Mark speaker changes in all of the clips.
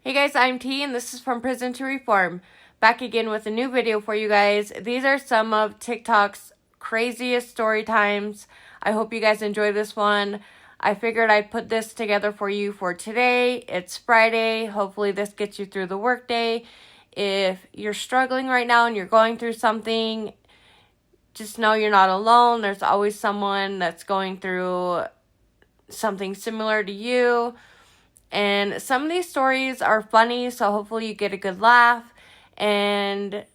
Speaker 1: Hey guys, I'm T and this is From Prison to Reform. Back again with a new video for you guys. These are some of TikTok's craziest story times. I hope you guys enjoy this one. I figured I'd put this together for you for today. It's Friday. Hopefully this gets you through the workday. If you're struggling right now and you're going through something, just know you're not alone. There's always someone that's going through something similar to you. And some of these stories are funny, so hopefully you get a good laugh. And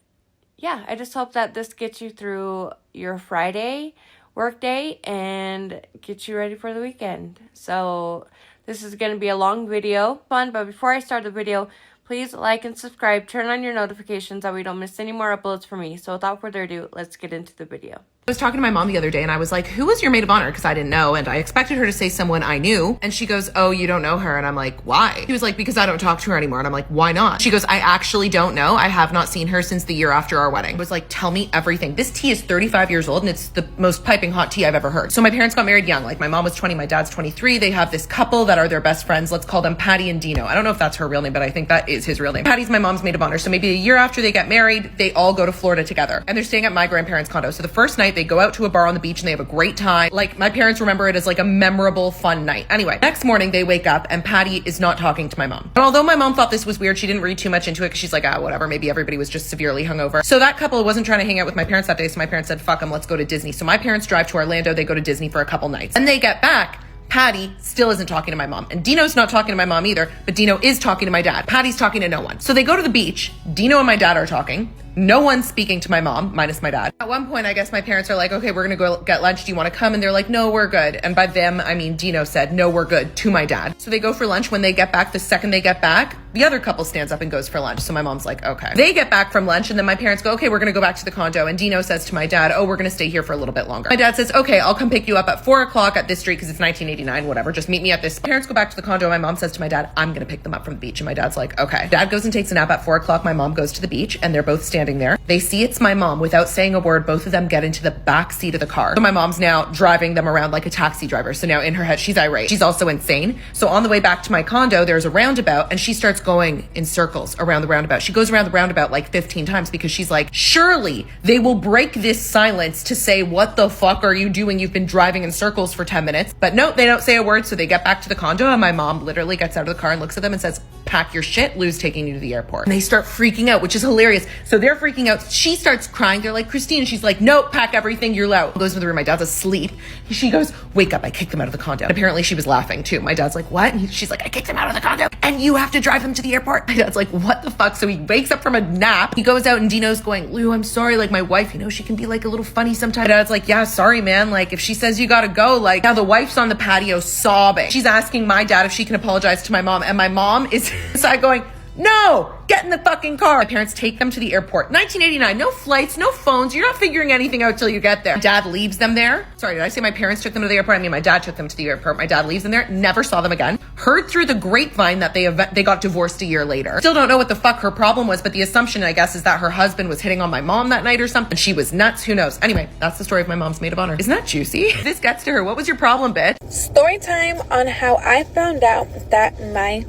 Speaker 1: yeah, I just hope that this gets you through your Friday workday and gets you ready for the weekend. So this is going to be a long video, fun, but before I start the video, please like and subscribe, turn on your notifications so we don't miss any more uploads from me. So without further ado, let's get into the video.
Speaker 2: I was talking to my mom the other day and I was like, who was your maid of honor? Because I didn't know. And I expected her to say someone I knew. And she goes, oh, you don't know her? And I'm like, why? She was like, because I don't talk to her anymore. And I'm like, why not? She goes, I actually don't know. I have not seen her since the year after our wedding. I was like, tell me everything. This tea is 35 years old and it's the most piping hot tea I've ever heard. So my parents got married young. Like my mom was 20, my dad's 23. They have this couple that are their best friends. Let's call them Patty and Dino. I don't know if that's her real name, but I think that is his real name. Patty's my mom's maid of honor. So maybe a year after they get married, they all go to Florida together. And they're staying at my grandparents' condo. So the first night they go out to a bar on the beach and they have a great time. Like my parents remember it as like a memorable, fun night. Anyway, next morning they wake up and Patty is not talking to my mom. And although my mom thought this was weird, she didn't read too much into it because she's like, whatever, maybe everybody was just severely hungover. So that couple wasn't trying to hang out with my parents that day. So my parents said, fuck them, let's go to Disney. So my parents drive to Orlando. They go to Disney for a couple nights. And they get back. Patty still isn't talking to my mom. And Dino's not talking to my mom either, but Dino is talking to my dad. Patty's talking to no one. So they go to the beach. Dino and my dad are talking. No one's speaking to my mom, minus my dad. At one point, I guess my parents are like, okay, we're gonna go get lunch. Do you wanna come? And they're like, no, we're good. And by them, I mean Dino said, no, we're good, to my dad. So they go for lunch. When they get back, the second they get back, the other couple stands up and goes for lunch. So my mom's like, okay. They get back from lunch and then my parents go, okay, we're gonna go back to the condo. And Dino says to my dad, oh, we're gonna stay here for a little bit longer. My dad says, okay, I'll come pick you up at 4 o'clock at this street because it's 1989, whatever. Just meet me at this. Parents go back to the condo. My mom says to my dad, I'm gonna pick them up from the beach. And my dad's like, okay. Dad goes and takes a nap at 4 o'clock. My mom goes to the beach and they're both standing there. They see it's my mom. Without saying a word, both of them get into the back seat of the car. So my mom's now driving them around like a taxi driver. So now in her head, she's irate. She's also insane. So on the way back to my condo, there's a roundabout and she starts going in circles around the roundabout. She goes around the roundabout like 15 times because she's like, surely they will break this silence to say, what the fuck are you doing? You've been driving in circles for 10 minutes. But no, they don't say a word. So they get back to the condo and my mom literally gets out of the car and looks at them and says, pack your shit. Lou's taking you to the airport. And they start freaking out, which is hilarious. So they're freaking out. She starts crying. They're like, Christine. She's like, nope, pack everything. You're out. Goes to the room. My dad's asleep. She goes, wake up. I kicked them out of the condo. Apparently she was laughing too. My dad's like, what? And she's like, I kicked them out of the condo and you have to drive them to the airport. My dad's like, what the fuck? So he wakes up from a nap. He goes out and Dino's going, Lou, I'm sorry. Like my wife, she can be like a little funny sometimes. My dad's like, yeah, sorry, man. Like if she says you gotta go, like now the wife's on the patio sobbing. She's asking my dad if she can apologize to my mom. And my mom is inside going, no, get in the fucking car. My parents take them to the airport. 1989, no flights, no phones. You're not figuring anything out till you get there. Dad leaves them there. Sorry, did I say my parents took them to the airport? I mean, my dad took them to the airport. My dad leaves them there, never saw them again. Heard through the grapevine that they got divorced a year later. Still don't know what the fuck her problem was, but the assumption, I guess, is that her husband was hitting on my mom that night or something. She was nuts, who knows? Anyway, that's the story of my mom's maid of honor. Isn't that juicy? This gets to her. What was your problem, bitch?
Speaker 3: Story time on how I found out that my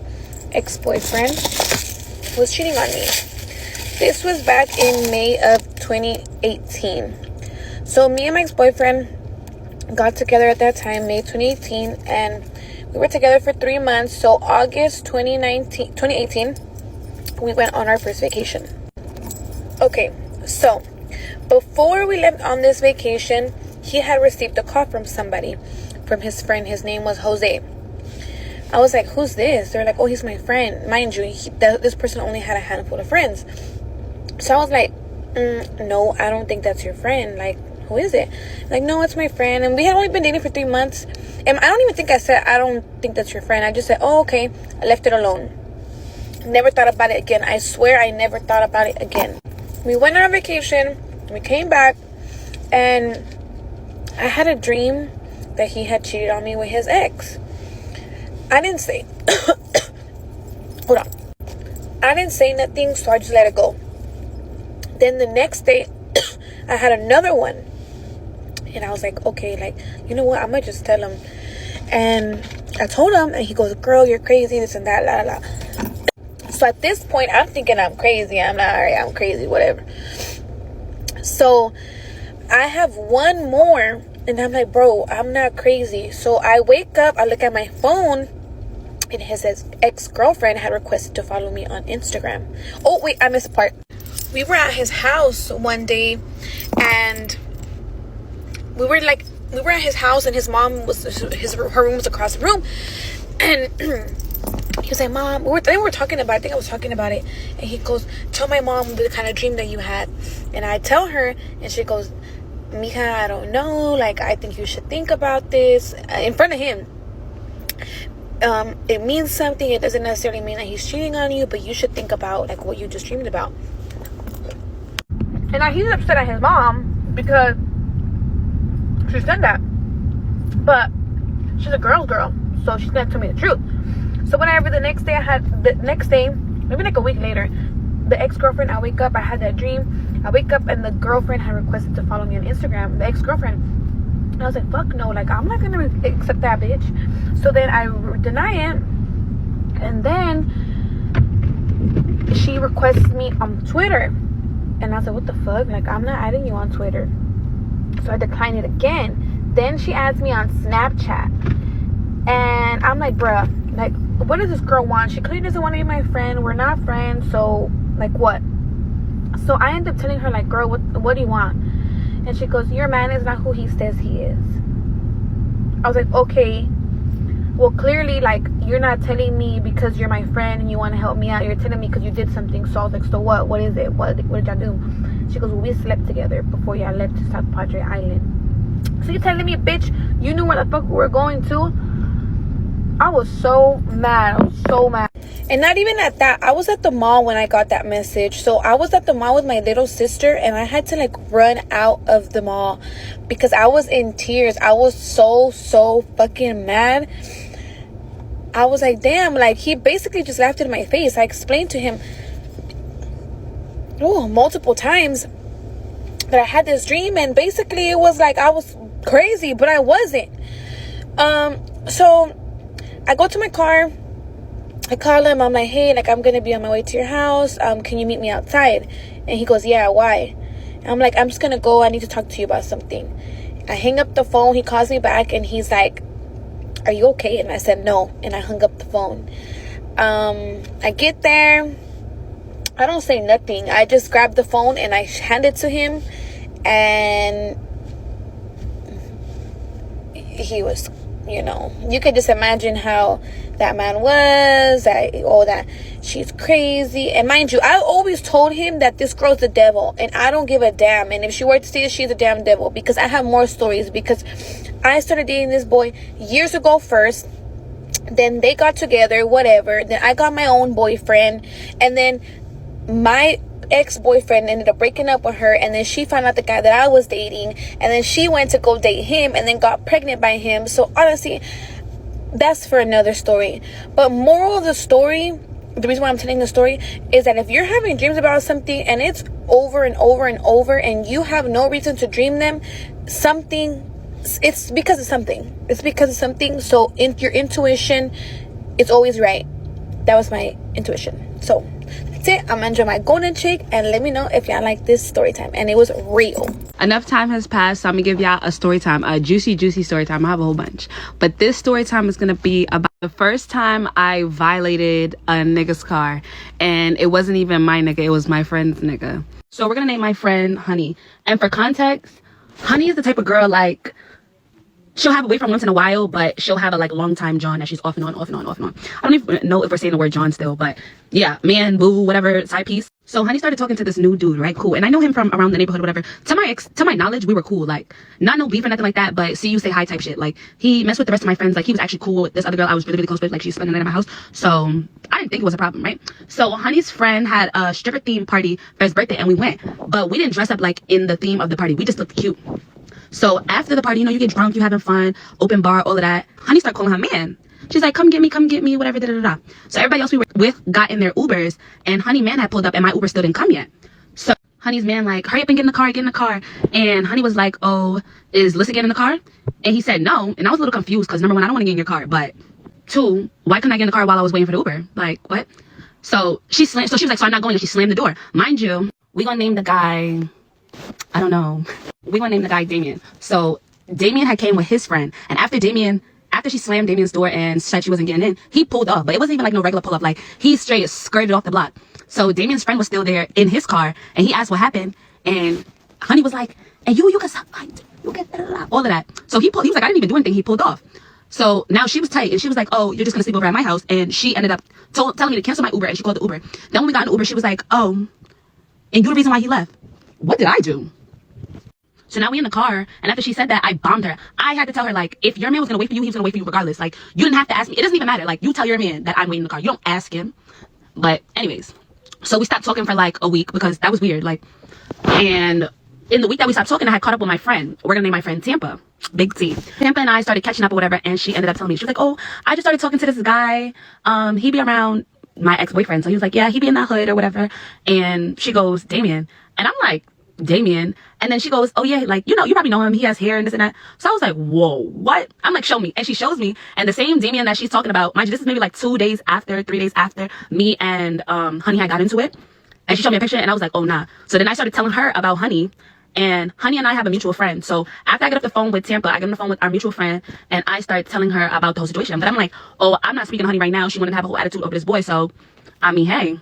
Speaker 3: ex-boyfriend was cheating on me. This was back in May of 2018. So me and my ex-boyfriend got together at that time, May 2018, and we were together for 3 months. So August 2018, we went on our first vacation. Okay, so before we left on this vacation, he had received a call from somebody, from his friend. His name was Jose. I was like, who's this? They're like, oh, he's my friend. Mind you, this person only had a handful of friends. So I was like, no, I don't think that's your friend. Like, who is it? Like, no, it's my friend. And we had only been dating for 3 months. And I don't even think I said, I don't think that's your friend. I just said, oh, okay. I left it alone. Never thought about it again. I swear I never thought about it again. We went on vacation. We came back. And I had a dream that he had cheated on me with his ex. I didn't say, hold on. I didn't say nothing, so I just let it go. Then the next day, I had another one. And I was like, okay, like, you know what? I might just tell him. And I told him, and he goes, girl, you're crazy, this and that, la, la, la. So So at this point, I'm thinking I'm crazy. I'm not, all right, I'm crazy, whatever. So I have one more, and I'm like, bro, I'm not crazy. So I wake up, I look at my phone, and his ex-girlfriend had requested to follow me on Instagram. Oh, wait, I missed a part. We were at his house one day, and we were at his house, and his mom was, her room was across the room. And he was like, Mom, they were talking about it. I think I was talking about it. And he goes, tell my mom the kind of dream that you had. And I tell her, and she goes, Mija, I don't know. Like, I think you should think about this in front of him. It means something. It doesn't necessarily mean that he's cheating on you, but you should think about like what you just dreamed about. And now he's upset at his mom because she's done that. But she's a girl's girl, so she's gonna tell me the truth. So whenever the next day, maybe like a week later, the ex-girlfriend, I wake up, I had that dream. I wake up and the girlfriend had requested to follow me on Instagram, the ex-girlfriend. And I was like, fuck no, like I'm not gonna accept that bitch. So then I deny it, and then she requests me on Twitter. And I was like, what the fuck? Like, I'm not adding you on Twitter. So I decline it again. Then she adds me on Snapchat. And I'm like, bruh, like, what does this girl want? She clearly doesn't want to be my friend. We're not friends. So, like, what? So I end up telling her, like, girl, what do you want? And she goes, your man is not who he says he is. I was like, okay. Well, clearly, like, you're not telling me because you're my friend and you want to help me out. You're telling me because you did something. So I was like, so what? What is it? What did y'all do? She goes, well, we slept together before y'all left to South Padre Island. So you're telling me, bitch, you knew where the fuck we were going to? I was so mad. I was so mad. And not even at that. I was at the mall when I got that message. So I was at the mall with my little sister, and I had to like run out of the mall because I was in tears. I was so fucking mad. I was like, damn, like he basically just laughed in my face. I explained to him multiple times that I had this dream, and basically it was like I was crazy, but I wasn't. So I go to my car, I call him, I'm like, hey, like I'm gonna be on my way to your house, can you meet me outside? And he goes, yeah, why? And I'm like, I'm just gonna go, I need to talk to you about something. I hang up the phone, he calls me back, and he's like, are you okay? And I said no, and I hung up the phone. I get there, I don't say nothing, I just grab the phone and I hand it to him, and he was, you could just imagine how that man was, that she's crazy. And mind you, I always told him that this girl's the devil, and I don't give a damn. And if she were to say she's a damn devil, because I have more stories, because I started dating this boy years ago first, then they got together, whatever, then I got my own boyfriend, and then my ex-boyfriend ended up breaking up with her, and then she found out the guy that I was dating, and then she went to go date him and then got pregnant by him. So honestly, that's for another story. But moral of the story, the reason why I'm telling the story is that if you're having dreams about something and it's over and over and over and you have no reason to dream them, it's because of something. So your intuition is always right. That was my intuition. So that's it. I'm enjoying my golden chick, and let me know if y'all like this story time. And it was real.
Speaker 4: Enough time has passed, so I'm gonna give y'all a story time, a juicy story time. I have a whole bunch, but this story time is gonna be about the first time I violated a nigga's car, and it wasn't even my nigga, it was my friend's nigga. So we're gonna name my friend Honey, and for context, Honey is the type of girl, like, she'll have a boyfriend once in a while, but she'll have a like long time John that she's off and on. I don't even know if we're saying the word John still, but yeah, man, boo, whatever, side piece. So Honey started talking to this new dude, right? Cool. And I know him from around the neighborhood, whatever. To my knowledge, we were cool. Like, not no beef or nothing like that, but see you, say hi type shit. Like, he messed with the rest of my friends. Like, he was actually cool with this other girl I was really close with. Like, she's spending the night at my house. So I didn't think it was a problem, right? So Honey's friend had a stripper theme party for his birthday, and we went. But we didn't dress up like in the theme of the party. We just looked cute. So after the party, you get drunk, you having fun, open bar, all of that. Honey started calling her man. She's like, come get me, whatever, da. So everybody else we were with got in their Ubers, and Honey man had pulled up, and my Uber still didn't come yet. So Honey's man like, hurry up and get in the car. And Honey was like, oh, is Lissa getting in the car? And he said no. And I was a little confused because number one, I don't want to get in your car. But two, why couldn't I get in the car while I was waiting for the Uber? Like, what? So she slammed, so she was like, so I'm not going, and she slammed the door. Mind you, we gonna name the guy, I don't know. We gonna name the guy Damien. So Damien had came with his friend, and after she slammed Damien's door and said she wasn't getting in, he pulled off, but it wasn't even like no regular pull up, like he straight skirted off the block. So Damien's friend was still there in his car, and he asked what happened, and Honey was like, and you can suck my dick, you get all of that. So he was like, I didn't even do anything, he pulled off. So now she was tight, and she was like, oh, you're just gonna sleep over at my house, and she ended up telling me to cancel my Uber, and she called the Uber. Then when we got in the Uber, she was like, oh, and you the reason why he left. What did I do? So now we in the car, and after she said that, I bombed her. I had to tell her, like, if your man was gonna wait for you, he was gonna wait for you regardless. Like, you didn't have to ask me. It doesn't even matter. Like, you tell your man that I'm waiting in the car. You don't ask him. But anyways, so we stopped talking for like a week because that was weird. Like, and in the week that we stopped talking, I had caught up with my friend. We're gonna name my friend Tampa. Big T. Tampa and I started catching up or whatever, and she ended up telling me, she was like, oh, I just started talking to this guy. He be around my ex-boyfriend. So he was like, yeah, he be in that hood or whatever. And she goes, Damien. And I'm like, Damien. And then she goes, oh yeah, like, you know, you probably know him, he has hair and this and that. So I was like, whoa, what? I'm like, show me. And she shows me, and the same Damien that she's talking about, mind you, this is maybe like 3 days after me and Honey had got into it. And she showed me a picture, and I was like, oh nah. So then I started telling her about Honey, and Honey and I have a mutual friend. So after I get off the phone with Tampa, I get on the phone with our mutual friend, and I start telling her about the whole situation. But I'm like, oh, I'm not speaking to Honey right now. She wanted to have a whole attitude over this boy. So I mean, hey,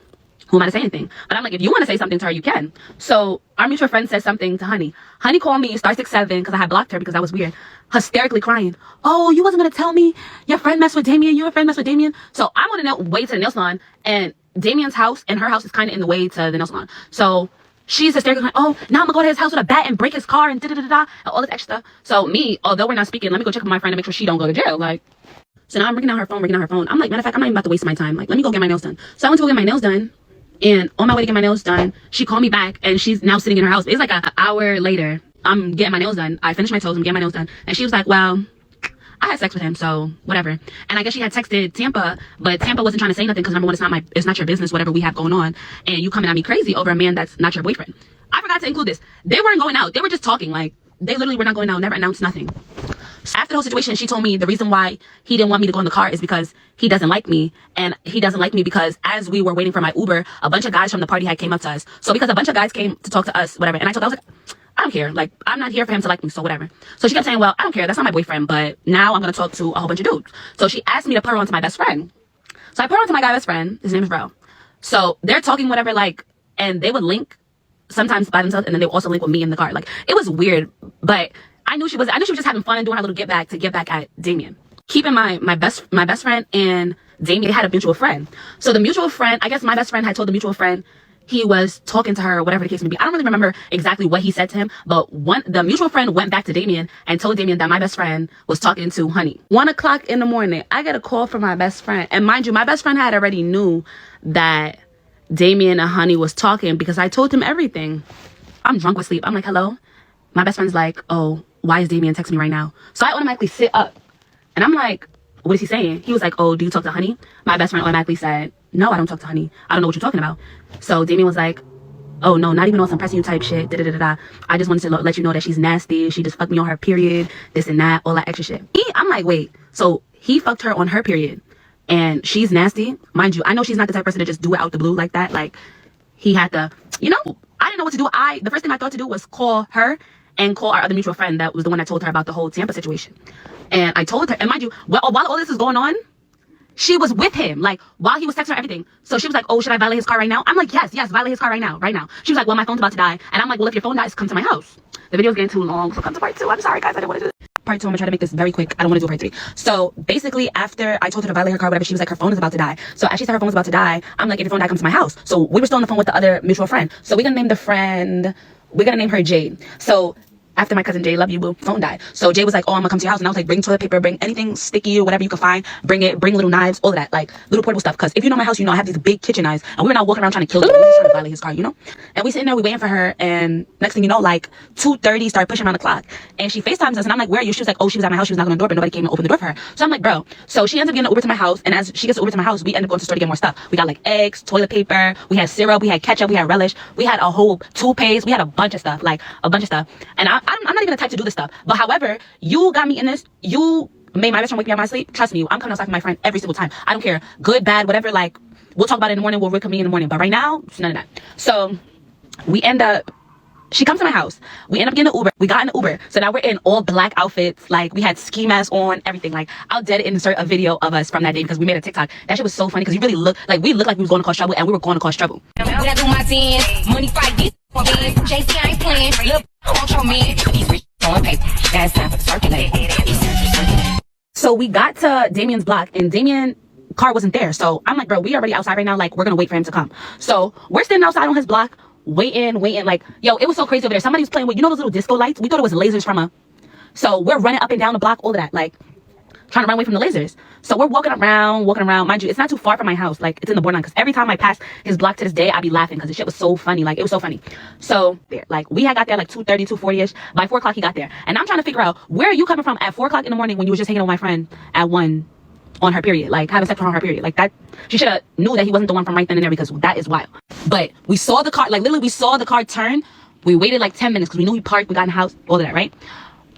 Speaker 4: who am I to say anything? But I'm like, if you want to say something to her, you can. So our mutual friend says something to Honey. Honey called me *67 because I had blocked her because that was weird. Hysterically crying. Oh, you wasn't going to tell me your friend messed with Damien. Your friend messed with Damien. So I'm on the way to the nail salon, and Damien's house and her house is kind of in the way to the nail salon. So she's hysterically like, oh, now I'm gonna go to his house with a bat and break his car and da-da-da-da and all this extra stuff. So me, although we're not speaking, let me go check with my friend to make sure she don't go to jail. Like, so now I'm ringing out her phone. I'm like, matter of fact, I'm not even about to waste my time. Like, let me go get my nails done. So I went to go get my nails done, and on my way to get my nails done, she called me back, and she's now sitting in her house. It's like an hour later. I'm getting my nails done. I finished my toes. I'm getting my nails done, and she was like, well, I had sex with him, so whatever. And I guess she had texted Tampa, but Tampa wasn't trying to say nothing because number one, it's not your business, whatever we have going on, and you coming at me crazy over a man that's not your boyfriend. I forgot to include this. They weren't going out. They were just talking. Like, they literally were not going out, never announced nothing. So after the whole situation, she told me the reason why he didn't want me to go in the car is because he doesn't like me. And he doesn't like me because as we were waiting for my Uber, a bunch of guys from the party had came up to us. So because a bunch of guys came to talk to us, whatever, and I was like, I don't care. Like, I'm not here for him to like me, so whatever. So she kept saying, well, I don't care. That's not my boyfriend, but now I'm going to talk to a whole bunch of dudes. So she asked me to put her on to my best friend. So I put her on to my guy best friend. His name is Bro. So they're talking whatever, like, and they would link sometimes by themselves, and then they would also link with me in the car. Like, it was weird, but I knew she was just having fun and doing her little get back at Damien. Keep in mind, my best friend and Damien had a mutual friend. So the mutual friend, I guess my best friend had told the mutual friend he was talking to her or whatever the case may be. I don't really remember exactly what he said to him, but the mutual friend went back to Damien and told Damien that my best friend was talking to Honey. 1 o'clock in the morning, I get a call from my best friend. And mind you, my best friend had already knew that Damien and Honey was talking because I told him everything. I'm drunk with sleep. I'm like, hello? My best friend's like, oh, why is Damien texting me right now? So I automatically sit up. And I'm like, what is he saying? He was like, oh, do you talk to Honey? My best friend automatically said, no, I don't talk to Honey. I don't know what you're talking about. So Damien was like, oh, no, not even on some pressing you type shit. Da-da-da-da. I just wanted to let you know that she's nasty. She just fucked me on her period. This and that. All that extra shit. I'm like, wait. So he fucked her on her period. And she's nasty. Mind you, I know she's not the type of person to just do it out the blue like that. Like, he had to, I didn't know what to do. The first thing I thought to do was call her and call our other mutual friend that was the one that told her about the whole Tampa situation. And I told her, and mind you, while all this is going on, she was with him, like, while he was texting her everything. So she was like, oh, should I violate his car right now? I'm like, yes, violate his car right now. She was like, well, my phone's about to die. And I'm like, well, if your phone dies, come to my house. The video's getting too long, so come to part 2. I'm sorry, guys, I didn't want to do this. Part 2, I'm gonna try to make this very quick. I don't want to do part 3. So basically, after I told her to violate her car, whatever, she was like, her phone is about to die. So as she said her phone was about to die, I'm like, if your phone dies, come to my house. So we were still on the phone with the other mutual friend. So we're gonna name her Jade. So after my cousin Jay, love you, boo, phone died. So Jay was like, oh, I'm gonna come to your house. And I was like, bring toilet paper, bring anything sticky or whatever you can find. Bring it, bring little knives, all of that, like little portable stuff. Because if you know my house, I have these big kitchen knives. And we were not walking around trying to kill him. We were just trying to violate his car, And we sitting there, we waiting for her. And next thing you know, like 2:30, start pushing around the clock. And she FaceTimes us. And I'm like, where are you? She was like, oh, she was at my house. She was knocking on the door, but nobody came and opened the door for her. So I'm like, bro. So she ends up getting an Uber to my house. And as she gets the Uber to my house, we end up going to the store to get more stuff. We got like eggs, toilet paper. We had syrup. We had ketchup. We had relish. We had a whole toothpaste. We had a bunch of stuff. And I'm not even the type to do this stuff. But however, you got me in this. You made my best friend wake me up in my sleep, trust me, I'm coming outside for my friend every single time. I don't care. Good, bad, whatever. Like, we'll talk about it in the morning. We'll reconvene in the morning. But right now, it's none of that. So we end up, she comes to my house. We end up getting an Uber. We got in an Uber. So now we're in all black outfits. Like, we had ski masks on, everything. Like, I'll dead insert a video of us from that day because we made a TikTok. That shit was so funny because we really looked like we was going to cause trouble, and we were going to cause trouble. Money fight this. JC, I ain't playing. Look, control me. That's time for the circulate. So we got to Damien's block, and Damien car wasn't there. So I'm like, bro, we already outside right now. Like, we're gonna wait for him to come. So we're standing outside on his block, waiting. Like, yo, it was so crazy over there. Somebody was playing with, you know, those little disco lights? We thought it was lasers from a. So we're running up and down the block, all of that, like trying to run away from the lasers. So we're walking around. Mind you, it's not too far from my house. Like, it's in the borderline. Because every time I pass his block to this day, I be laughing because the shit was so funny. Like, it was so funny. So there, like, we had got there like 2:30, 2:40ish. By 4 o'clock, he got there. And I'm trying to figure out, where are you coming from at 4 o'clock in the morning when you was just hanging out with my friend at 1 on her period, like having sex on her period? Like, that, she should have knew that he wasn't the one from right then and there, because that is wild. But we saw the car, like literally we saw the car turn. We waited like 10 minutes because we knew he parked, we got in the house, all of that, right?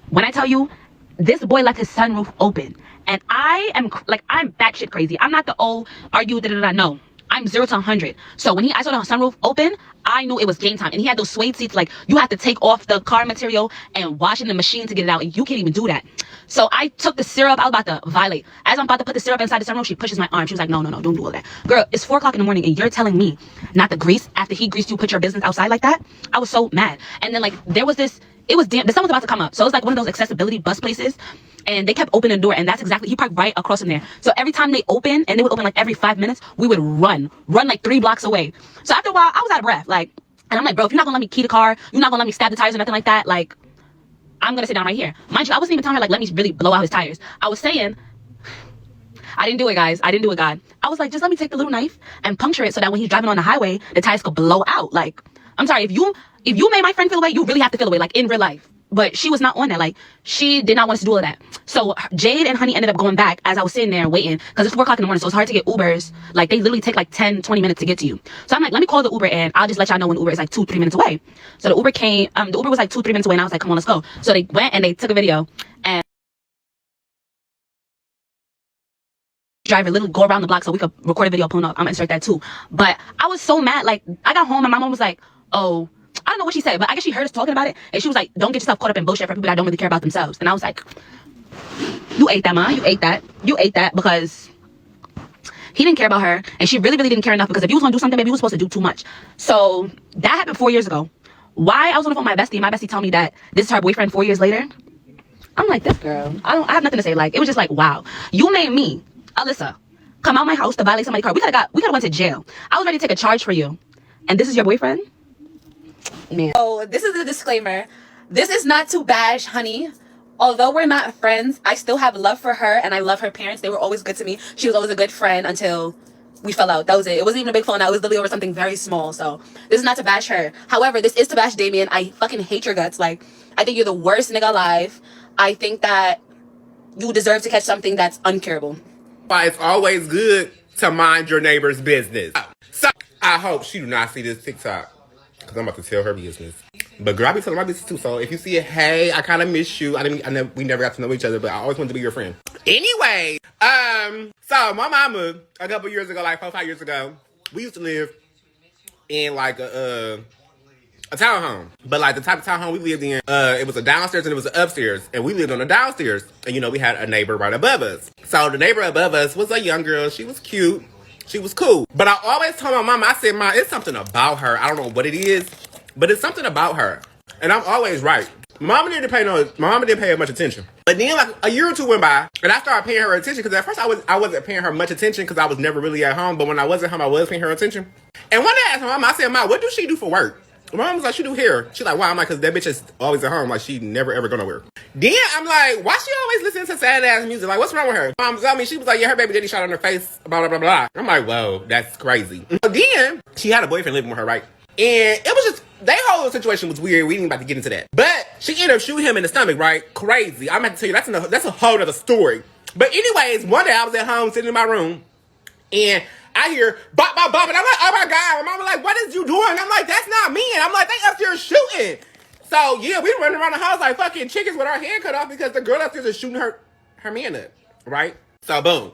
Speaker 4: When I tell you, this boy left his sunroof open. And I'm batshit crazy. I'm not the old, are you, da-da-da, no. I'm 0 to 100. So when I saw the sunroof open, I knew it was game time. And he had those suede seats, like, you have to take off the car material and wash in the machine to get it out. And you can't even do that. So I took the syrup. I was about to violate. As I'm about to put the syrup inside the sunroof, she pushes my arm. She was like, no, don't do all that. Girl, it's 4 o'clock in the morning and you're telling me not to grease after he greased you, put your business outside like that? I was so mad. And then, like, there was this, the sun was about to come up. So it was like one of those accessibility bus places. And they kept opening the door, and that's exactly, he parked right across from there. So every time they open, and they would open like every 5 minutes, we would run like 3 blocks away. So after a while, I was out of breath. Like, and I'm like, bro, if you're not gonna let me key the car, you're not gonna let me stab the tires or nothing like that, like, I'm gonna sit down right here. Mind you, I wasn't even telling her, like, let me really blow out his tires. I was saying, I didn't do it, guys. I didn't do it, God. I was like, just let me take the little knife and puncture it so that when he's driving on the highway, the tires could blow out. Like, I'm sorry, if you made my friend feel away, you really have to feel away, like, in real life. But she was not on that. Like, she did not want us to do all of that. So Jade and Honey ended up going back as I was sitting there waiting, because it's 4 o'clock in the morning, so it's hard to get Ubers. Like, they literally take like 10, 20 minutes to get to you. So I'm like, let me call the Uber and I'll just let y'all know when Uber is like 2-3 minutes away. So the Uber came, the Uber was like 2-3 minutes away, and I was like, come on, let's go. So they went and they took a video, and driver literally go around the block so we could record a video pulling up. I'm gonna insert that too. But I was so mad. Like, I got home and my mom was like, oh, I don't know what she said, but I guess she heard us talking about it, and she was like, don't get yourself caught up in bullshit for people that don't really care about themselves. And I was like, you ate that, Ma. You ate that because he didn't care about her, and she really, really didn't care enough, because if you was gonna do something, maybe you was supposed to do too much. So that happened 4 years ago. Why? I was on the phone with my bestie, and my bestie told me that this is her boyfriend 4 years later. I'm like, this girl, I have nothing to say. Like, it was just like, wow, you made me, Alyssa, come out my house to violate somebody's car. We could have went to jail. I was ready to take a charge for you, and this is your boyfriend? Man. Oh, this is a disclaimer. This is not to bash Honey. Although we're not friends, I still have love for her, and I love her parents. They were always good to me. She was always a good friend until we fell out. That was it. It wasn't even a big falling out. It was literally over something very small. So this is not to bash her. However, this is to bash Damien. I fucking hate your guts. Like, I think you're the worst nigga alive. I think that you deserve to catch something that's uncurable.
Speaker 5: But it's always good to mind your neighbor's business. So I hope she do not see this TikTok, because I'm about to tell her business. But girl, I be telling my business too. So if you see it, hey, I kind of miss you. We never got to know each other, but I always wanted to be your friend. Anyway, so my mama, a couple years ago, like 4-5 years ago, we used to live in like a townhome. But like the type of townhome we lived in, it was a downstairs and it was an upstairs. And we lived on the downstairs. And you know, we had a neighbor right above us. So the neighbor above us was a young girl. She was cute. She was cool. But I always told my mama, I said, Ma, it's something about her. I don't know what it is, but it's something about her. And I'm always right. My mama didn't pay much attention. But then like a year or two went by, and I started paying her attention, because at first I wasn't paying her much attention because I was never really at home. But when I was at home, I was paying her attention. And one day I asked my mama, I said, Ma, what does she do for work? My mom was like, she do hair. She's like, why? I'm like, because that bitch is always at home. Like, she never, ever go nowhere. Then I'm like, why she always listening to sad-ass music? Like, what's wrong with her? Mom told me, she was like, yeah, her baby daddy shot on her face, blah, blah, blah, blah. I'm like, whoa, that's crazy. But then she had a boyfriend living with her, right? And it was just, their whole situation was weird. We ain't about to get into that. But she ended up shooting him in the stomach, right? Crazy. I'm about to tell you, that's a whole other story. But anyways, one day I was at home sitting in my room, and I hear bop, bop, bop, and I'm like, oh my God. My mom was like, what is you doing? I'm like, that's not me. And I'm like, they upstairs shooting. So yeah, we running around the house like fucking chickens with our head cut off, because the girl upstairs is shooting her her man up, right? So boom.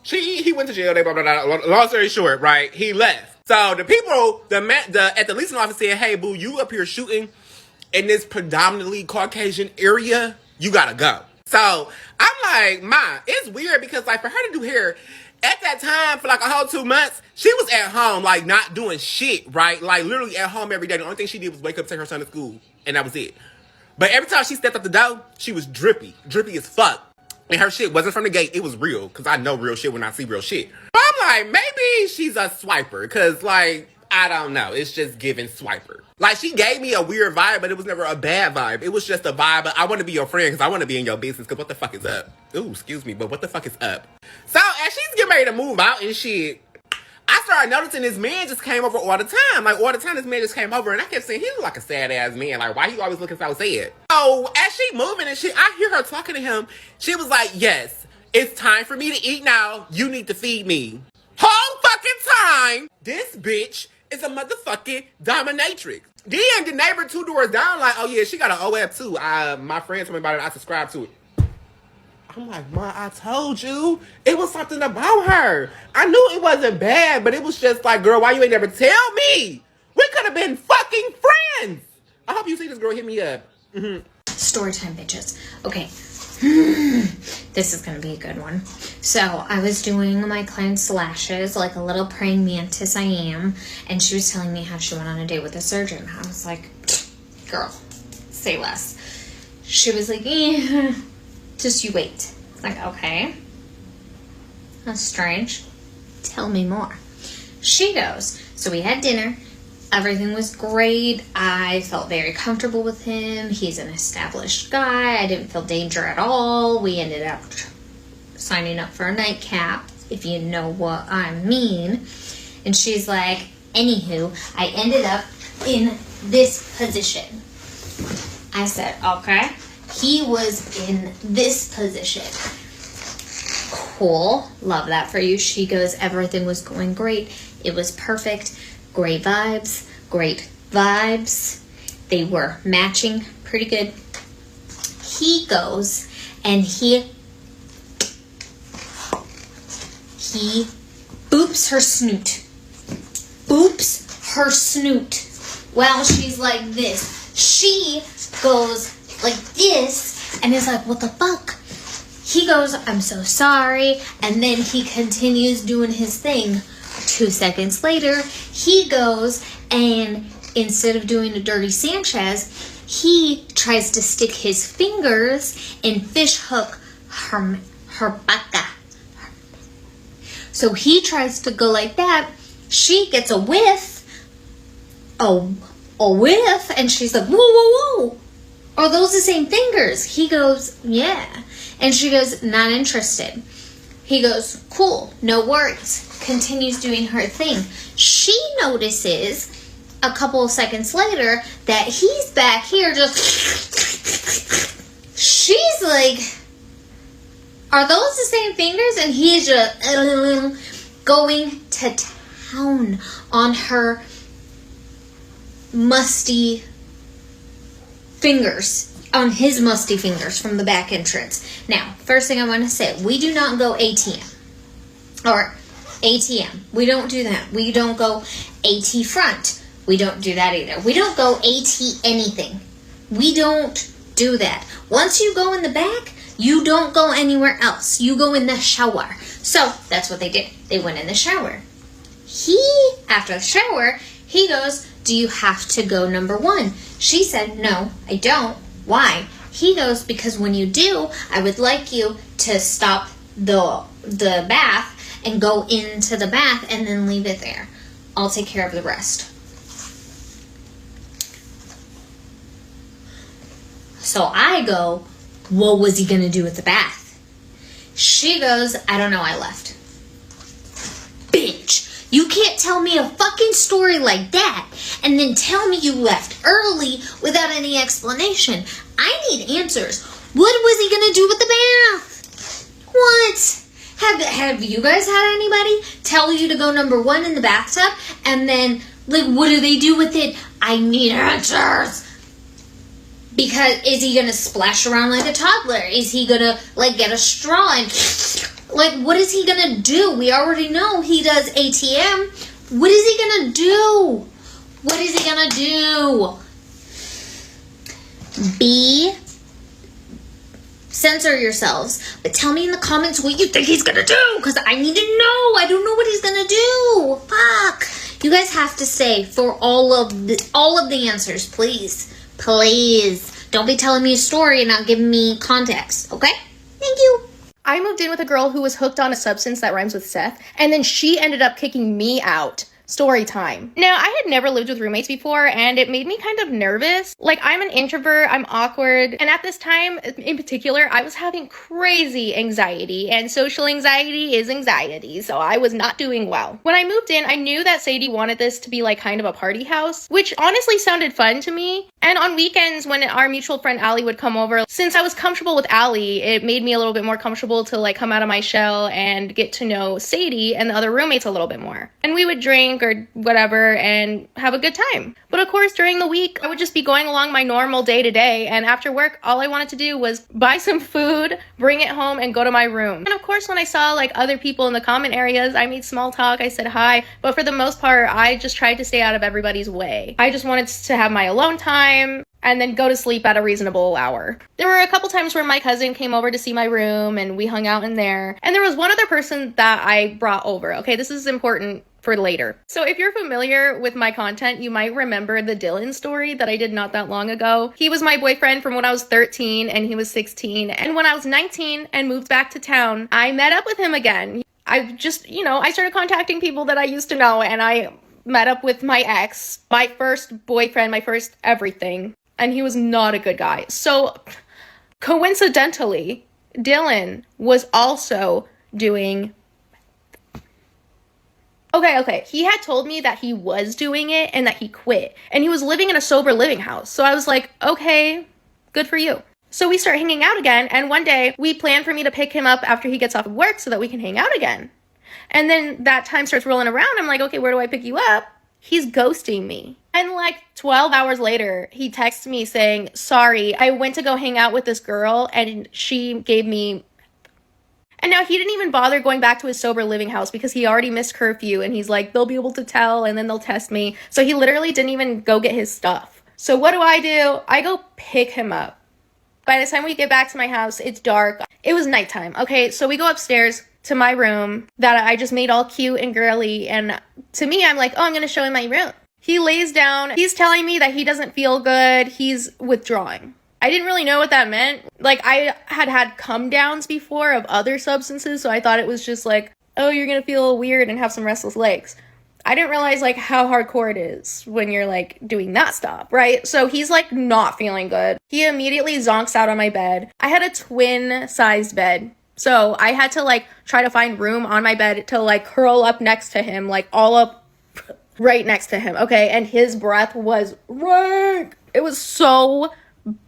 Speaker 5: He went to jail, blah, blah, blah. Long story short, right? He left. So the people, at the leasing office said, hey, boo, you up here shooting in this predominantly Caucasian area, you gotta go. So I'm like, Ma, it's weird because like for her to do hair, at that time, for like a whole 2 months, she was at home, like not doing shit, right? Like literally at home every day. The only thing she did was wake up, take her son to school, and that was it. But every time she stepped up the door, she was drippy as fuck. And her shit wasn't from the gate, it was real, because I know real shit when I see real shit. But I'm like, maybe she's a swiper, because like, I don't know, it's just giving swiper. Like, she gave me a weird vibe, but it was never a bad vibe. It was just a vibe, but I want to be your friend, because I want to be in your business, because what the fuck is up? Ooh, excuse me, but what the fuck is up? So, as she's getting ready to move out and shit, I started noticing this man just came over all the time. Like, all the time this man just came over, and I kept saying, he look like a sad-ass man. Like, why he always looking so sad? So, as she moving and shit, I hear her talking to him. She was like, yes, it's time for me to eat now. You need to feed me. Whole fucking time, this bitch is a motherfucking dominatrix. Then the neighbor 2 doors down like, oh yeah, she got an OF too. My friend told me about it. I subscribed to it. I'm like, Ma, I told you. It was something about her. I knew it wasn't bad, but it was just like, girl, why you ain't never tell me? We could have been fucking friends. I hope you see this girl hit me up.
Speaker 6: Story time, bitches. Okay. This is gonna be a good one. So I was doing my client's lashes like a little praying mantis I am, and she was telling me how she went on a date with a surgeon. I was like, girl, say less. She was like, just you wait. Like, okay, that's strange. Tell me more. She goes, so we had dinner. Everything was great. I felt very comfortable with him. He's an established guy. I didn't feel danger at all. We ended up signing up for a nightcap, if you know what I mean. And she's like, anywho, I ended up in this position. I said, okay. He was in this position. Cool. Love that for you. She goes, everything was going great. It was perfect. Great vibes. Great vibes. They were matching pretty good. He goes and he boops her snoot. Boops her snoot. Well, she's like this. She goes like this and is like, what the fuck? He goes, I'm so sorry. And then he continues doing his thing. 2 seconds later, he goes and instead of doing a dirty Sanchez, he tries to stick his fingers and fish hook her baka. So he tries to go like that. She gets a whiff, and she's like, whoa, whoa, whoa. Are those the same fingers? He goes, yeah. And she goes, not interested. He goes, cool, no worries. Continues doing her thing. She notices a couple of seconds later that he's back here just... She's like, are those the same fingers? And he's just going to town on her musty fingers. On his musty fingers from the back entrance. Now, first thing I want to say, we do not go ATM. Or ATM. We don't do that. We don't go AT front. We don't do that either. We don't go AT anything. We don't do that. Once you go in the back, you don't go anywhere else. You go in the shower. So, that's what they did. They went in the shower. After the shower, he goes, do you have to go number 1? She said, no, I don't. Why? He goes, because when you do, I would like you to stop the bath and go into the bath and then leave it there. I'll take care of the rest. So I go, what was he going to do with the bath? She goes, I don't know, I left. Bitch. You can't tell me a fucking story like that and then tell me you left early without any explanation. I need answers. What was he gonna do with the bath? What? Have you guys had anybody tell you to go number 1 in the bathtub and then, like, what do they do with it? I need answers. Because is he gonna splash around like a toddler? Is he gonna like get a straw and like what is he gonna do? We already know he does ATM. What is he gonna do? What is he gonna do? Censor yourselves, but tell me in the comments what you think he's gonna do, because I need to know. I don't know what he's gonna do. Fuck. You guys have to stay for all of the answers, please. Please. Don't be telling me a story and not giving me context, okay? Thank you.
Speaker 7: I moved in with a girl who was hooked on a substance that rhymes with Seth, and then she ended up kicking me out. Story time. Now, I had never lived with roommates before, and it made me kind of nervous. Like, I'm an introvert, I'm awkward, and at this time in particular, I was having crazy anxiety, and social anxiety is anxiety, so I was not doing well. When I moved in, I knew that Sadie wanted this to be like kind of a party house, which honestly sounded fun to me. And on weekends, when our mutual friend Allie would come over, since I was comfortable with Allie, it made me a little bit more comfortable to like come out of my shell and get to know Sadie and the other roommates a little bit more. And we would drink or whatever and have a good time. But of course, during the week, I would just be going along my normal day to day. And after work, all I wanted to do was buy some food, bring it home, and go to my room. And of course, when I saw like other people in the common areas, I made small talk, I said hi. But for the most part, I just tried to stay out of everybody's way. I just wanted to have my alone time and then go to sleep at a reasonable hour. There were a couple times where my cousin came over to see my room and we hung out in there. And there was one other person that I brought over. Okay, this is important for later. So if you're familiar with my content, you might remember the Dylan story that I did not that long ago. He was my boyfriend from when I was 13 and he was 16. And when I was 19 and moved back to town, I met up with him again. I just, I started contacting people that I used to know, and I met up with my ex, my first boyfriend, my first everything. And he was not a good guy. So coincidentally, Dylan was also doing... Okay. He had told me that he was doing it and that he quit. And he was living in a sober living house. So I was like, okay, good for you. So we start hanging out again. And one day we plan for me to pick him up after he gets off of work so that we can hang out again. And then that time starts rolling around. I'm like, okay, where do I pick you up? He's ghosting me. And like 12 hours later, he texts me saying, sorry, I went to go hang out with this girl and she gave me... And now he didn't even bother going back to his sober living house because he already missed curfew, and he's like, they'll be able to tell and then they'll test me. So he literally didn't even go get his stuff. So what do? I go pick him up. By the time we get back to my house, it's dark. It was nighttime. Okay, so we go upstairs to my room that I just made all cute and girly. And to me, I'm like, oh, I'm going to show him my room. He lays down. He's telling me that he doesn't feel good. He's withdrawing. I didn't really know what that meant. Like, I had come downs before of other substances, so I thought it was just like, oh, you're gonna feel weird and have some restless legs. I didn't realize, like, how hardcore it is when you're, like, doing that stuff, right? So he's, like, not feeling good. He immediately zonks out on my bed. I had a twin-sized bed, so I had to, like, try to find room on my bed to, like, curl up next to him, like, all up right next to him, okay? And his breath was rank. It was so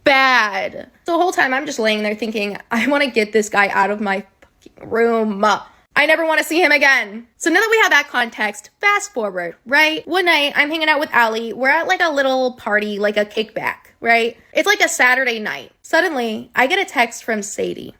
Speaker 7: bad. The whole time I'm just laying there thinking, I want to get this guy out of my fucking room. I never want to see him again. So now that we have that context, fast forward, right? One night I'm hanging out with Allie. We're at like a little party, like a kickback, right? It's like a Saturday night. Suddenly I get a text from Sadie.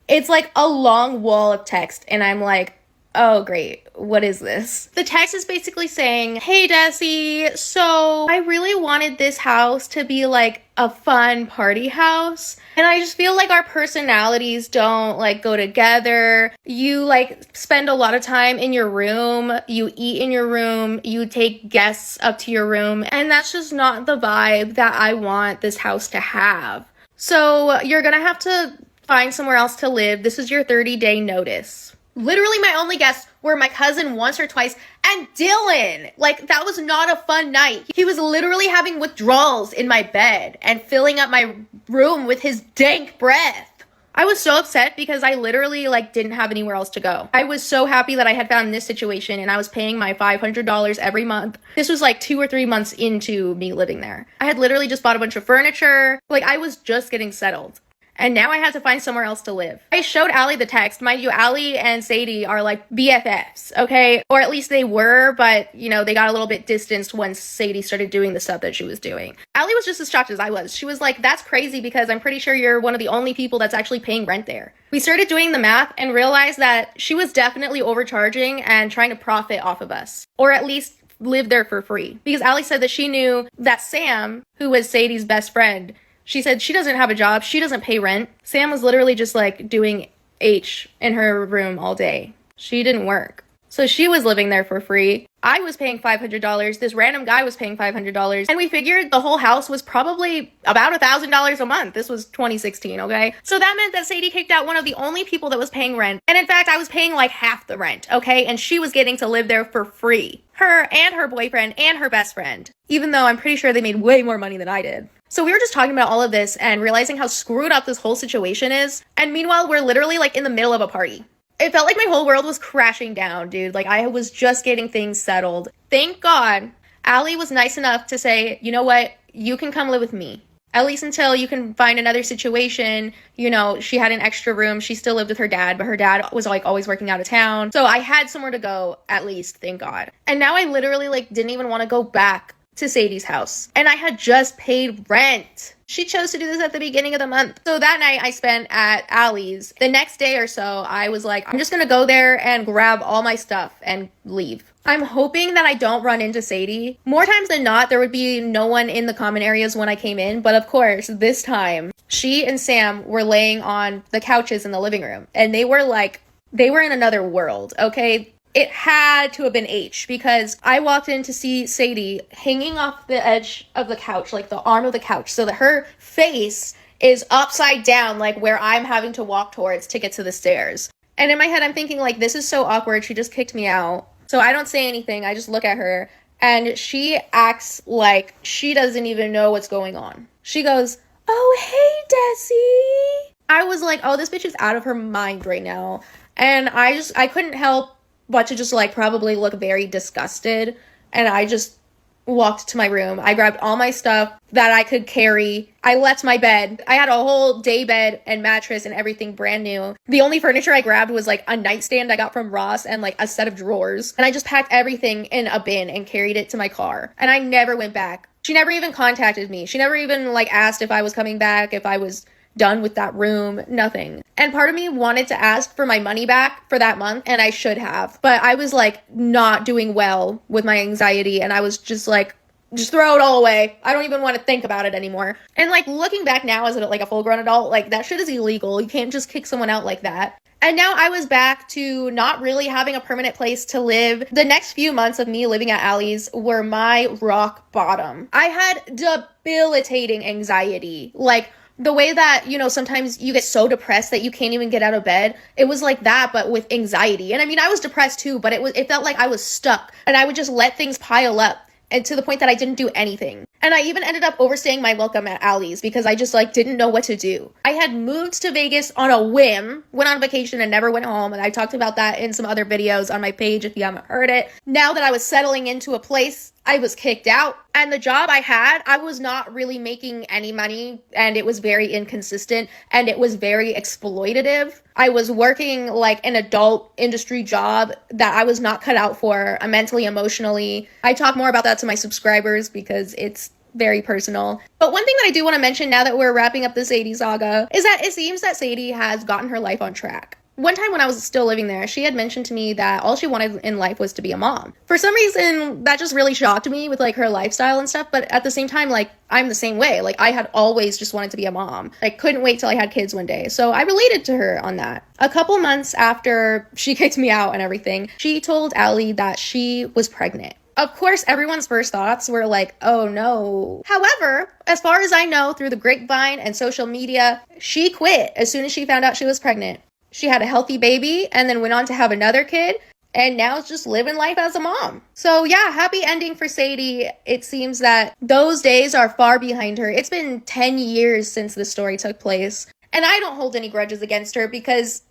Speaker 7: It's like a long wall of text, and I'm like, oh great, what is this? The text is basically saying, hey Desi, so I really wanted this house to be like a fun party house, and I just feel like our personalities don't like go together. You like spend a lot of time in your room, you eat in your room, you take guests up to your room, and that's just not the vibe that I want this house to have. So you're gonna have to find somewhere else to live. This is your 30-day notice. Literally my only guests were my cousin once or twice and Dylan. Like, that was not a fun night. He was literally having withdrawals in my bed and filling up my room with his dank breath. I was so upset because I literally like didn't have anywhere else to go. I was so happy that I had found this situation and I was paying my $500 every month. This was like 2 or 3 months into me living there. I had literally just bought a bunch of furniture. Like, I was just getting settled. and now I had to find somewhere else to live. I showed Allie the text. Mind you, Allie and Sadie are like BFFs, okay? Or at least they were, but you know, they got a little bit distanced once Sadie started doing the stuff that she was doing. Allie was just as shocked as I was. She was like, that's crazy because I'm pretty sure you're one of the only people that's actually paying rent there. We started doing the math and realized that she was definitely overcharging and trying to profit off of us. Or at least live there for free. Because Allie said that she knew that Sam, who was Sadie's best friend, she said she doesn't have a job, she doesn't pay rent. Sam was literally just like doing H in her room all day. She didn't work. So she was living there for free. I was paying $500. This random guy was paying $500. And we figured the whole house was probably about $1,000 a month. This was 2016, okay? So that meant that Sadie kicked out one of the only people that was paying rent. And in fact, I was paying like half the rent, okay? And she was getting to live there for free. Her and her boyfriend and her best friend. Even though I'm pretty sure they made way more money than I did. So we were just talking about all of this and realizing how screwed up this whole situation is. And meanwhile, we're literally like in the middle of a party. It felt like my whole world was crashing down, dude. Like, I was just getting things settled. Thank God, Allie was nice enough to say, you know what? You can come live with me. At least until you can find another situation. You know, she had an extra room. She still lived with her dad, but her dad was like always working out of town. So I had somewhere to go, at least, thank God. And now I literally like didn't even want to go back to Sadie's house. And I had just paid rent. She chose to do this at the beginning of the month. So that night I spent at Allie's. The next day or so, I was like, I'm just gonna go there and grab all my stuff and leave. I'm hoping that I don't run into Sadie. More times than not, there would be no one in the common areas when I came in. But of course, this time, she and Sam were laying on the couches in the living room. And they were in another world, okay? It had to have been H because I walked in to see Sadie hanging off the edge of the couch, like the arm of the couch, so that her face is upside down, like where I'm having to walk towards to get to the stairs. And in my head, I'm thinking like, this is so awkward. She just kicked me out. So I don't say anything. I just look at her and she acts like she doesn't even know what's going on. She goes, oh, hey, Desi. I was like, oh, this bitch is out of her mind right now. And I couldn't help but to just like probably look very disgusted. And I just walked to my room. I grabbed all my stuff that I could carry. I left my bed. I had a whole day bed and mattress and everything brand new. The only furniture I grabbed was like a nightstand I got from Ross and like a set of drawers. And I just packed everything in a bin and carried it to my car. And I never went back. She never even contacted me. She never even like asked if I was coming back, if I was done with that room, nothing. And part of me wanted to ask for my money back for that month, and I should have. But I was like not doing well with my anxiety, and I was just like, just throw it all away. I don't even want to think about it anymore. And like looking back now as like a full-grown adult, like that shit is illegal. You can't just kick someone out like that. And now I was back to not really having a permanent place to live. The next few months of me living at Allie's were my rock bottom. I had debilitating anxiety. Like, the way that, you know, sometimes you get so depressed that you can't even get out of bed. It was like that, but with anxiety. And I mean, I was depressed too, but it felt like I was stuck and I would just let things pile up. And to the point that I didn't do anything. And I even ended up overstaying my welcome at Allie's because I just like didn't know what to do. I had moved to Vegas on a whim, went on vacation and never went home. And I talked about that in some other videos on my page if you haven't heard it. Now that I was settling into a place, I was kicked out. And the job I had, I was not really making any money and it was very inconsistent and it was very exploitative. I was working like an adult industry job that I was not cut out for mentally, emotionally. I talk more about that to my subscribers because it's very personal. But one thing that I do want to mention now that we're wrapping up the Sadie saga is that it seems that Sadie has gotten her life on track. One time when I was still living there, she had mentioned to me that all she wanted in life was to be a mom. For some reason, that just really shocked me with like her lifestyle and stuff. But at the same time, like I'm the same way. Like I had always just wanted to be a mom. I couldn't wait till I had kids one day. So I related to her on that. A couple months after she kicked me out and everything, she told Allie that she was pregnant. Of course, everyone's first thoughts were like, oh no. However, as far as I know through the grapevine and social media, she quit as soon as she found out she was pregnant. She had a healthy baby and then went on to have another kid and now is just living life as a mom. So yeah, happy ending for Sadie. It seems that those days are far behind her. It's been 10 years since this story took place. And I don't hold any grudges against her because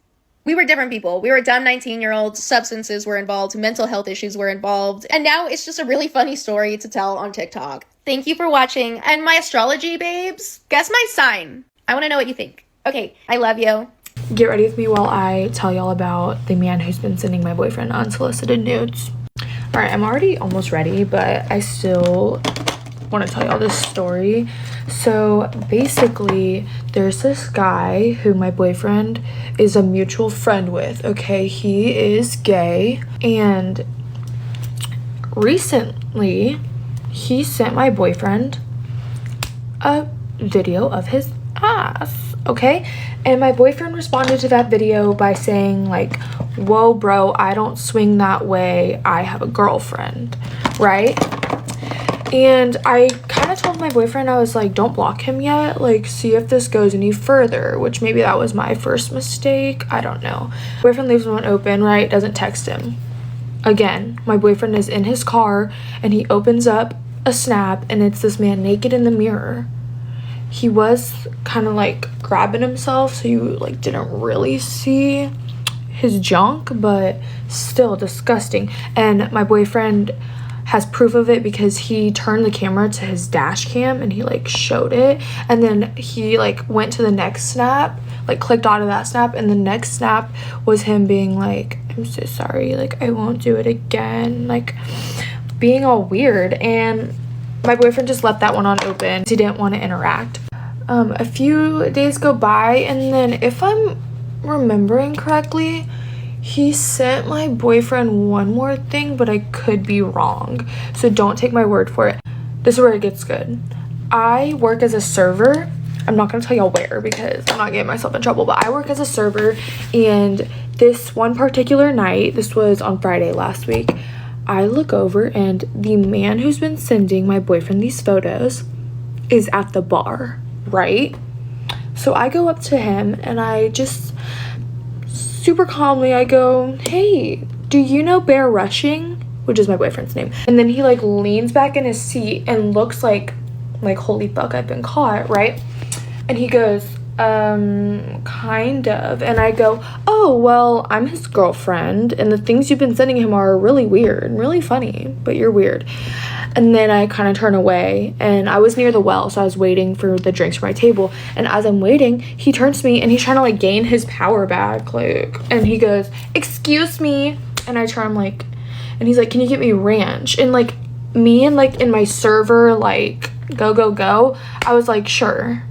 Speaker 7: we were different people. We were dumb 19-year-olds, substances were involved, mental health issues were involved. And now it's just a really funny story to tell on TikTok. Thank you for watching. And my astrology babes, guess my sign. I want to know what you think. Okay, I love you. Get ready with me while I tell y'all about the man who's been sending my boyfriend unsolicited nudes. All right, I'm already almost ready, but I still want to tell y'all this story. So basically, there's this guy who my boyfriend is a mutual friend with, okay? He is gay, and recently he sent my boyfriend a video of his ass, okay? And my boyfriend responded to that video by saying like, whoa bro, I don't swing that way, I have a girlfriend, right? And I kind of told my boyfriend, I was like, don't block him yet, like see if this goes any further, which maybe that was my first mistake, I don't know. Boyfriend leaves one open, right? Doesn't text him. Again, my boyfriend is in his car and he opens up a snap and it's this man naked in the mirror. He was kind of like grabbing himself, so you like didn't really see his junk, but still disgusting. And my boyfriend has proof of it because he turned the camera to his dash cam and he like showed it, and then he like went to the next snap, like clicked out of that snap, and the next snap was him being like, I'm so sorry, like I won't do it again, like being all weird. And my boyfriend just left that one on open. He didn't want to interact. A few days go by, and then if I'm remembering correctly, he sent my boyfriend one more thing, but I could be wrong, so don't take my word for it. This is where it gets good. I work as a server. I'm not gonna tell y'all where because I'm not getting myself in trouble, but I work as a server, and this one particular night, this was on Friday last week, I look over and the man who's been sending my boyfriend these photos is at the bar, right? So I go up to him and I just super calmly, I go, hey, do you know Bear Rushing? Which is my boyfriend's name. And then he like leans back in his seat and looks like holy fuck, I've been caught, right? And he goes, kind of. And I go, oh, well, I'm his girlfriend and the things you've been sending him are really weird and really funny, but you're weird. And then I kind of turn away, and I was near the well, so I was waiting for the drinks for my table. And as I'm waiting, he turns to me and he's trying to like gain his power back, like, and he goes, excuse me. And I turn, like, and he's like, can you get me ranch? And like me and like in my server, like go, I was like, sure.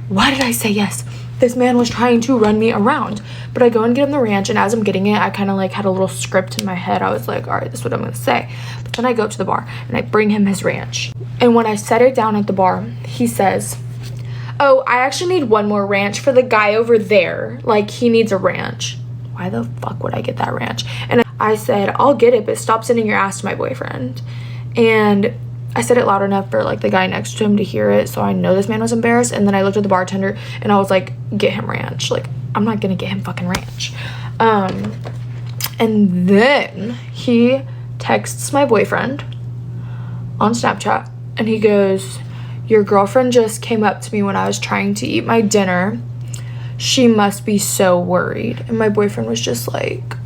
Speaker 7: Why did I say yes? This man was trying to run me around. But I go and get him the ranch, and as I'm getting it, I kind of like had a little script in my head. I was like, all right, this is what I'm gonna say. But then I go to the bar and I bring him his ranch. And when I set it down at the bar, he says, oh, I actually need one more ranch for the guy over there. Like, he needs a ranch. Why the fuck would I get that ranch? And I said, I'll get it, but stop sending your ass to my boyfriend. And I said it loud enough for like the guy next to him to hear it, so I know this man was embarrassed. And then I looked at the bartender and I was like, get him ranch. Like, I'm not gonna get him fucking ranch. And then he texts my boyfriend on Snapchat and he goes, your girlfriend just came up to me when I was trying to eat my dinner. She must be so worried. And my boyfriend was just like,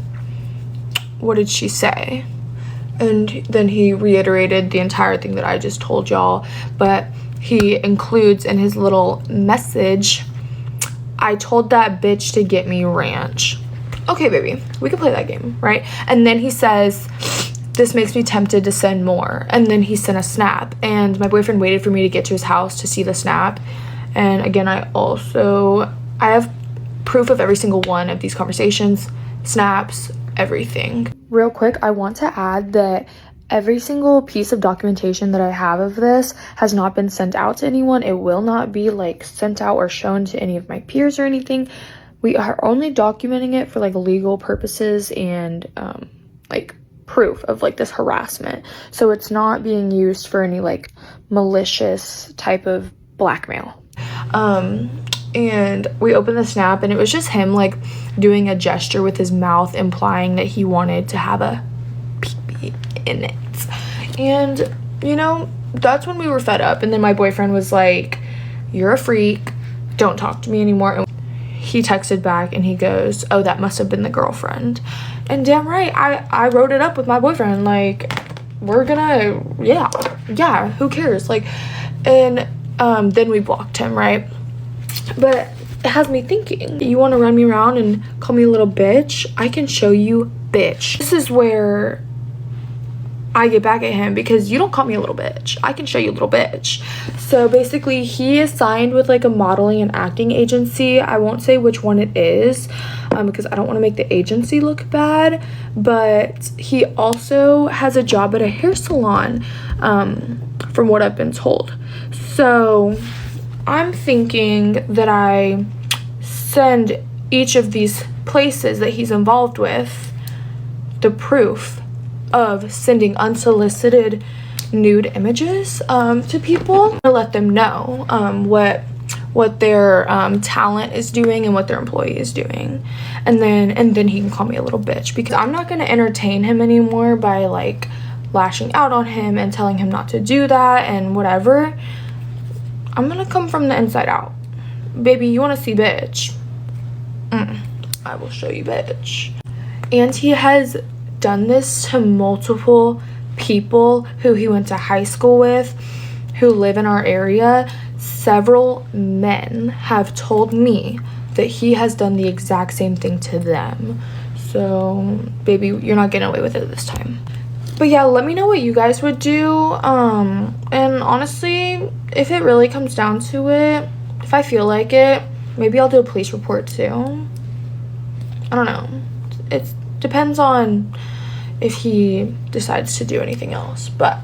Speaker 7: what did she say? And then he reiterated the entire thing that I just told y'all, but he includes in his little message, I told that bitch to get me ranch. Okay, baby, we can play that game, right? And then he says, this makes me tempted to send more. And then he sent a snap, and my boyfriend waited for me to get to his house to see the snap. And again, I have proof of every single one of these conversations, snaps, everything. Real quick, I want to add that every single piece of documentation that I have of this has not been sent out to anyone. It will not be like sent out or shown to any of my peers or anything. We are only documenting it for like legal purposes and like proof of like this harassment. So it's not being used for any like malicious type of blackmail. And we opened the snap and it was just him like doing a gesture with his mouth implying that he wanted to have a pee-pee in it. And you know, that's when we were fed up. And then my boyfriend was like, you're a freak, don't talk to me anymore. And he texted back and he goes, oh, that must have been the girlfriend. And damn right, I wrote it up with my boyfriend, like, we're gonna, yeah, who cares? Like, and then we blocked him, right? But
Speaker 3: it has me thinking. You want to run me around and call me a little bitch? I can show you bitch. This is where I get back at him, because you don't call me a little bitch. I can show you a little bitch. So basically, he is signed with like a modeling and acting agency. I won't say which one it is, because I don't want to make the agency look bad. But he also has a job at a hair salon, from what I've been told. So I'm thinking that I send each of these places that he's involved with the proof of sending unsolicited nude images to people to let them know what their talent is doing and what their employee is doing, and then he can call me a little bitch, because I'm not going to entertain him anymore by like lashing out on him and telling him not to do that and whatever. I'm gonna come from the inside out. Baby, you want to see bitch? I will show you bitch. And he has done this to multiple people who he went to high school with, who live in our area. Several men have told me that he has done the exact same thing to them. So baby, you're not getting away with it this time. But yeah, let me know what you guys would do. And honestly, if it really comes down to it, if I feel like it, maybe I'll do a police report too. I don't know. It depends on if he decides to do anything else. But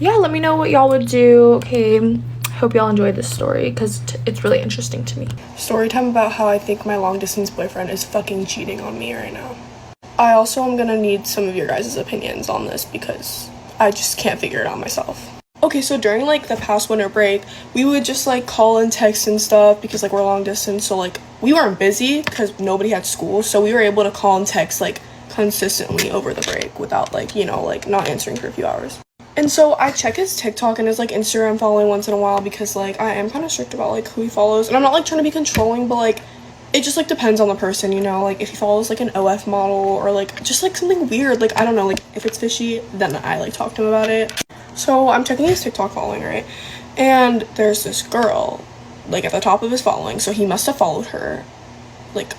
Speaker 3: yeah, let me know what y'all would do. Okay, hope y'all enjoyed this story, because it's really interesting to me.
Speaker 8: Story time about how I think my long distance boyfriend is fucking cheating on me right now. I also am gonna need some of your guys' opinions on this, because I just can't figure it out myself. Okay, so during like the past winter break, we would just like call and text and stuff, because like we're long distance, so like we weren't busy because nobody had school, so we were able to call and text like consistently over the break without like, you know, like not answering for a few hours. And so I check his TikTok and his like Instagram following once in a while, because like I am kind of strict about like who he follows, and I'm not like trying to be controlling, but like it just like depends on the person, you know, like if he follows like an OF model or like just like something weird, like I don't know, like if it's fishy, then I like talk to him about it. So I'm checking his TikTok following, right? And there's this girl like at the top of his following, so he must have followed her like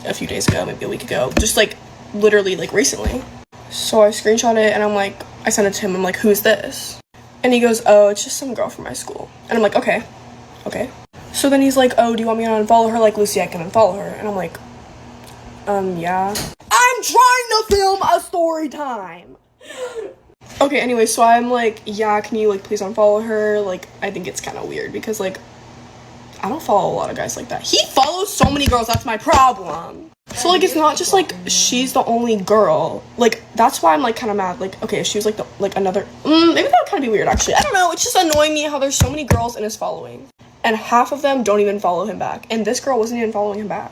Speaker 8: a few days ago, maybe a week ago, just like literally like recently. So I screenshot it and I'm like, I sent it to him, I'm like, who's this? And he goes, oh, it's just some girl from my school. And I'm like, okay. So then he's like, oh, do you want me to unfollow her? Like, Lucy, I can unfollow her. And I'm like, yeah. I'm trying to film a story time. Okay, anyway, so I'm like, yeah, can you like please unfollow her? Like, I think it's kind of weird, because like I don't follow a lot of guys like that. He follows so many girls, that's my problem. So like it's not just like she's the only girl. Like that's why I'm like kind of mad. Like, okay, if she was like the like another maybe that would kind of be weird actually. I don't know, it's just annoying me how there's so many girls in his following and half of them don't even follow him back, and this girl wasn't even following him back.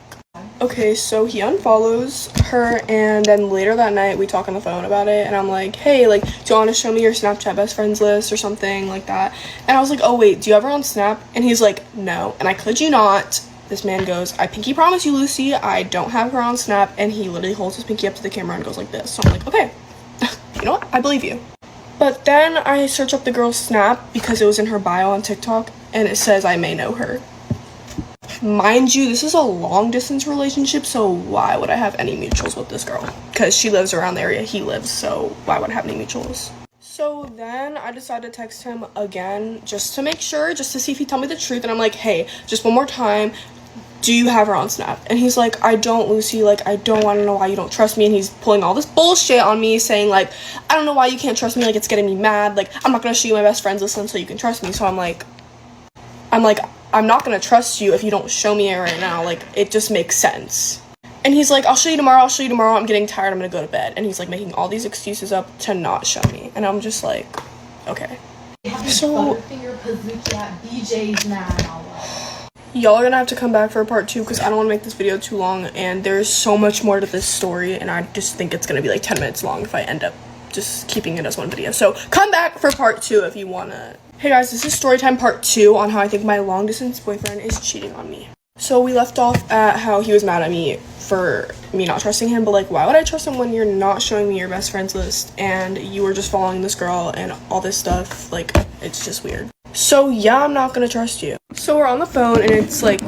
Speaker 8: Okay, so he unfollows her, and then later that night we talk on the phone about it, and I'm like, hey, like, do you want to show me your Snapchat best friends list or something like that? And I was like, oh wait, do you have her on Snap? And he's like, no. And I kid you not, this man goes, I pinky promise you, Lucy, I don't have her on Snap. And he literally holds his pinky up to the camera and goes like this. So I'm like, okay, you know what, I believe you. But then I search up the girl's Snap because it was in her bio on TikTok, and it says I may know her. Mind you, this is a long distance relationship, so why would I have any mutuals with this girl? Because she lives around the area he lives, so why would I have any mutuals? So then I decided to text him again just to make sure, just to see if he'd tell me the truth. And I'm like, hey, just one more time, do you have her on Snap? And he's like, I don't, Lucy, like, I don't want to know why you don't trust me. And he's pulling all this bullshit on me, saying like, I don't know why you can't trust me, like, it's getting me mad, like, I'm not gonna show you my best friends list until you can trust me. So I'm like, I'm not gonna trust you if you don't show me it right now. Like, it just makes sense. And he's like, I'll show you tomorrow, I'm getting tired, I'm gonna go to bed. And he's like making all these excuses up to not show me. And I'm just like, okay. So y'all are gonna have to come back for part 2 because I don't want to make this video too long, and there's so much more to this story, and I just think it's gonna be like 10 minutes long if I end up just keeping it as one video. So come back for part 2 if you wanna. Hey guys, this is storytime part 2 on how I think my long distance boyfriend is cheating on me. So we left off at how he was mad at me for me not trusting him, but like, why would I trust him when you're not showing me your best friends list and you were just following this girl and all this stuff? Like, it's just weird. So yeah, I'm not gonna trust you. So we're on the phone and it's like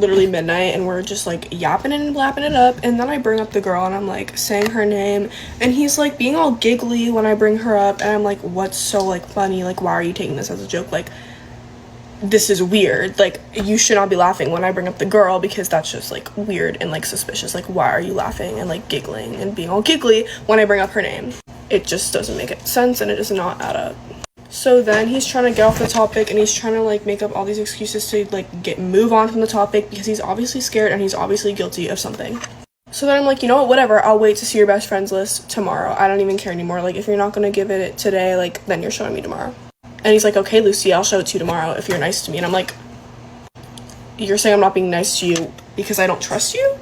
Speaker 8: literally midnight, and we're just like yapping and lapping it up, and then I bring up the girl and I'm like saying her name, and he's like being all giggly when I bring her up, and I'm like, what's so like funny, like why are you taking this as a joke, like this is weird, like you should not be laughing when I bring up the girl, because that's just like weird and like suspicious, like why are you laughing and like giggling and being all giggly when I bring up her name? It just doesn't make sense, and it does not add up. So then he's trying to get off the topic, and he's trying to like make up all these excuses to like move on from the topic, because he's obviously scared and he's obviously guilty of something. So then I'm like, you know what, whatever, I'll wait to see your best friends list tomorrow. I don't even care anymore. Like if you're not gonna give it today, like then you're showing me tomorrow. And he's like, okay, Lucy, I'll show it to you tomorrow if you're nice to me. And I'm like, you're saying I'm not being nice to you because I don't trust you?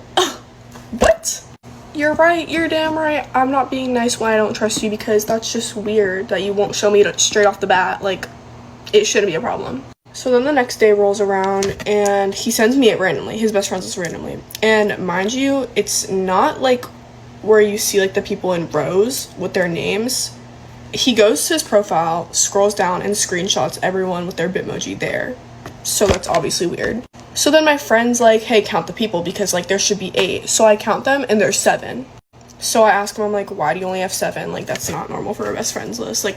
Speaker 8: What? You're right, you're damn right. I'm not being nice when I don't trust you, because that's just weird that you won't show me straight off the bat. Like, it shouldn't be a problem. So then the next day rolls around, and he sends me it randomly, his best friends list randomly. And mind you, it's not like where you see like the people in rows with their names. He goes to his profile, scrolls down, and screenshots everyone with their Bitmoji there. So that's obviously weird. So then my friend's like, hey, count the people, because like there should be 8. So I count them, and there's 7. So I ask him, I'm like, why do you only have 7? Like that's not normal for a best friends list. Like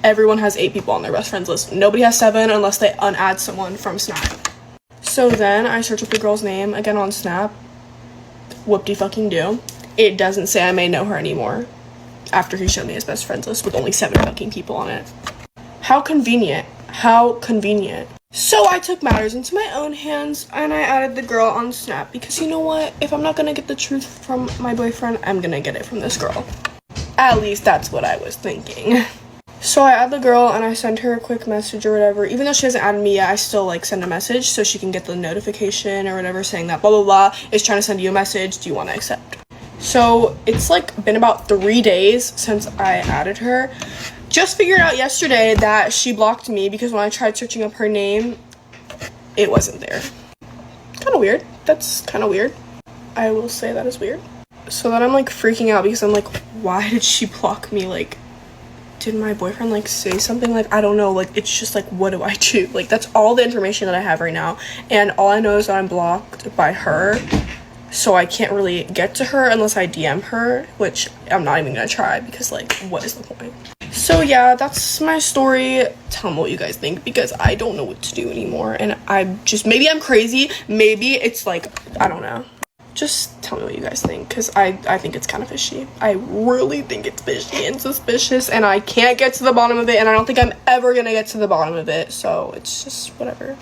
Speaker 8: everyone has 8 people on their best friends list. Nobody has 7 unless they unadd someone from Snap. So then I search up the girl's name again on Snap. Whoop-de-fucking-do. It doesn't say I may know her anymore after he showed me his best friends list with only 7 fucking people on it. How convenient. How convenient. So I took matters into my own hands, and I added the girl on Snap, because you know what? If I'm not gonna get the truth from my boyfriend, I'm gonna get it from this girl. At least that's what I was thinking. So I add the girl, and I send her a quick message or whatever. Even though she hasn't added me yet, I still like send a message so she can get the notification or whatever saying that blah blah blah is trying to send you a message. Do you want to accept? So it's like been about 3 days since I added her. Just figured out yesterday that she blocked me, because when I tried searching up her name, it wasn't there. Kind of weird. That's kind of weird. I will say that is weird. So then I'm like freaking out, because I'm like, why did she block me? Like, did my boyfriend like say something? Like, I don't know. Like, it's just like, what do I do? Like, that's all the information that I have right now. And all I know is that I'm blocked by her. So I can't really get to her unless I DM her, which I'm not even gonna try, because like, what is the point? So yeah, that's my story. Tell me what you guys think, because I don't know what to do anymore, and maybe I'm crazy, maybe it's like, I don't know. Just tell me what you guys think, because I think it's kind of fishy. I really think it's fishy and suspicious, and I can't get to the bottom of it, and I don't think I'm ever gonna get to the bottom of it, so it's just whatever.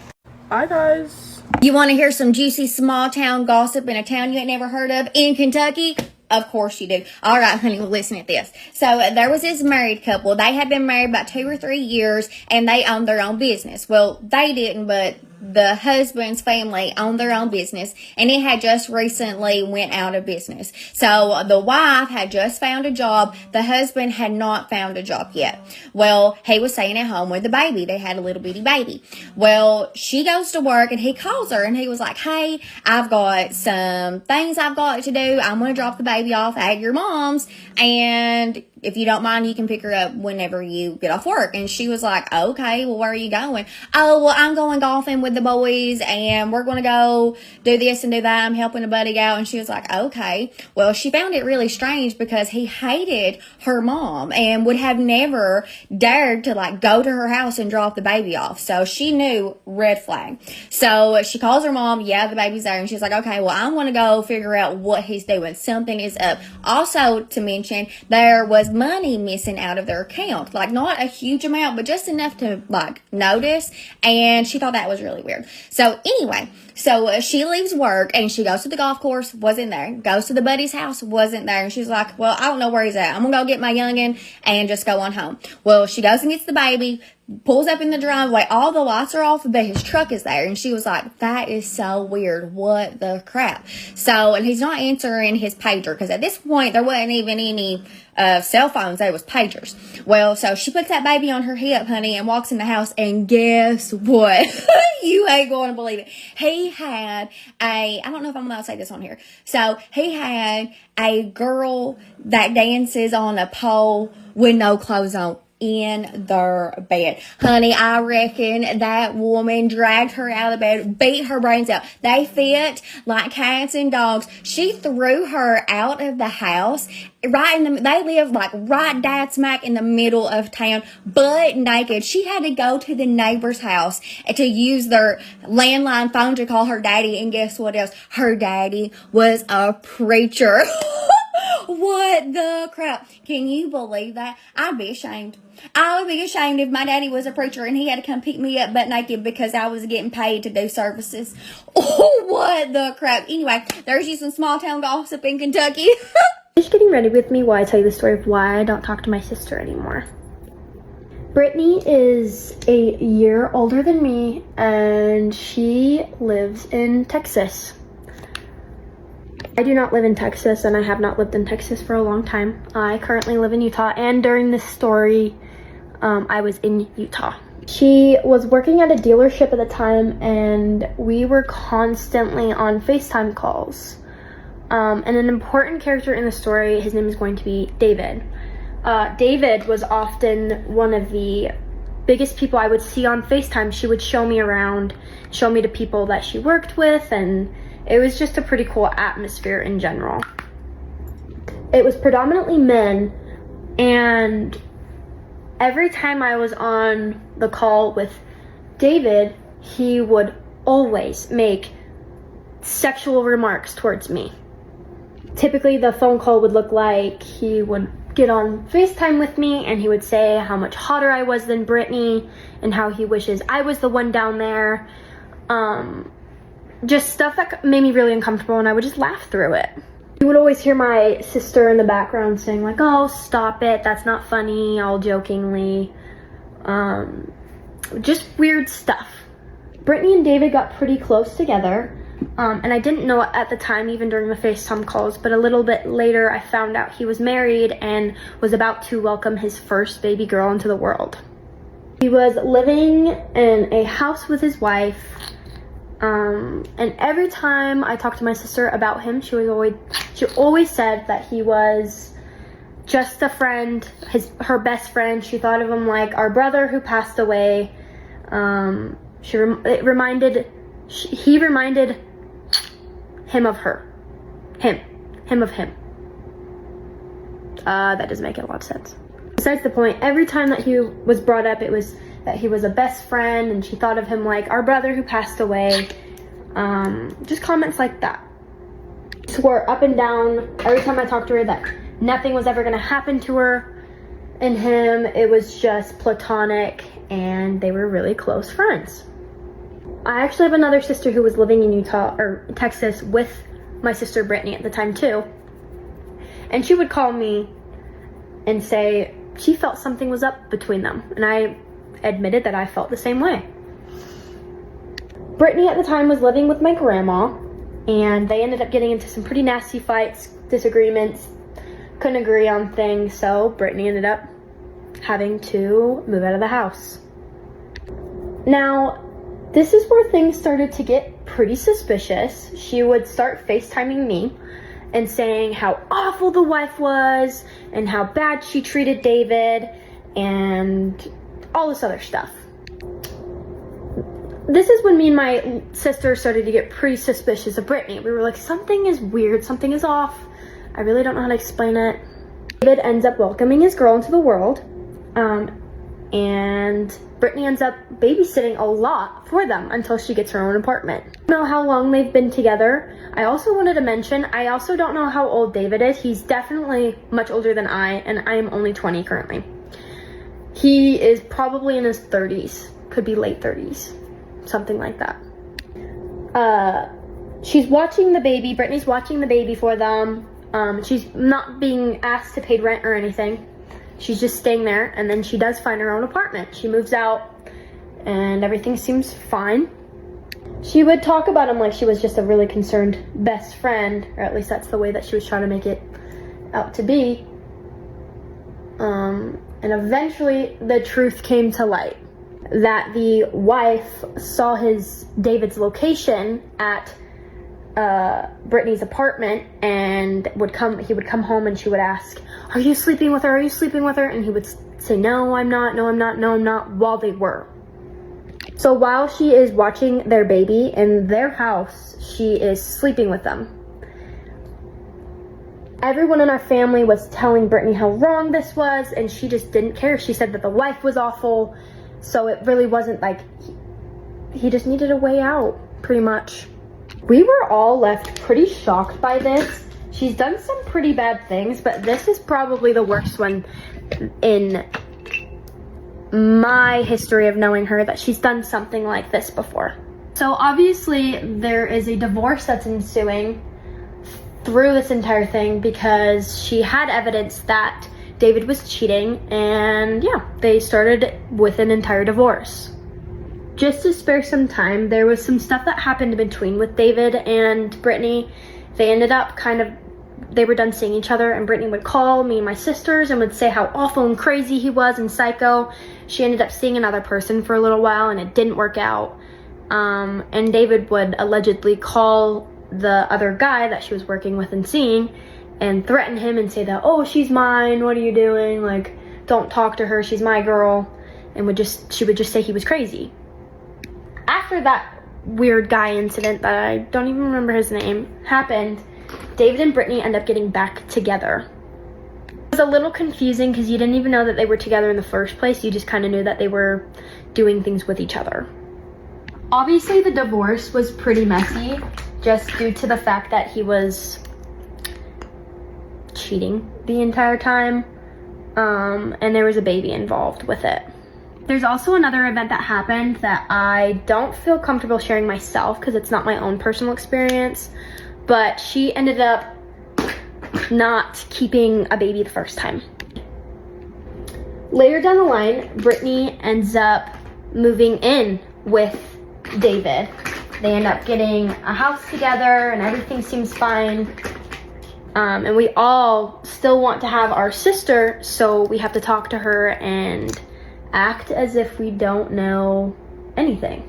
Speaker 8: Bye guys.
Speaker 9: You want to hear some juicy small town gossip in a town you ain't never heard of in Kentucky? Of course you do. All right, honey, well, listen to this. So there was this married couple. They had been married about 2 or 3 years, and they owned their own business. Well, they didn't, but the husband's family owned their own business, and it had just recently went out of business. So the wife had just found a job. The husband had not found a job yet. Well, he was staying at home with the baby. They had a little bitty baby. Well, she goes to work, and he calls her, and he was like, hey, I've got some things I've got to do. I'm going to drop the baby off at your mom's, and if you don't mind, you can pick her up whenever you get off work. And she was like, okay, well, where are you going? Oh, well, I'm going golfing with the boys, and we're going to go do this and do that. I'm helping a buddy out. And she was like, okay. Well, she found it really strange, because he hated her mom and would have never dared to like go to her house and drop the baby off. So she knew, red flag. So she calls her mom. Yeah, the baby's there. And she's like, okay, well, I'm going to go figure out what he's doing. Something is up. Also, to mention, there was money missing out of their account, like not a huge amount, but just enough to like notice, and she thought that was really weird. So anyway, she leaves work and she goes to the golf course, wasn't there, goes to the buddy's house, wasn't there, and she's like, well, I don't know where he's at, I'm gonna go get my youngin' and just go on home. Well, she goes and gets the baby, pulls up in the driveway, all the lights are off, but his truck is there. And she was like, that is so weird. What the crap? So, and he's not answering his pager, because at this point, there wasn't even any cell phones. There was pagers. Well, so she puts that baby on her hip, honey, and walks in the house, and guess what? You ain't going to believe it. He had I don't know if I'm allowed to say this on here. So, he had a girl that dances on a pole with no clothes on in their bed. Honey, I reckon that woman dragged her out of bed, beat her brains out. They fit like cats and dogs. She threw her out of the house. They live like right dad smack in the middle of town, butt naked. She had to go to the neighbor's house to use their landline phone to call her daddy. And guess what else? Her daddy was a preacher. What the crap? Can you believe that? I'd be ashamed. I would be ashamed if my daddy was a preacher and he had to come pick me up butt naked because I was getting paid to do services. Oh, what the crap? Anyway, there's you some small town gossip in Kentucky.
Speaker 10: Just getting ready with me while I tell you the story of why I don't talk to my sister anymore. Brittany is a year older than me and she lives in Texas. I do not live in Texas and I have not lived in Texas for a long time. I currently live in Utah, and during this story, I was in Utah. She was working at a dealership at the time and we were constantly on FaceTime calls. And an important character in the story, his name is going to be David. David was often one of the biggest people I would see on FaceTime. She would show me around, show me to people that she worked with, and it was just a pretty cool atmosphere in general. It was predominantly men, and every time I was on the call with David, he would always make sexual remarks towards me. Typically, the phone call would look like he would get on FaceTime with me and he would say how much hotter I was than Brittany and how he wishes I was the one down there. Just stuff that made me really uncomfortable, and I would just laugh through it. You would always hear my sister in the background saying like, "Oh, stop it, that's not funny," all jokingly. Just weird stuff. Brittany and David got pretty close together. And I didn't know at the time, even during the FaceTime calls, but a little bit later I found out he was married and was about to welcome his first baby girl into the world. He was living in a house with his wife, and every time I talked to my sister about him, she always said that he was just a friend, her best friend. She thought of him like our brother who passed away. He reminded him of her. Him of him. That doesn't make a lot of sense. Besides the point, every time that he was brought up, it was that he was a best friend, and she thought of him like our brother who passed away. Just comments like that. Swore up and down every time I talked to her that nothing was ever going to happen to her and him. It was just platonic, and they were really close friends. I actually have another sister who was living in Utah or Texas with my sister Brittany at the time too. And she would call me and say she felt something was up between them. And I admitted that I felt the same way. Brittany at the time was living with my grandma, and they ended up getting into some pretty nasty fights, disagreements, couldn't agree on things. So Brittany ended up having to move out of the house. Now, this is where things started to get pretty suspicious. She would start FaceTiming me and saying how awful the wife was and how bad she treated David and all this other stuff. This is when me and my sister started to get pretty suspicious of Brittany. We were like, something is weird, something is off. I really don't know how to explain it. David ends up welcoming his girl into the world, and Brittany ends up babysitting a lot for them until she gets her own apartment. I don't know how long they've been together. I also wanted to mention, I also don't know how old David is. He's definitely much older than I, and I am only 20 currently. He is probably in his 30s, could be late 30s, something like that. She's watching the baby, Brittany's watching the baby for them. She's not being asked to pay rent or anything. She's just staying there, and then she does find her own apartment. She moves out, and everything seems fine. She would talk about him like she was just a really concerned best friend, or at least that's the way that she was trying to make it out to be. And eventually, the truth came to light. That the wife saw David's location at Brittany's apartment, and he would come home and she would ask, "Are you sleeping with her? Are you sleeping with her?" And he would say, no, I'm not, no, I'm not, no, I'm not, while they were. So while she is watching their baby in their house, she is sleeping with them. Everyone in our family was telling Brittany how wrong this was, and she just didn't care. She said that the wife was awful, so it really wasn't like, he just needed a way out, pretty much. We were all left pretty shocked by this. She's done some pretty bad things, but this is probably the worst one in my history of knowing her, that she's done something like this before. So obviously there is a divorce that's ensuing through this entire thing because she had evidence that David was cheating, and yeah, they started with an entire divorce. Just to spare some time, there was some stuff that happened in between with David and Brittany. They ended up they were done seeing each other, and Brittany would call me and my sisters and would say how awful and crazy he was and psycho. She ended up seeing another person for a little while, and it didn't work out. And David would allegedly call the other guy that she was working with and seeing and threaten him and say that, oh, she's mine, what are you doing? Like, don't talk to her, she's my girl. And she would just say he was crazy. After that weird guy incident that I don't even remember his name happened, David and Brittany end up getting back together. It was a little confusing because you didn't even know that they were together in the first place. You just kind of knew that they were doing things with each other. Obviously the divorce was pretty messy just due to the fact that he was cheating the entire time, and there was a baby involved with it. There's also another event that happened that I don't feel comfortable sharing myself because it's not my own personal experience, but she ended up not keeping a baby the first time. Later down the line, Brittany ends up moving in with David. They end up getting a house together and everything seems fine. And we all still want to have our sister, so we have to talk to her and act as if we don't know anything.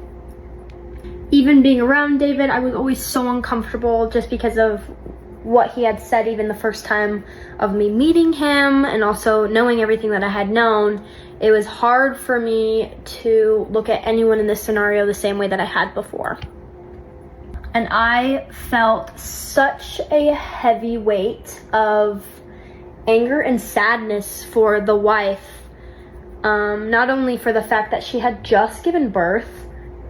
Speaker 10: Even being around David, I was always so uncomfortable just because of what he had said even the first time of me meeting him, and also knowing everything that I had known. It was hard for me to look at anyone in this scenario the same way that I had before. And I felt such a heavy weight of anger and sadness for the wife. Not only for the fact that she had just given birth,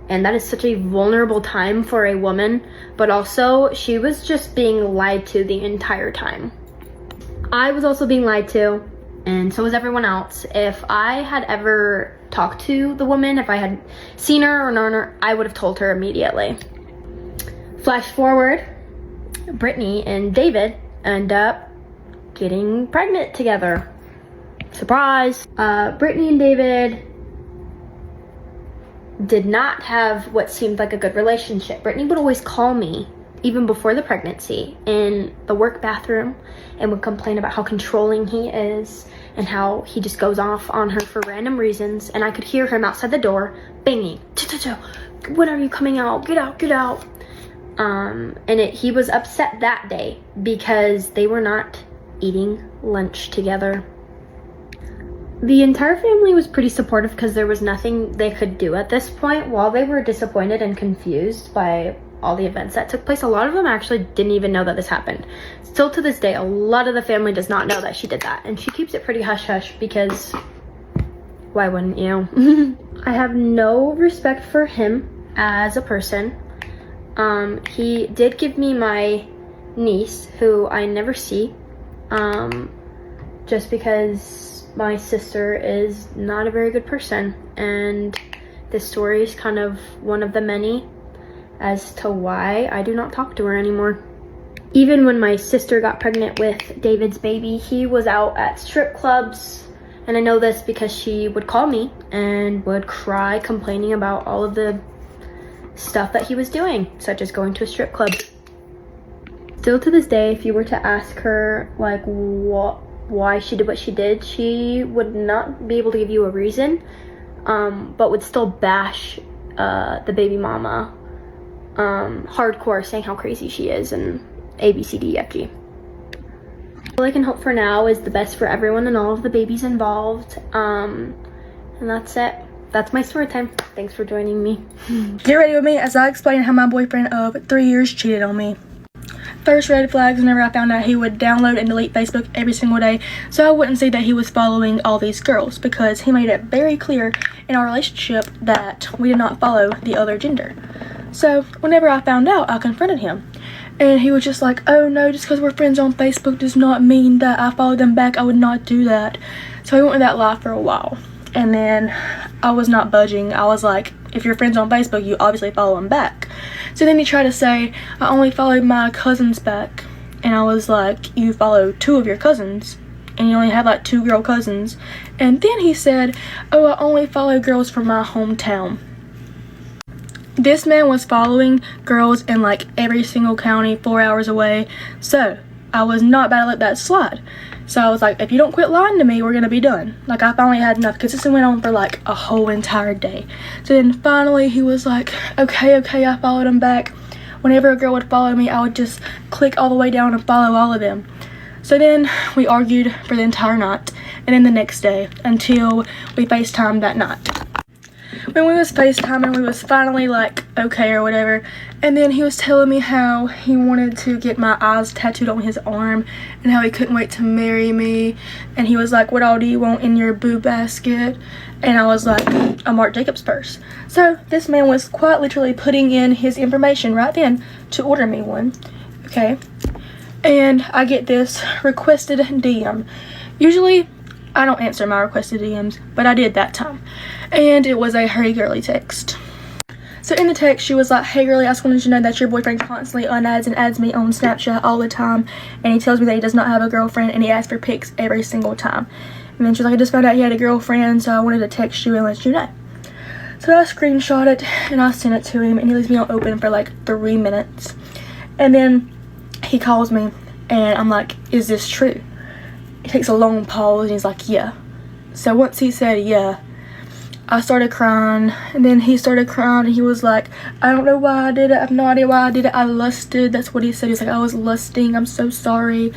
Speaker 10: and that is such a vulnerable time for a woman, but also she was just being lied to the entire time. I was also being lied to, and so was everyone else. If I had ever talked to the woman, if I had seen her or known her, I would have told her immediately. Flash forward, Brittany and David end up getting pregnant together. Surprise! Brittany and David did not have what seemed like a good relationship. Brittany would always call me, even before the pregnancy, in the work bathroom and would complain about how controlling he is and how he just goes off on her for random reasons. And I could hear him outside the door banging, when are you coming out? Get out, get out. He was upset that day because they were not eating lunch together. The entire family was pretty supportive because there was nothing they could do at this point. While they were disappointed and confused by all the events that took place, a lot of them actually didn't even know that this happened. Still to this day, a lot of the family does not know that she did that, and she keeps it pretty hush-hush because why wouldn't you? I have no respect for him as a person. He did give me my niece, who I never see, just because my sister is not a very good person, and this story is kind of one of the many as to why I do not talk to her anymore. Even when my sister got pregnant with David's baby, he was out at strip clubs, and I know this because she would call me and would cry complaining about all of the stuff that he was doing, such as going to a strip club. Still to this day, if you were to ask her like why she did what she did, she would not be able to give you a reason, but would still bash the baby mama hardcore, saying how crazy she is and ABCDFG. All I can hope for now is the best for everyone and all of the babies involved. And that's it. That's my story time. Thanks for joining me.
Speaker 8: Get ready with me as I explain how my boyfriend of 3 years cheated on me. First red flags whenever I found out he would download and delete Facebook every single day, so I wouldn't see that he was following all these girls, because he made it very clear in our relationship that we did not follow the other gender. So whenever I found out, I confronted him, and he was just like, oh no, just because we're friends on Facebook does not mean that I follow them back. I would not do that. So he went with that lie for a while, and then I was not budging. I was like, if you're friends on Facebook, you obviously follow them back. So then he tried to say, I only followed my cousins back. And I was like, you follow 2 of your cousins, and you only have like 2 girl cousins. And then he said, oh, I only follow girls from my hometown. This man was following girls in like every single county 4 hours away. So I was not about to let that slide. So I was like, if you don't quit lying to me, we're gonna be done. Like, I finally had enough, because this went on for like a whole entire day. So then finally he was like, okay, I followed him back. Whenever a girl would follow me, I would just click all the way down and follow all of them. So then we argued for the entire night, and then the next day, until we FaceTimed that night. When we was FaceTiming, we was finally like, okay or whatever, and then he was telling me how he wanted to get my eyes tattooed on his arm, and how he couldn't wait to marry me, and he was like, what all do you want in your boo basket? And I was like, a Marc Jacobs purse. So this man was quite literally putting in his information right then to order me one, okay? And I get this requested DM. Usually I don't answer my requested DMs, but I did that time. And it was a hey girly text. So in the text, she was like, hey girly, I just wanted you to know that your boyfriend constantly unadds and adds me on Snapchat all the time. And he tells me that he does not have a girlfriend, and he asks for pics every single time. And then she was like, I just found out he had a girlfriend, so I wanted to text you and let you know. So I screenshot it and I sent it to him, and he leaves me on open for like 3 minutes. And then he calls me and I'm like, is this true? He takes a long pause and he's like, yeah. So once he said yeah, I started crying, and then he started crying, and he was like, I don't know why I did it. I have no idea why I did it. I lusted. That's what he said. He's like, I was lusting. I'm so sorry.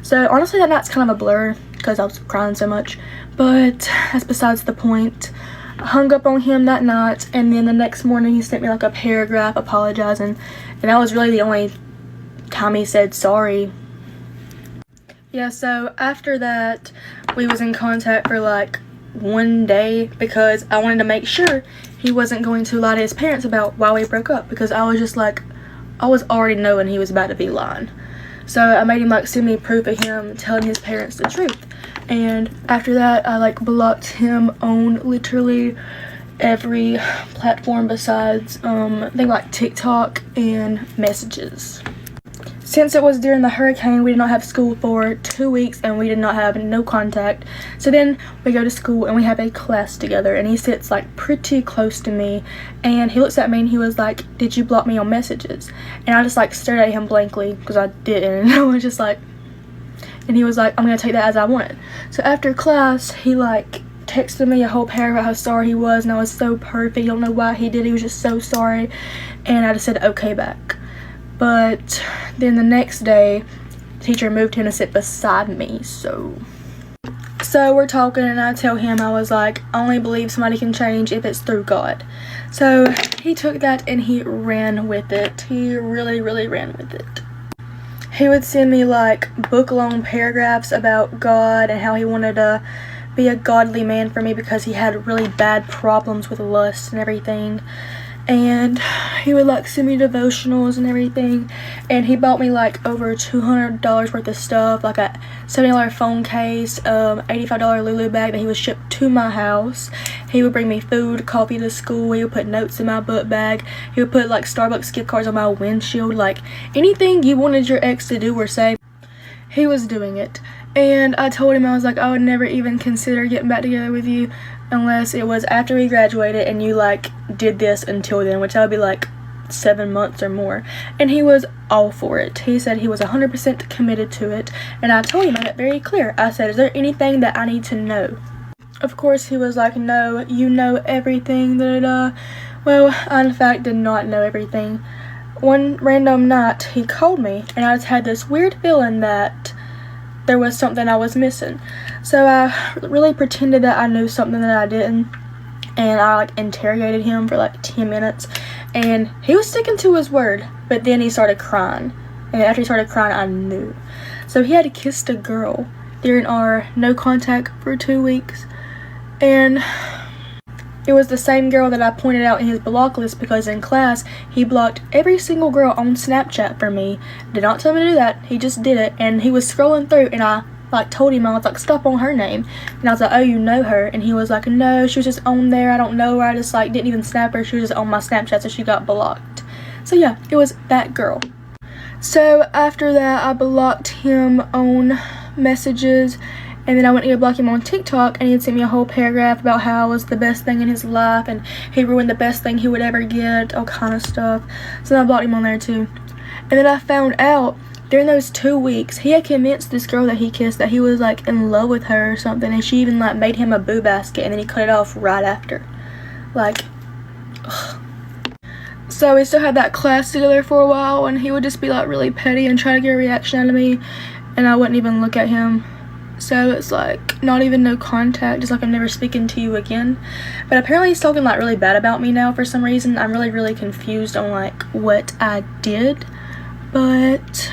Speaker 8: So honestly, that night's kind of a blur because I was crying so much, but that's besides the point. I hung up on him that night, and then the next morning he sent me like a paragraph apologizing, and that was really the only time he said sorry. Yeah, so after that, we was in contact for like 1 day, because I wanted to make sure he wasn't going to lie to his parents about why we broke up, because I was just like, I was already knowing he was about to be lying. So I made him like send me proof of him telling his parents the truth. And after that, I like blocked him on literally every platform besides I think like TikTok and Messages. Since it was during the hurricane, we did not have school for 2 weeks, and we did not have no contact. So then we go to school and we have a class together, and he sits like pretty close to me, and he looks at me and he was like, did you block me on Messages? And I just like stared at him blankly because I didn't. And I was just like, and he was like, I'm gonna take that as I want it. So after class, he like texted me a whole paragraph how sorry he was, and I was so perfect. I don't know why he did. He was just so sorry. And I just said okay back. But then the next day, the teacher moved him to sit beside me, so we're talking, and I tell him, I was like, I only believe somebody can change if it's through God. So he took that and he ran with it. He really, really ran with it. He would send me like book-long paragraphs about God and how he wanted to be a godly man for me because he had really bad problems with lust and everything. And he would like send me devotionals and everything, and he bought me like over $200 worth of stuff, like a $70 phone case, $85 Lulu bag that he would ship to my house. He would bring me food, coffee to school. He would put notes in my book bag. He would put like Starbucks gift cards on my windshield. Like anything you wanted your ex to do or say, he was doing it. And I told him, I was like, I would never even consider getting back together with you unless it was after we graduated and you like did this until then, which I would be like 7 months or more. And he was all for it. He said he was 100% committed to it, and I told him, I got very clear. I said, is there anything that I need to know? Of course he was like, no, you know everything. Well, I in fact did not know everything. One random night he called me, and I just had this weird feeling that there was something I was missing. So I really pretended that I knew something that I didn't, and I like interrogated him for like 10 minutes, and he was sticking to his word, but then he started crying, and after he started crying, I knew. So he had kissed a girl during our no contact for 2 weeks, and it was the same girl that I pointed out in his block list, because in class he blocked every single girl on Snapchat for me. Did not tell me to do that, he just did it, and he was scrolling through, and I like told him, I was like, stop on her name, and I was like, oh, you know her? And he was like, no, she was just on there, I don't know her, I just like didn't even snap her, she was just on my Snapchat, so she got blocked. So yeah, it was that girl. So after that, I blocked him on messages, and then I went to block him on TikTok, and he had sent me a whole paragraph about how I was the best thing in his life, and he ruined the best thing he would ever get, all kind of stuff. So then I blocked him on there too. And then I found out during those 2 weeks, he had convinced this girl that he kissed that he was like in love with her or something, and she even like made him a boo basket, and then he cut it off right after. Like, ugh. So we still had that class together for a while, and he would just be like really petty and try to get a reaction out of me, and I wouldn't even look at him. So it's like not even no contact, just like I'm never speaking to you again. But apparently he's talking like really bad about me now for some reason. I'm really confused on like what I did. But,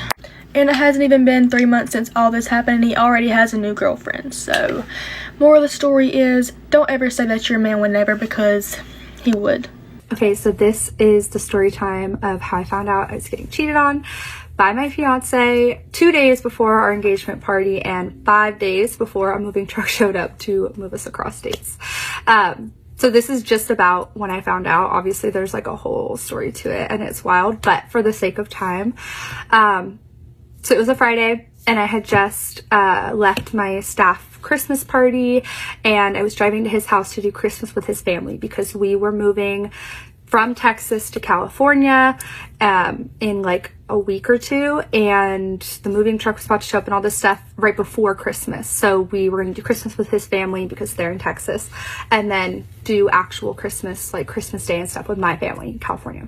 Speaker 8: and it hasn't even been 3 months since all this happened, and he already has a new girlfriend. So moral of the story is, don't ever say that your man would never, because he would.
Speaker 11: Okay, so this is the story time of how I found out I was getting cheated on by my fiance 2 days before our engagement party and 5 days before a moving truck showed up to move us across states. So this is just about when I found out. Obviously there's like a whole story to it and it's wild, but for the sake of time, so it was a Friday, and I had just left my staff Christmas party, and I was driving to his house to do Christmas with his family, because we were moving from Texas to California in like a week or two, and the moving truck was about to show up and all this stuff right before Christmas. So we were going to do Christmas with his family because they're in Texas, and then do actual Christmas, like Christmas Day and stuff, with my family in California.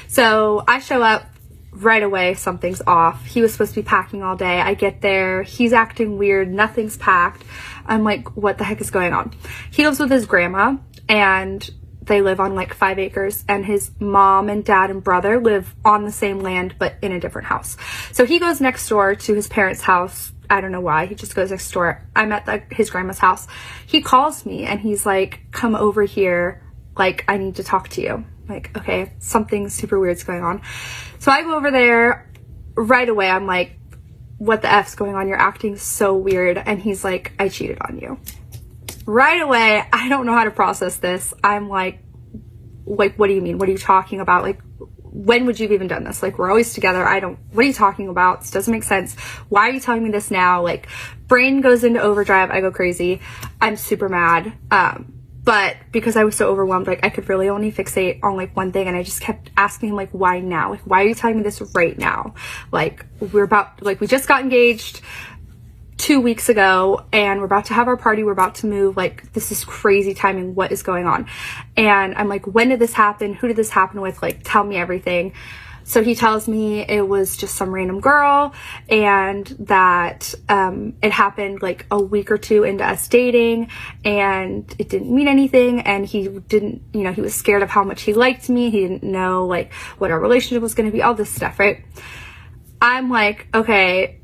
Speaker 11: So I show up right away, something's off. He was supposed to be packing all day. I get there, he's acting weird, nothing's packed. I'm like, what the heck is going on? He lives with his grandma, and they live on like 5 acres, and his mom and dad and brother live on the same land but in a different house. So he goes next door to his parents' house. I don't know why, he just goes next door. I'm at his grandma's house. He calls me and he's like, come over here, like I need to talk to you. Like, okay, something super weird's going on. So I go over there right away. I'm like, what the F's going on? You're acting so weird. And he's like, I cheated on you. Right away, I don't know how to process this. I'm like, what do you mean? What are you talking about? Like, when would you have even done this? Like, we're always together. What are you talking about? This doesn't make sense. Why are you telling me this now? Like, brain goes into overdrive. I go crazy. I'm super mad. But because I was so overwhelmed, like I could really only fixate on like one thing, and I just kept asking him like, why now? Like, why are you telling me this right now? Like, we just got engaged 2 weeks ago, and we're about to have our party, we're about to move, like this is crazy timing, what is going on? And I'm like, when did this happen? Who did this happen with? Like, tell me everything. So he tells me it was just some random girl, and that it happened like a week or two into us dating, and it didn't mean anything, and he didn't, he was scared of how much he liked me. He didn't know like what our relationship was going to be, all this stuff, right? I'm like, okay,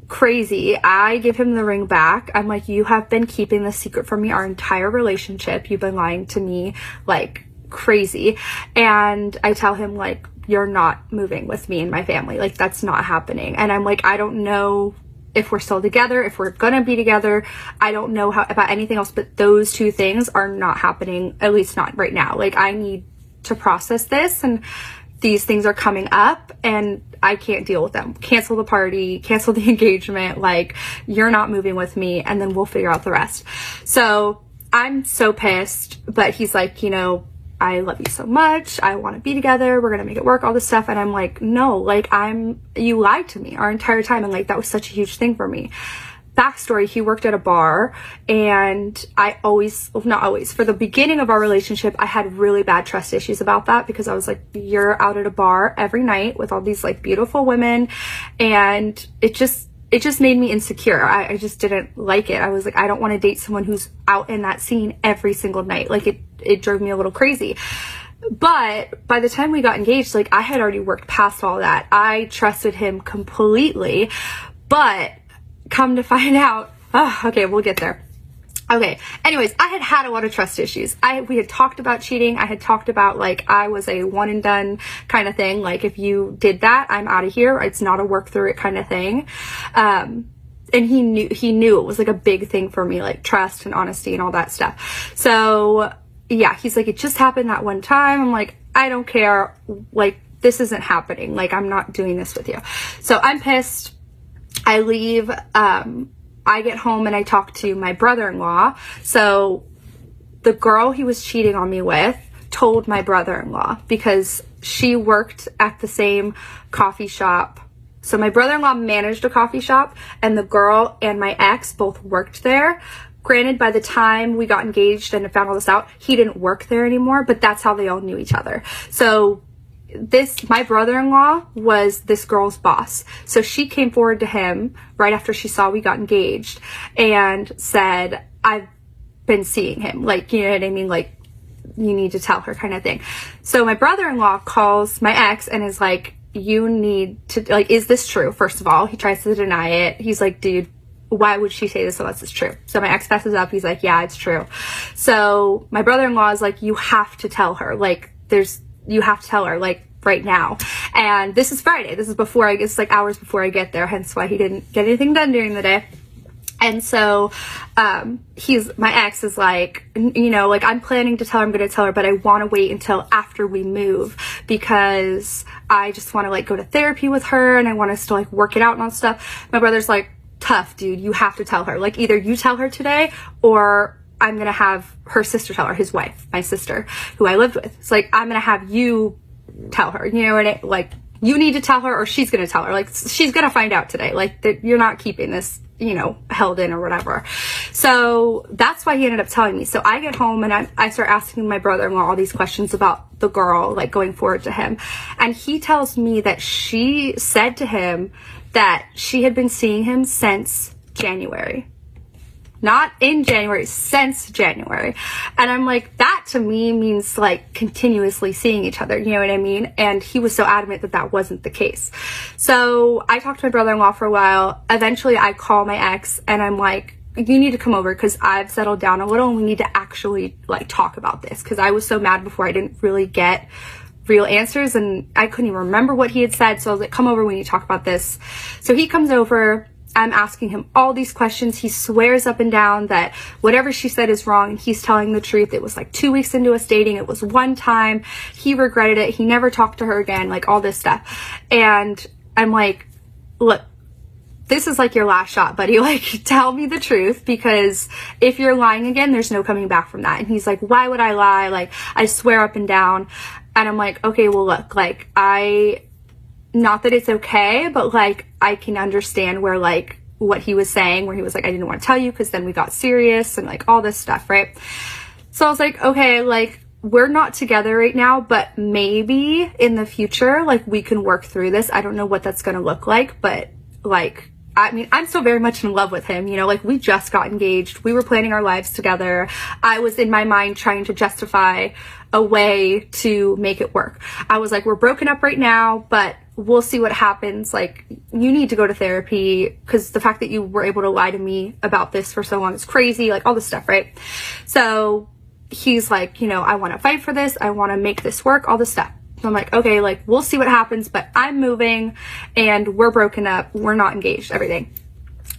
Speaker 11: crazy. I give him the ring back. I'm like, you have been keeping this secret from me our entire relationship. You've been lying to me like crazy. And I tell him like, you're not moving with me and my family. Like, that's not happening. And I'm like, I don't know if we're still together, if we're gonna be together. I don't know about anything else, but those two things are not happening, at least not right now. Like, I need to process this, and these things are coming up, and I can't deal with them. Cancel the party, cancel the engagement. Like, you're not moving with me, and then we'll figure out the rest. So I'm so pissed, but he's like, I love you so much. I want to be together. We're going to make it work, all this stuff. And I'm like, no, like you lied to me our entire time. And like, that was such a huge thing for me. Backstory, he worked at a bar, and for the beginning of our relationship, I had really bad trust issues about that, because I was like, you're out at a bar every night with all these like beautiful women, and it it just made me insecure. I just didn't like it. I was like, I don't want to date someone who's out in that scene every single night. Like it drove me a little crazy. But by the time we got engaged, like I had already worked past all that. I trusted him completely, but come to find out, okay, we'll get there. Okay, anyways, I had a lot of trust issues. We had talked about cheating. I had talked about like I was a one and done kind of thing. Like if you did that, I'm out of here. It's not a work through it kind of thing. And he knew it was like a big thing for me, like trust and honesty and all that stuff. So yeah, he's like, it just happened that one time. I'm like, I don't care. Like this isn't happening. Like I'm not doing this with you. So I'm pissed. I leave. I get home and I talk to my brother-in-law. So the girl he was cheating on me with told my brother-in-law because she worked at the same coffee shop. So my brother-in-law managed a coffee shop and the girl and my ex both worked there. Granted, by the time we got engaged and found all this out, he didn't work there anymore, but that's how they all knew each other. So my brother-in-law was this girl's boss. So she came forward to him right after she saw we got engaged and said, I've been seeing him. Like, you know what I mean? Like, you need to tell her kind of thing. So my brother-in-law calls my ex and is like, you need to, like, is this true? First of all, he tries to deny it. He's like, dude, why would she say this unless it's true? So my ex messes up. He's like, yeah, it's true. So my brother-in-law is like, you have to tell her. Like, you have to tell her, like, right now. And this is Friday. This is before it's like hours before I get there, hence why he didn't get anything done during the day. And so my ex is like, you know, like I'm planning to tell her, I'm going to tell her, but I want to wait until after we move because I just want to like go to therapy with her and I want us to like work it out and all stuff. My brother's like, tough, dude, you have to tell her. Like either you tell her today or I'm going to have her sister tell her, his wife, my sister, who I lived with. It's like, I'm going to have you tell her, you know, and like you need to tell her or she's going to tell her. Like she's going to find out today. Like you're not keeping this, you know, held in or whatever. So that's why he ended up telling me. So I get home and I start asking my brother-in-law all these questions about the girl, like going forward to him. And he tells me that she said to him that she had been seeing him since January. Not in January, since January. And I'm like, that to me means like continuously seeing each other, you know what I mean? And he was so adamant that that wasn't the case. So I talked to my brother-in-law for a while. Eventually I call my ex and I'm like, you need to come over because I've settled down a little and we need to actually like talk about this. Because I was so mad before I didn't really get real answers and I couldn't even remember what he had said. So I was like, come over, we need to talk about this. So he comes over. I'm asking him all these questions. He swears up and down that whatever she said is wrong and he's telling the truth. It was like 2 weeks into us dating. It was one time. He regretted it. He never talked to her again, like all this stuff. And I'm like, look, this is like your last shot, buddy. Like, tell me the truth because if you're lying again, there's no coming back from that. And he's like, why would I lie? Like, I swear up and down. And I'm like, okay, well, look, like, not that it's okay, but like I can understand where like what he was saying, where he was like, I didn't want to tell you because then we got serious and like all this stuff, right? So I was like, okay, like we're not together right now, but maybe in the future, like we can work through this. I don't know what that's going to look like, but like, I mean, I'm still very much in love with him, you know, like we just got engaged. We were planning our lives together. I was in my mind trying to justify a way to make it work. I was like, we're broken up right now, but we'll see what happens. Like, you need to go to therapy because the fact that you were able to lie to me about this for so long is crazy, like all this stuff, right? So he's like, you know, I want to fight for this. I want to make this work, all this stuff. So I'm like, okay, like we'll see what happens, but I'm moving and we're broken up. We're not engaged, everything.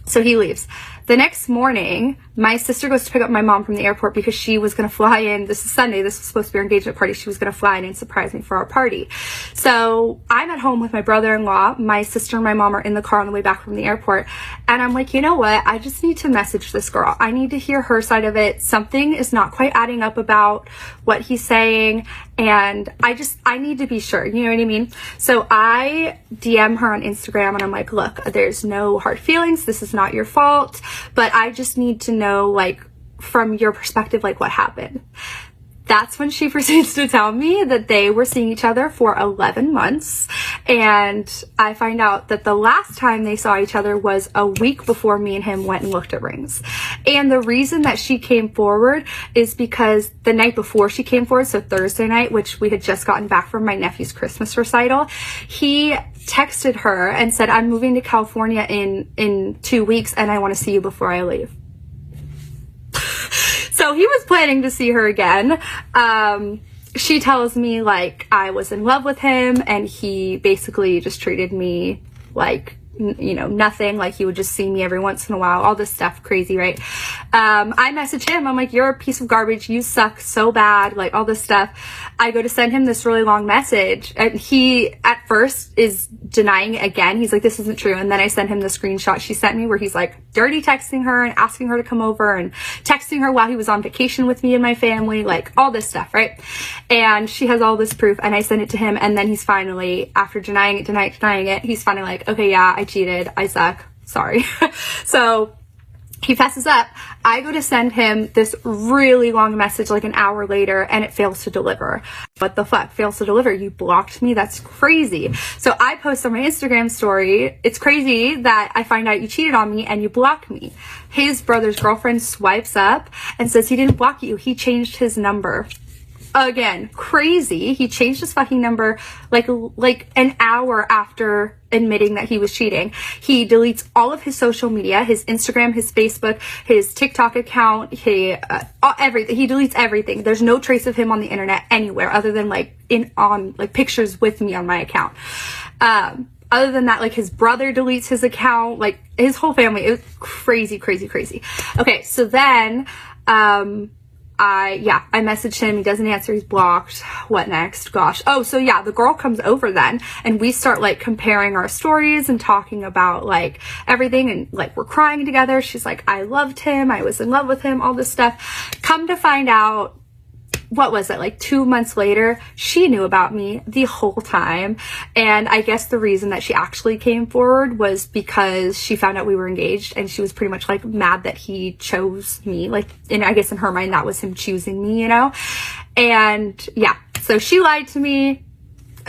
Speaker 11: So he leaves. The next morning, my sister goes to pick up my mom from the airport because she was going to fly in. This is Sunday. This was supposed to be our engagement party. She was going to fly in and surprise me for our party. So I'm at home with my brother-in-law. My sister and my mom are in the car on the way back from the airport. And I'm like, you know what? I just need to message this girl. I need to hear her side of it. Something is not quite adding up about what he's saying. And I need to be sure. You know what I mean? So I DM her on Instagram and I'm like, look, there's no hard feelings. This is not your fault. But I just need to know, like, from your perspective, like, what happened. that's when she proceeds to tell me that they were seeing each other for 11 months. And I find out that the last time they saw each other was a week before me and him went and looked at rings. And the reason that she came forward is because the night before she came forward, so Thursday night, which we had just gotten back from my nephew's Christmas recital, he texted her and said, I'm moving to California in 2 weeks and I want to see you before I leave. So he was planning to see her again. She tells me like I was in love with him and he basically just treated me like, you know, nothing. Like he would just see me every once in a while, all this stuff, crazy, right? I message him, I'm like, you're a piece of garbage, you suck so bad, like all this stuff. I go to send him this really long message and he at first is denying it again. He's like, this isn't true. And then I send him the screenshot she sent me where he's like dirty texting her and asking her to come over and texting her while he was on vacation with me and my family, like all this stuff, right? And she has all this proof and I send it to him and then he's finally, after denying it, he's finally like, okay, yeah, I cheated, I suck, sorry. So he fesses up. I go to send him this really long message like an hour later and it fails to deliver. What the fuck? Fails to deliver? You blocked me? That's crazy. So I post on my Instagram story, it's crazy that I find out you cheated on me and you blocked me. His brother's girlfriend swipes up and says he didn't block you, he changed his number. Again, crazy. He changed his fucking number like an hour after admitting that he was cheating. He deletes all of his social media, his Instagram, his Facebook, his TikTok account, everything. He deletes everything. There's no trace of him on the internet anywhere other than like pictures with me on my account. Other than that, like his brother deletes his account, like his whole family. It was crazy, crazy, crazy. Okay, so then I messaged him, he doesn't answer, he's blocked. What next? Gosh. Oh, so yeah, the girl comes over then and we start like comparing our stories and talking about like everything and like we're crying together. She's like, I loved him, I was in love with him, all this stuff. Come to find out, what was it, like 2 months later, she knew about me the whole time. And I guess the reason that she actually came forward was because she found out we were engaged and she was pretty much like mad that he chose me. Like, and I guess in her mind, that was him choosing me, you know? And yeah, so she lied to me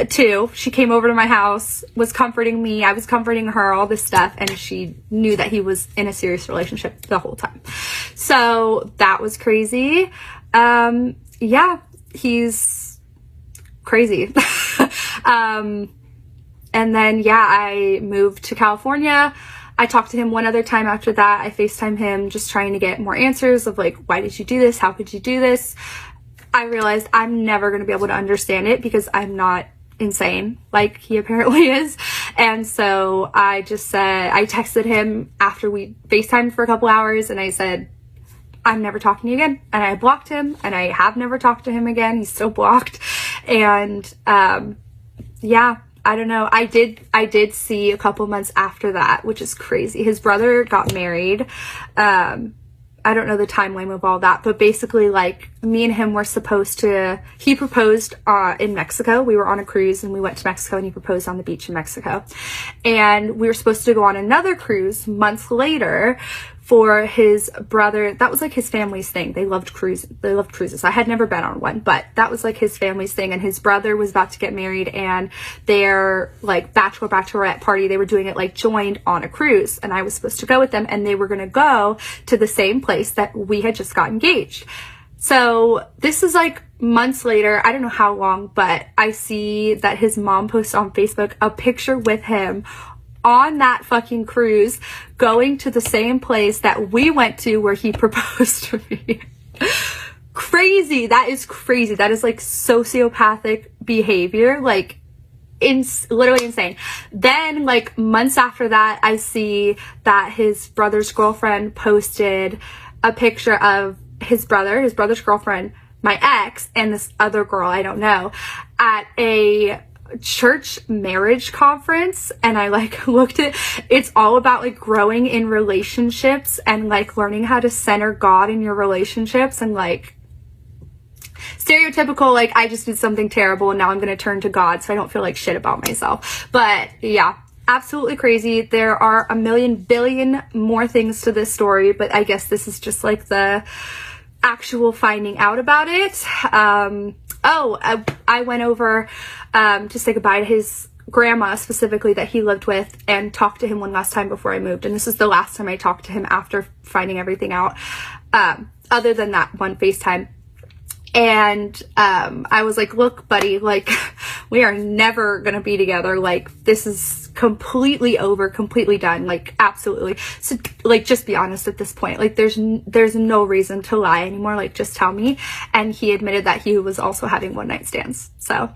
Speaker 11: too. She came over to my house, was comforting me, I was comforting her, all this stuff, and she knew that he was in a serious relationship the whole time. So that was crazy. Yeah, he's crazy. And then, yeah, I moved to California. I talked to him one other time after that. I FaceTime him just trying to get more answers of like, why did you do this? How could you do this? I realized I'm never going to be able to understand it because I'm not insane like he apparently is. And so I just said, I texted him after we FaceTimed for a couple hours and I said, I'm never talking to you again. And I blocked him and I have never talked to him again. He's still blocked. And yeah, I don't know. I did see a couple months after that, which is crazy. His brother got married. I don't know the timeline of all that, but basically like me and him were supposed to, he proposed in Mexico. We were on a cruise and we went to Mexico and he proposed on the beach in Mexico. And we were supposed to go on another cruise months later for his brother. That was like his family's thing. They loved cruises. I had never been on one, but that was like his family's thing. And his brother was about to get married and their like bachelorette party, they were doing it like joined on a cruise. And I was supposed to go with them and they were going to go to the same place that we had just got engaged. So this is like months later, I don't know how long, but I see that his mom posts on Facebook a picture with him on that fucking cruise going to the same place that we went to where he proposed to me. Crazy. That is crazy. That is like sociopathic behavior. Like literally insane. Then like months after that, I see that his brother's girlfriend posted a picture of his brother's girlfriend, my ex, and this other girl, I don't know, at a church marriage conference. And I like looked at, it's all about like growing in relationships and like learning how to center God in your relationships and like stereotypical, like I just did something terrible and now I'm going to turn to God so I don't feel like shit about myself. But yeah, absolutely crazy. There are a million billion more things to this story, but I guess this is just like the actual finding out about it. I went over to say goodbye to his grandma specifically that he lived with and talked to him one last time before I moved. And this is the last time I talked to him after finding everything out, other than that one FaceTime. And I was like, look, buddy, like, we are never gonna be together. Like, this is completely over, completely done. Like, absolutely. So, like, just be honest at this point. Like, there's no reason to lie anymore. Like, just tell me. And he admitted that he was also having one night stands. So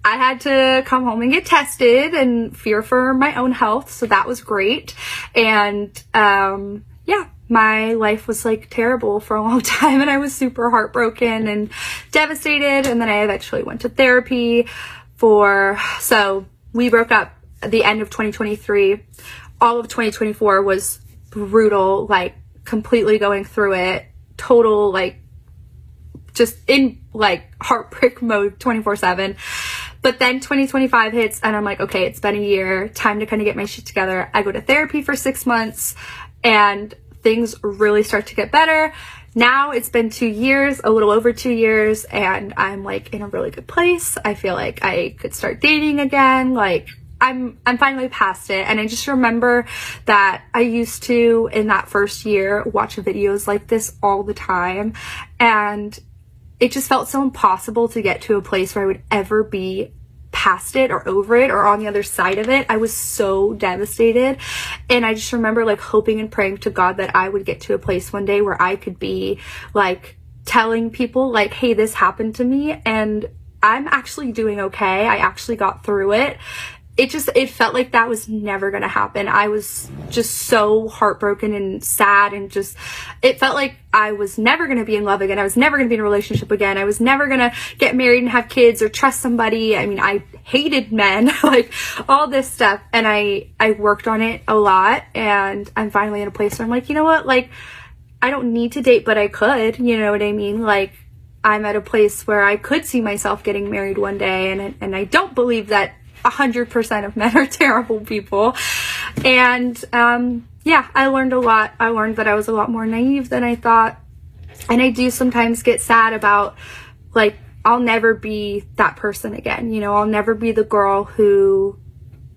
Speaker 11: I had to come home and get tested and fear for my own health. So that was great. And yeah, my life was like terrible for a long time, and I was super heartbroken and devastated. And then I eventually went to therapy so we broke up at the end of 2023. All of 2024 was brutal, like completely going through it, total, like just in like heartbreak mode 24/7. But then 2025 hits and I'm like, okay, it's been a year, time to kind of get my shit together. I go to therapy for 6 months and things really start to get better. Now it's been 2 years, a little over 2 years, and I'm like in a really good place. I feel like I could start dating again. Like I'm finally past it. And I just remember that I used to, in that first year, watch videos like this all the time. And it just felt so impossible to get to a place where I would ever be past it or over it or on the other side of it. I was so devastated. And I just remember like hoping and praying to God that I would get to a place one day where I could be like telling people like, hey, this happened to me and I'm actually doing okay. I actually got through it. It felt like that was never going to happen. I was just so heartbroken and sad, and just, it felt like I was never going to be in love again. I was never going to be in a relationship again. I was never going to get married and have kids or trust somebody. I mean, I hated men, like all this stuff. And I worked on it a lot, and I'm finally in a place where I'm like, you know what? Like, I don't need to date, but I could, you know what I mean? Like, I'm at a place where I could see myself getting married one day. And I don't believe that 100% of men are terrible people. And yeah, I learned a lot. I learned that I was a lot more naive than I thought. And I do sometimes get sad about, like, I'll never be that person again. You know, I'll never be the girl who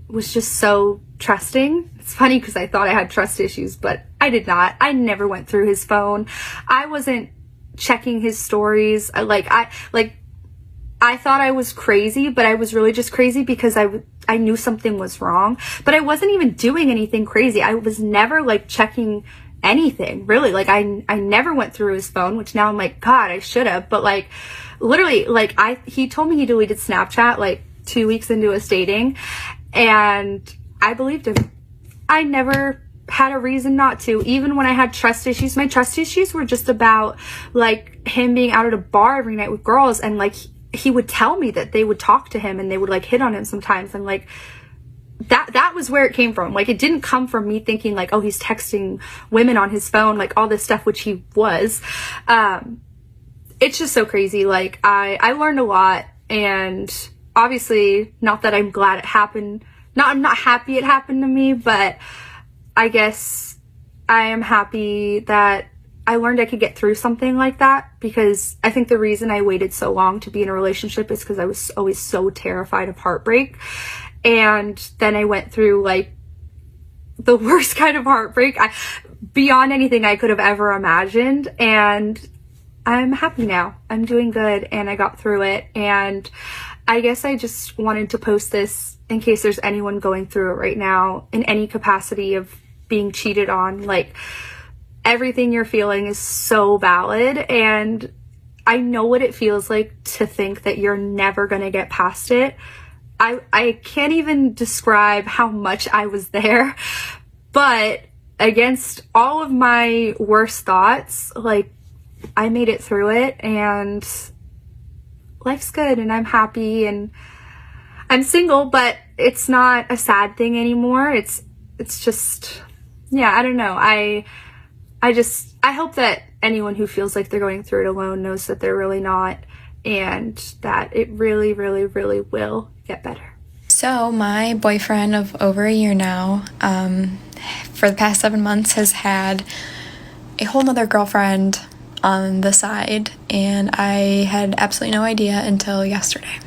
Speaker 11: was just so trusting. It's funny because I thought I had trust issues, but I did not. I never went through his phone. I wasn't checking his stories. I thought I was crazy, but I was really just crazy because I knew something was wrong. But I wasn't even doing anything crazy. I was never like checking anything, really. Like I never went through his phone, which now I'm like, God, I should have. But like literally, like he told me he deleted Snapchat like 2 weeks into us dating, and I believed him. I never had a reason not to. Even when I had trust issues, my trust issues were just about like him being out at a bar every night with girls, and like he would tell me that they would talk to him and they would like hit on him sometimes. And like that was where it came from. Like it didn't come from me thinking like, oh, he's texting women on his phone, like all this stuff, which he was. It's just so crazy. Like I learned a lot, and obviously not that I'm glad it happened. I'm not happy it happened to me, but I guess I am happy that I learned I could get through something like that, because I think the reason I waited so long to be in a relationship is because I was always so terrified of heartbreak. And then I went through like the worst kind of heartbreak beyond anything I could have ever imagined. And I'm happy now. I'm doing good, and I got through it. And I guess I just wanted to post this in case there's anyone going through it right now in any capacity of being cheated on. Like, everything you're feeling is so valid, and I know what it feels like to think that you're never gonna get past it. I can't even describe how much I was there, but against all of my worst thoughts, like, I made it through it, and life's good, and I'm happy, and I'm single, but it's not a sad thing anymore. It's just, yeah, I don't know. I hope that anyone who feels like they're going through it alone knows that they're really not, and that it really, really, really will get better.
Speaker 12: So my boyfriend of over a year now, for the past 7 months, has had a whole nother girlfriend on the side, and I had absolutely no idea until yesterday.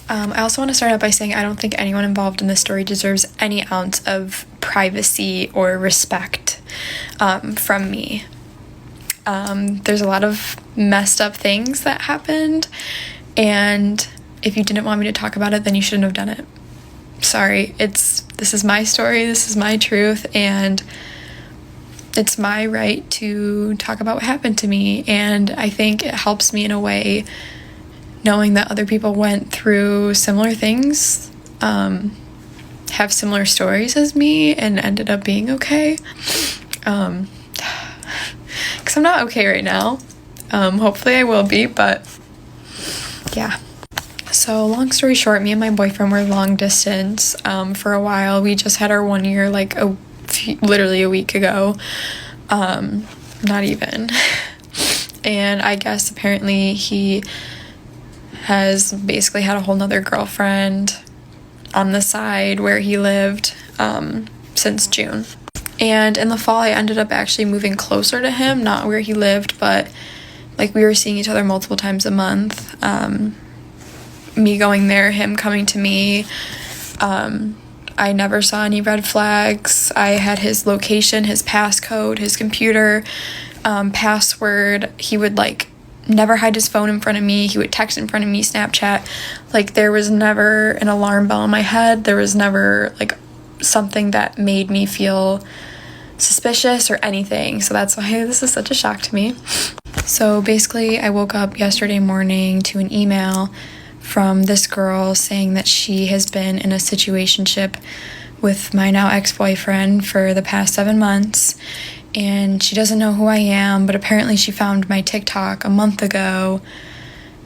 Speaker 12: I also want to start out by saying I don't think anyone involved in this story deserves any ounce of privacy or respect from me. There's a lot of messed up things that happened, and if you didn't want me to talk about it, then you shouldn't have done it. Sorry, this is my story, this is my truth, and it's my right to talk about what happened to me. And I think it helps me in a way knowing that other people went through similar things, have similar stories as me, and ended up being okay. Because I'm not okay right now. Hopefully I will be, but yeah. So long story short, me and my boyfriend were long distance for a while. We just had our 1 year like literally a week ago. Not even. And I guess apparently he has basically had a whole nother girlfriend on the side where he lived since June. And in the fall, I ended up actually moving closer to him, not where he lived, but like we were seeing each other multiple times a month. Me going there, him coming to me. I never saw any red flags. I had his location, his passcode, his computer, password. He would like never hide his phone in front of me. He would text in front of me, Snapchat. Like there was never an alarm bell in my head. There was never like something that made me feel suspicious or anything. So that's why this is such a shock to me. So basically I woke up yesterday morning to an email from this girl saying that she has been in a situationship with my now ex-boyfriend for the past 7 months, and she doesn't know who I am, but apparently she found my TikTok a month ago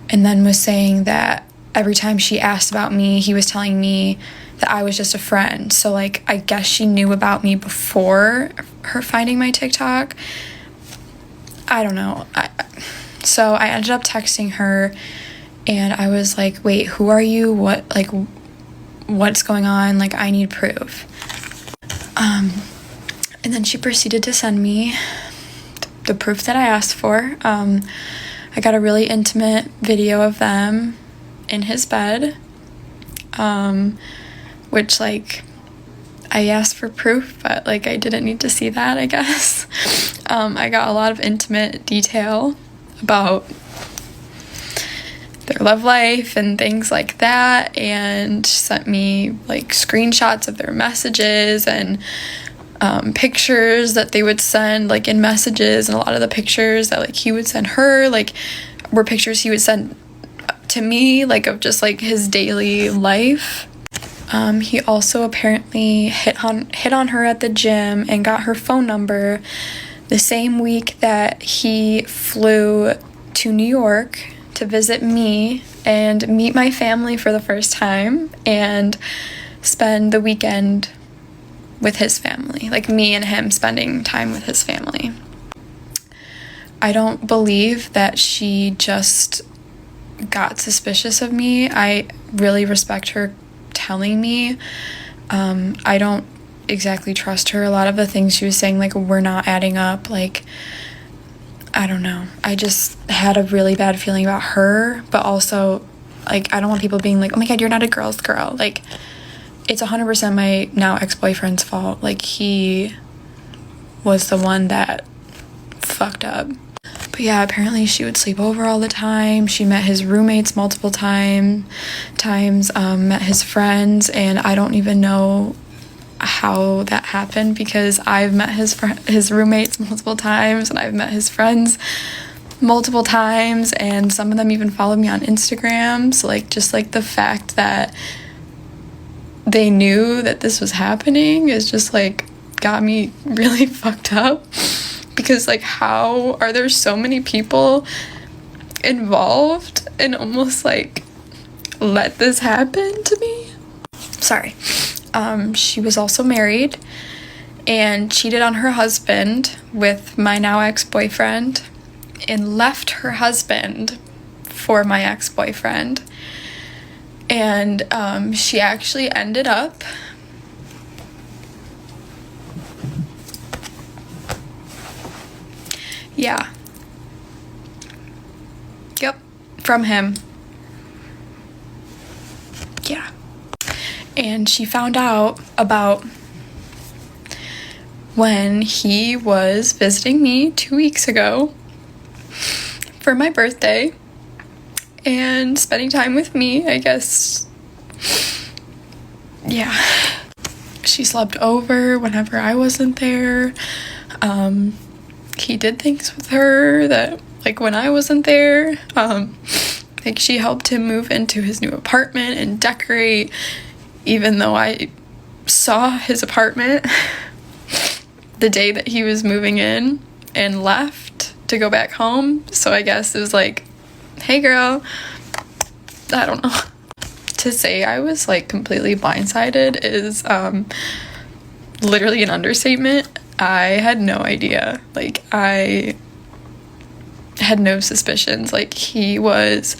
Speaker 12: and then was saying that every time she asked about me, he was telling me that I was just a friend. So like I guess she knew about me before her finding my TikTok. I don't know. So I ended up texting her and I was like, wait, who are you? What's going on? Like, I need proof. And then she proceeded to send me the proof that I asked for. I got a really intimate video of them in his bed, which, like, I asked for proof, but, like, I didn't need to see that, I guess. I got a lot of intimate detail about their love life and things like that, and sent me like screenshots of their messages and pictures that they would send like in messages, and a lot of the pictures that like he would send her like were pictures he would send to me like of just like his daily life. He also apparently hit on her at the gym and got her phone number the same week that he flew to New York to visit me and meet my family for the first time and spend the weekend with his family, like me and him spending time with his family. I don't believe that she just got suspicious of me. I really respect her telling me. I don't exactly trust her. A lot of the things she was saying like were not adding up. Like, I don't know. I just had a really bad feeling about her, but also, like, I don't want people being like, oh my God, you're not a girl's girl. Like, it's 100% my now ex-boyfriend's fault. Like, he was the one that fucked up. But yeah, apparently she would sleep over all the time. She met his roommates multiple times, met his friends, and I don't even know how that happened because I've met his roommates multiple times and I've met his friends multiple times, and some of them even follow me on Instagram. So like just like the fact that they knew that this was happening is just like got me really fucked up, because like how are there so many people involved and almost like let this happen to me? Sorry. She was also married and cheated on her husband with my now ex-boyfriend and left her husband for my ex-boyfriend. And she actually ended up from him. Yeah. And she found out about when he was visiting me 2 weeks ago for my birthday and spending time with me, I guess. Yeah. She slept over whenever I wasn't there. He did things with her that, like, when I wasn't there. Like, she helped him move into his new apartment and decorate, even though I saw his apartment the day that he was moving in and left to go back home. So I guess it was like, hey girl, I don't know. To say I was like completely blindsided is literally an understatement. I had no idea. Like, I had no suspicions. Like, he was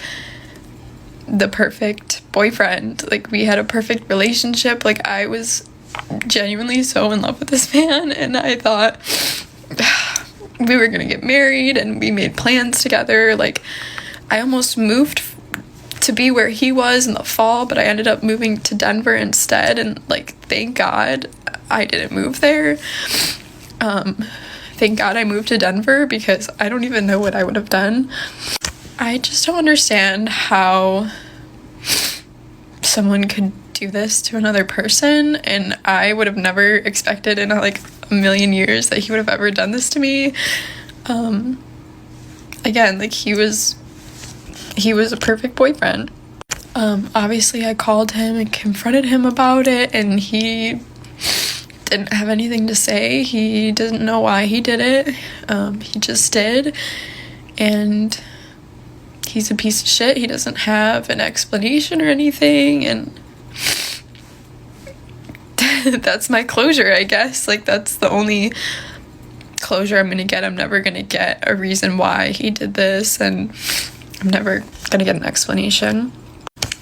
Speaker 12: the perfect boyfriend. Like, we had a perfect relationship. Like, I was genuinely so in love with this man, and I thought we were gonna get married, and we made plans together. Like, I almost moved to be where he was in the fall, but I ended up moving to Denver instead, and like, thank God I didn't move there. Thank God I moved to Denver, because I don't even know what I would have done. I just don't understand how someone could do this to another person, and I would have never expected in like a million years that he would have ever done this to me. Again, like, he was a perfect boyfriend. Obviously I called him and confronted him about it, and he didn't have anything to say. He doesn't know why he did it. He just did, and he's a piece of shit. He doesn't have an explanation or anything, and that's my closure, I guess. Like, that's the only closure I'm gonna get. I'm never gonna get a reason why he did this, and I'm never gonna get an explanation.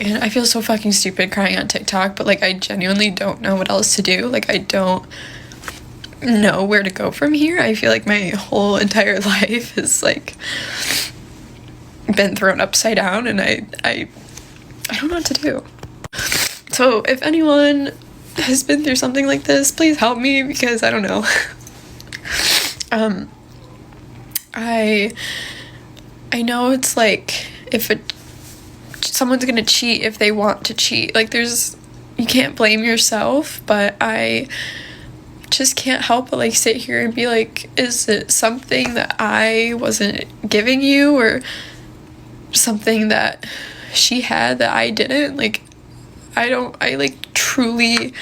Speaker 12: And I feel so fucking stupid crying on TikTok, but like, I genuinely don't know what else to do. Like, I don't know where to go from here. I feel like my whole entire life has like been thrown upside down, and I don't know what to do. So if anyone has been through something like this, please help me, because I don't know. I know it's like, if someone's gonna cheat if they want to cheat. Like, you can't blame yourself, but I just can't help but like sit here and be like, is it something that I wasn't giving you, or something that she had that I didn't? Like, I like truly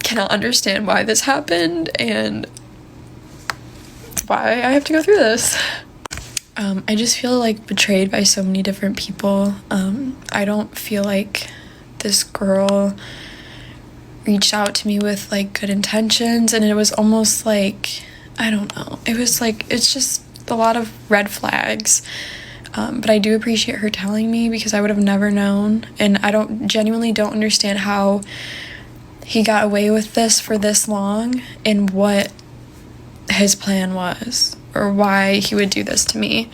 Speaker 12: cannot understand why this happened and why I have to go through this. I just feel like betrayed by so many different people. I don't feel like this girl reached out to me with like good intentions, and it was almost like, I don't know, it was like, it's just a lot of red flags. But I do appreciate her telling me, because I would have never known, and I genuinely don't understand how he got away with this for this long, and what his plan was, or why he would do this to me.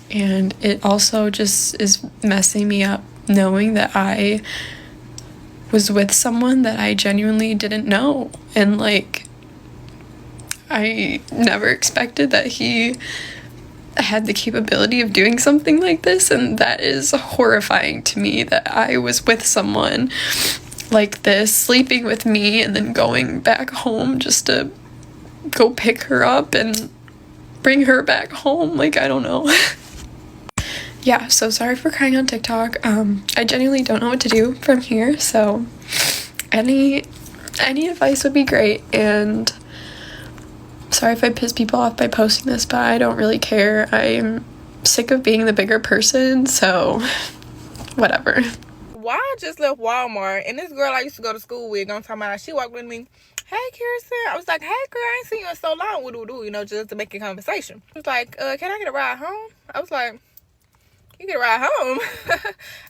Speaker 12: And it also just is messing me up knowing that I was with someone that I genuinely didn't know, and like, I never expected that he had the capability of doing something like this, and that is horrifying to me, that I was with someone like this, sleeping with me, and then going back home just to go pick her up and bring her back home. Like, I don't know. Yeah, so sorry for crying on TikTok. I genuinely don't know what to do from here, so any advice would be great. And sorry if I piss people off by posting this, but I don't really care. I'm sick of being the bigger person, so whatever.
Speaker 3: Why I just left Walmart, and this girl I used to go to school with, I'm talking about, she walked with me. Hey, Kirsten. I was like, hey, girl, I ain't seen you in so long. You know, just to make a conversation. She was like, can I get a ride home? I was like, you get a ride home?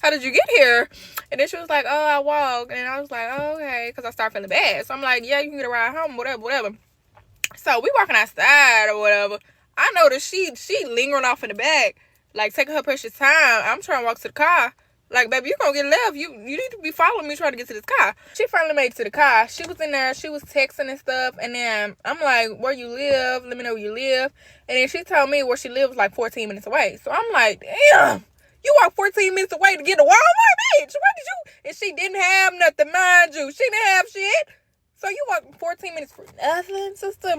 Speaker 3: How did you get here? And then she was like, oh, I walked. And I was like, oh, okay, because I started feeling bad. So I'm like, yeah, you can get a ride home, whatever. So we walking outside or whatever. I noticed she lingering off in the back. like taking her precious time. I'm trying to walk to the car. Like, baby, you gonna get left. You need to be following me trying to get to this car. She finally made it to the car. She was in there. She was texting and stuff. And then I'm like, where you live? Let me know where you live. And then she told me where she lives like 14 minutes away. So I'm like, damn, you walk 14 minutes away to get to Walmart, bitch. What did you? And she didn't have nothing, mind you. She didn't have shit. So you walk 14 minutes for nothing, sister?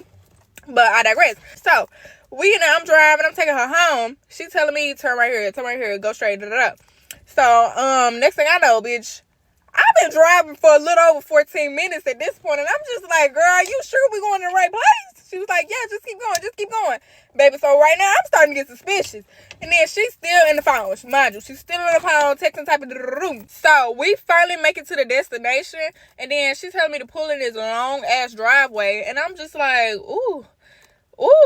Speaker 3: But I digress. So we in there, I'm driving. I'm taking her home. She telling me, turn right here, go straight, da-da-da. So, next thing I know, bitch, I've been driving for a little over 14 minutes at this point, and I'm just like, girl, are you sure we going to the right place? She was like, yeah, just keep going. Baby, so right now, I'm starting to get suspicious. And then she's still in the phone. Mind you, she's still in the phone, texting, typing, so we finally make it to the destination, and then she's telling me to pull in this long-ass driveway, and I'm just like, ooh,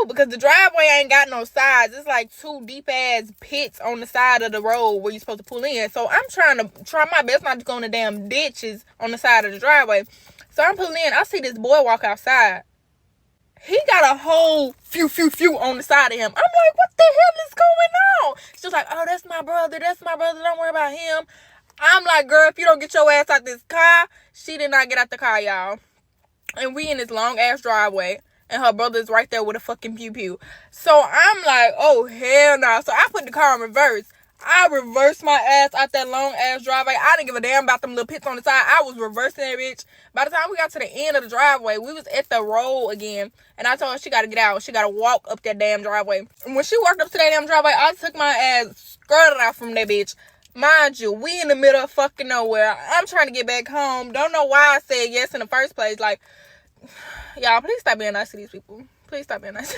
Speaker 3: because the driveway ain't got no sides. It's like 2 deep-ass pits on the side of the road where you're supposed to pull in. So I'm trying my best not to go in the damn ditches on the side of the driveway. So I'm pulling in. I see this boy walk outside. He got a whole few on the side of him. I'm like, what the hell is going on? She's like, oh, that's my brother. Don't worry about him. I'm like, girl, if you don't get your ass out this car. She did not get out the car, y'all. And we in this long-ass driveway. And her brother's right there with a fucking pew-pew. So I'm like, oh, hell no. So I put the car in reverse. I reversed my ass out that long-ass driveway. I didn't give a damn about them little pits on the side. I was reversing that bitch. By the time we got to the end of the driveway, we was at the road again. And I told her she got to get out. She got to walk up that damn driveway. And when she walked up to that damn driveway, I took my ass, skirted out from that bitch. Mind you, we in the middle of fucking nowhere. I'm trying to get back home. Don't know why I said yes in the first place. Like, y'all, please stop being nice to these people. Please stop being nice.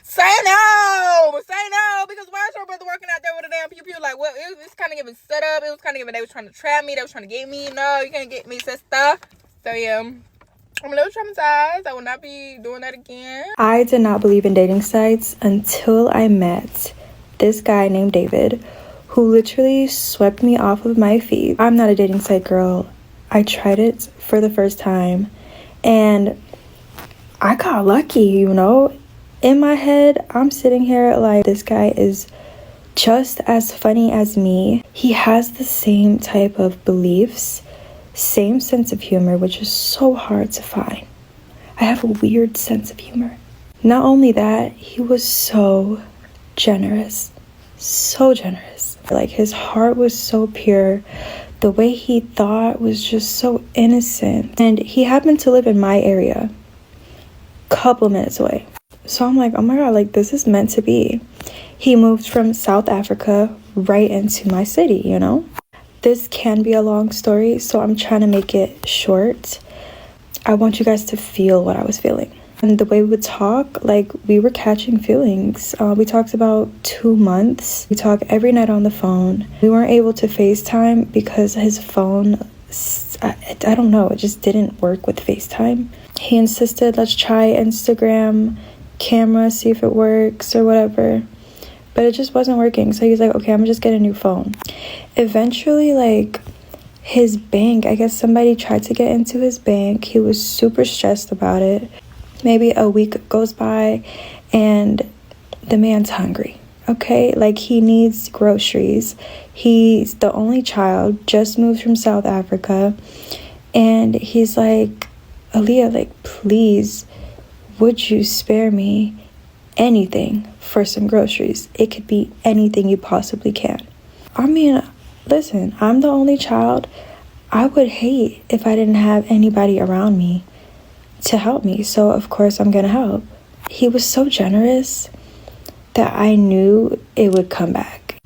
Speaker 3: Say no, because why is your brother working out there with a damn pew-pew? Like, what? It was kind of giving set up. It was kind of giving they was trying to trap me. They was trying to get me. No, you can't get me, sister. So, yeah, I'm a little traumatized. I will not be doing that again.
Speaker 11: I did not believe in dating sites until I met this guy named David, who literally swept me off of my feet. I'm not a dating site girl. I tried it for the first time, and I got lucky, you know. In my head, I'm sitting here like, this guy is just as funny as me. He has the same type of beliefs, same sense of humor, which is so hard to find. I have a weird sense of humor. Not only that, he was so generous. Like, his heart was so pure. The way he thought was just so innocent. And he happened to live in my area, couple minutes away. So I'm like, oh my god, like, this is meant to be. He moved from South Africa right into my city, you know. This can be a long story, so I'm trying to make it short. I want you guys to feel what I was feeling. And the way we would talk, like, we were catching feelings. We talked about 2 months. We talked every night on the phone. We weren't able to FaceTime because his phone, I don't know, it just didn't work with FaceTime. He insisted, let's try Instagram camera, see if it works or whatever. But it just wasn't working. So he's like, okay, I'm gonna just get a new phone. Eventually, like, his bank, I guess somebody tried to get into his bank. He was super stressed about it. Maybe a week goes by and the man's hungry. Okay, like, he needs groceries. He's the only child, just moved from South Africa. And he's like, Aaliyah, like, please, would you spare me anything for some groceries? It could be anything you possibly can. I mean, listen, I'm the only child. I would hate if I didn't have anybody around me to help me. So, of course, I'm gonna help. He was so generous that I knew it would come back.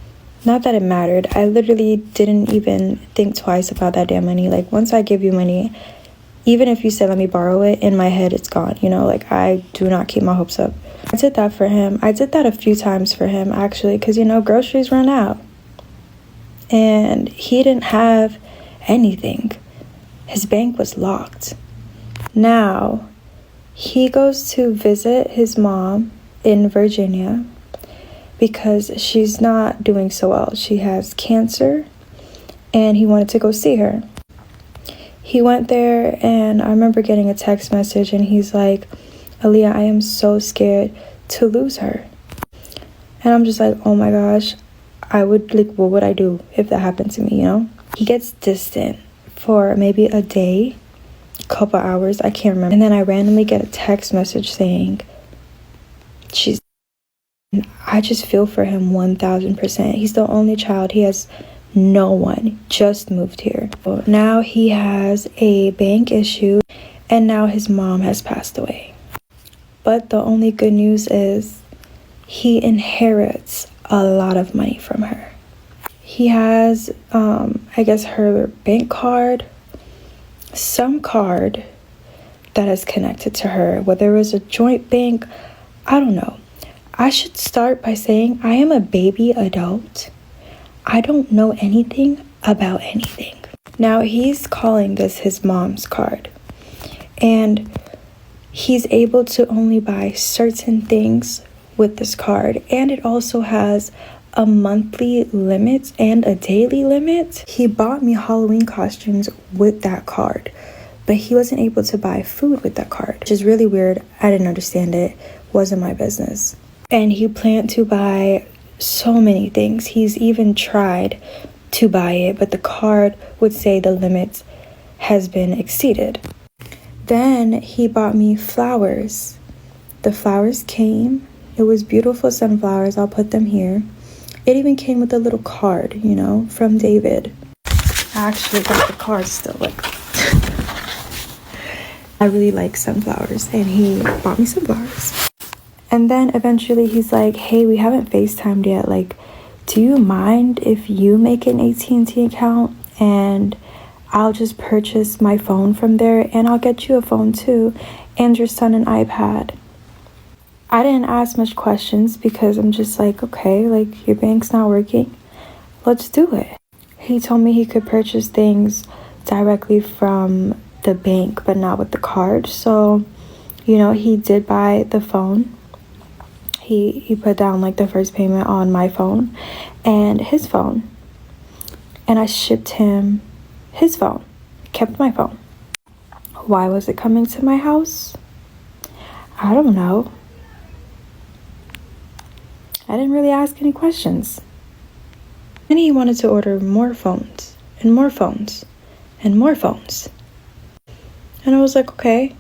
Speaker 11: Not that it mattered. I literally didn't even think twice about that damn money. Like, once I give you money, even if you said, let me borrow it, in my head, it's gone. You know, like, I do not keep my hopes up. I did that for him. I did that a few times for him, actually, because, you know, groceries run out. And he didn't have anything. His bank was locked. Now, he goes to visit his mom in Virginia because she's not doing so well. She has cancer, and he wanted to go see her. He went there, and I remember getting a text message, and he's like, Aaliyah, I am so scared to lose her. And I'm just like, oh my gosh,
Speaker 13: I would, like, what would I do if that happened to me, you know? He gets distant for maybe a day, a couple hours, I can't remember. And then I randomly get a text message saying, I just feel for him 1000%. He's the only child. He has no one, just moved here. Now he has a bank issue, and now his mom has passed away. But the only good news is he inherits a lot of money from her. He has, I guess, her bank card, some card that is connected to her, whether it was a joint bank, I don't know. I should start by saying I am a baby adult. I don't know anything about anything. Now he's calling this his mom's card, and he's able to only buy certain things with this card, and it also has a monthly limit and a daily limit. He bought me Halloween costumes with that card, but he wasn't able to buy food with that card, which is really weird. I didn't understand it. Wasn't my business. And he planned to buy so many things. He's even tried to buy it, but the card would say the limit has been exceeded. Then he bought me flowers. The flowers came. It was beautiful sunflowers. I'll put them here. It even came with a little card, you know, from David. I actually got the card still. Like, I really like sunflowers, and he bought me sunflowers. And then eventually he's like, hey, we haven't FaceTimed yet. Like, do you mind if you make an AT&T account and I'll just purchase my phone from there, and I'll get you a phone too, and your son an iPad? I didn't ask much questions because I'm just like, okay, like, your bank's not working. Let's do it. He told me he could purchase things directly from the bank, but not with the card. So, you know, he did buy the phone. He put down like the first payment on my phone and his phone. And I shipped him his phone. Kept my phone. Why was it coming to my house? I don't know. I didn't really ask any questions. And he wanted to order more phones and more phones and more phones. And I was like, okay,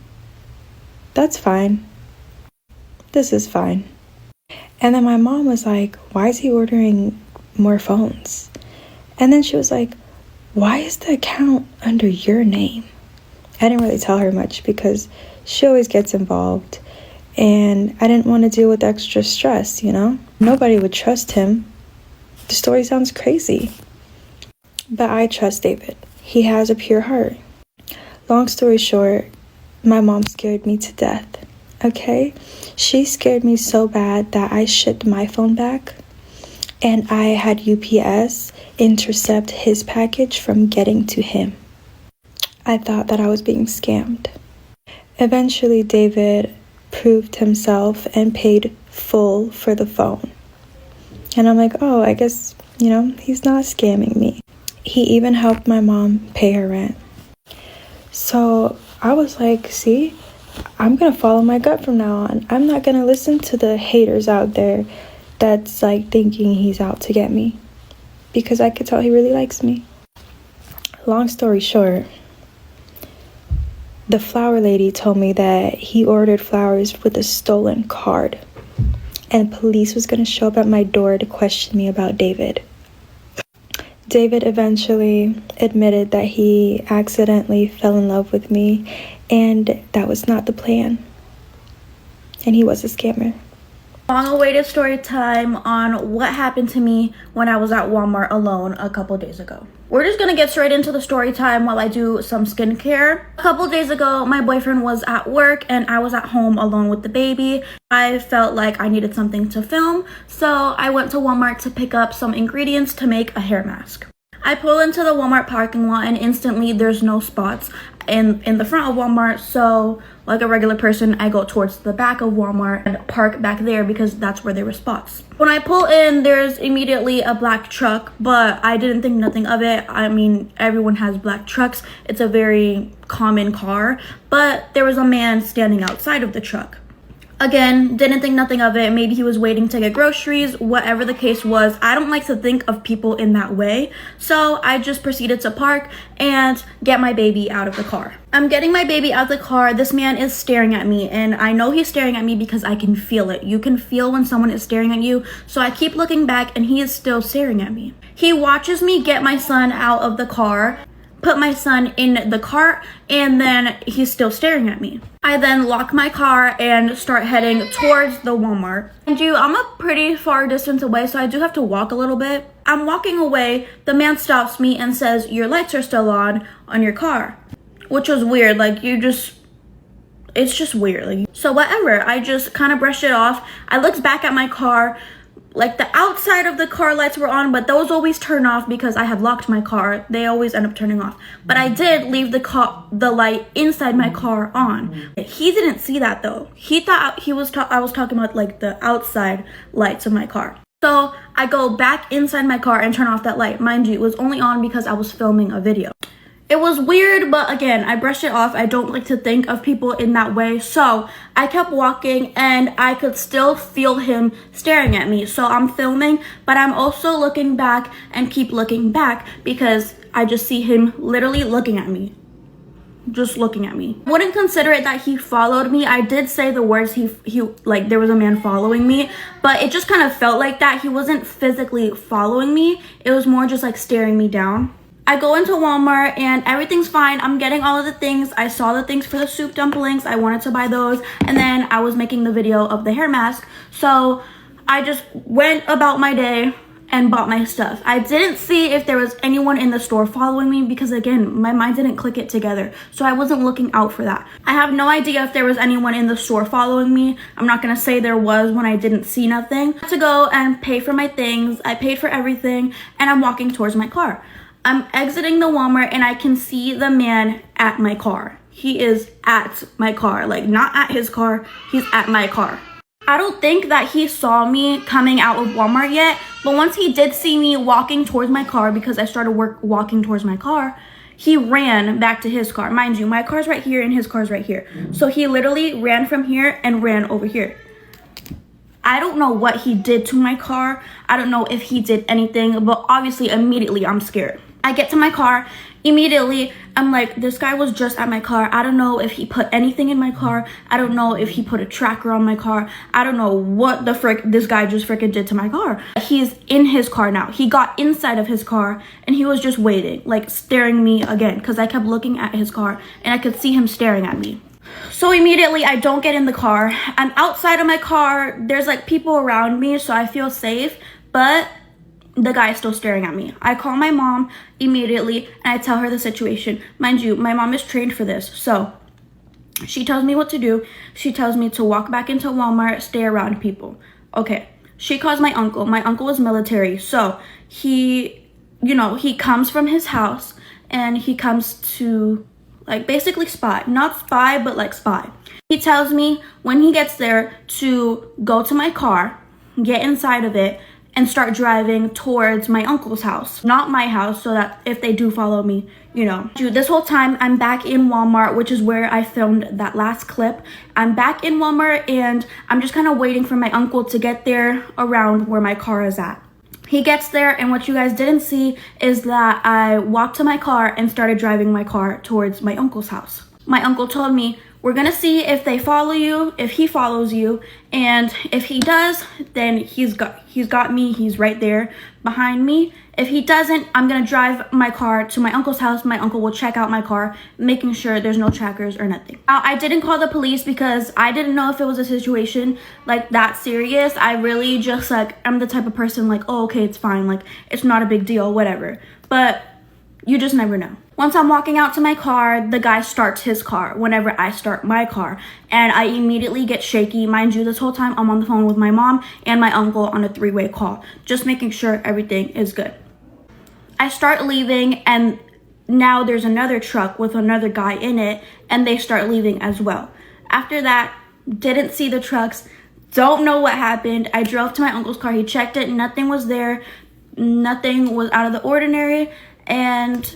Speaker 13: that's fine. This is fine. And then my mom was like, why is he ordering more phones? And then she was like, why is the account under your name? I didn't really tell her much because she always gets involved. And I didn't want to deal with extra stress, you know? Nobody would trust him. The story sounds crazy. But I trust David. He has a pure heart. Long story short, my mom scared me to death. Okay? She scared me so bad that I shipped my phone back, and I had UPS intercept his package from getting to him. I thought that I was being scammed. Eventually, David proved himself and paid full for the phone. And I'm like, oh, I guess, you know, he's not scamming me. He even helped my mom pay her rent. So I was like, see, I'm gonna follow my gut from now on. I'm not gonna listen to the haters out there that's like thinking he's out to get me, because I could tell he really likes me. Long story short, the flower lady told me that he ordered flowers with a stolen card, and police was gonna show up at my door to question me about David. David eventually admitted that he accidentally fell in love with me, and that was not the plan. And he was a scammer.
Speaker 14: Long-awaited story time on what happened to me when I was at Walmart alone a couple days ago. We're just gonna get straight into the story time while I do some skincare. A couple days ago, my boyfriend was at work and I was at home alone with the baby. I felt like I needed something to film, so I went to Walmart to pick up some ingredients to make a hair mask. I pull into the Walmart parking lot and instantly there's no spots in the front of Walmart, so like a regular person, I go towards the back of Walmart and park back there because that's where there were spots. When I pull in, there's immediately a black truck, but I didn't think nothing of it. I mean, everyone has black trucks. It's a very common car, but there was a man standing outside of the truck. Again, didn't think nothing of it. Maybe he was waiting to get groceries, whatever the case was. I don't like to think of people in that way. So I just proceeded to park and get my baby out of the car. I'm getting my baby out of the car. This man is staring at me, and I know he's staring at me because I can feel it. You can feel when someone is staring at you. So I keep looking back and he is still staring at me. He watches me get my son out of the car, put my son in the cart, and then he's still staring at me. I then lock my car and start heading towards the Walmart. And I'm a pretty far distance away, so I do have to walk a little bit. I'm walking away, the man stops me and says, "Your lights are still on your car." Which was weird, like it's just weird. Like, so whatever, I just kind of brushed it off. I looked back at my car. Like, the outside of the car lights were on, but those always turn off because I had locked my car. They always end up turning off. But I did leave the light inside my car on. He didn't see that though. He thought I was talking about like the outside lights of my car. So I go back inside my car and turn off that light. Mind you, it was only on because I was filming a video. It was weird, but again, I brushed it off. I don't like to think of people in that way. So I kept walking and I could still feel him staring at me. So I'm filming, but I'm also looking back and keep looking back because I just see him literally looking at me. Just looking at me. I wouldn't consider it that he followed me. I did say the words he like there was a man following me, but it just kind of felt like that. He wasn't physically following me. It was more just like staring me down. I go into Walmart and everything's fine. I'm getting all of the things. I saw the things for the soup dumplings. I wanted to buy those. And then I was making the video of the hair mask. So I just went about my day and bought my stuff. I didn't see if there was anyone in the store following me because again, my mind didn't click it together. So I wasn't looking out for that. I have no idea if there was anyone in the store following me. I'm not gonna say there was when I didn't see nothing. I had to go and pay for my things. I paid for everything and I'm walking towards my car. I'm exiting the Walmart and I can see the man at my car. He is at my car, like not at his car, he's at my car. I don't think that he saw me coming out of Walmart yet, but once he did see me walking towards my car because I started walking towards my car, he ran back to his car. Mind you, my car's right here and his car's right here. So he literally ran from here and ran over here. I don't know what he did to my car. I don't know if he did anything, but obviously immediately I'm scared. I get to my car, immediately I'm like, this guy was just at my car. I don't know if he put anything in my car. I don't know if he put a tracker on my car. I don't know what the frick this guy just freaking did to my car. He's in his car now. He got inside of his car and he was just waiting, like staring me again because I kept looking at his car and I could see him staring at me. So immediately I don't get in the car. I'm outside of my car. There's like people around me, so I feel safe, but the guy is still staring at me. I call my mom immediately and I tell her the situation. Mind you, my mom is trained for this. So she tells me what to do. She tells me to walk back into Walmart, stay around people. Okay. She calls my uncle. My uncle is military. So he comes from his house and he comes to like basically spy. Not spy, but like spy. He tells me when he gets there to go to my car, get inside of it, and start driving towards my uncle's house, not my house, so that if they do follow me, Dude, this whole time I'm back in Walmart, which is where I filmed that last clip. I'm back in Walmart and I'm just kind of waiting for my uncle to get there around where my car is at. He gets there and what you guys didn't see is that I walked to my car and started driving my car towards my uncle's house. My uncle told me, we're gonna see if they follow you, if he follows you, and if he does, then he's got me, he's right there behind me. If he doesn't, I'm gonna drive my car to my uncle's house. My uncle will check out my car, making sure there's no trackers or nothing. Now, I didn't call the police because I didn't know if it was a situation like that serious. I really just I'm the type of person like, oh, okay, it's fine. Like, it's not a big deal, whatever. But you just never know. Once I'm walking out to my car, the guy starts his car whenever I start my car. And I immediately get shaky. Mind you, this whole time I'm on the phone with my mom and my uncle on a 3-way call, just making sure everything is good. I start leaving and now there's another truck with another guy in it and they start leaving as well. After that, didn't see the trucks, don't know what happened. I drove to my uncle's car, he checked it, nothing was there, nothing was out of the ordinary, and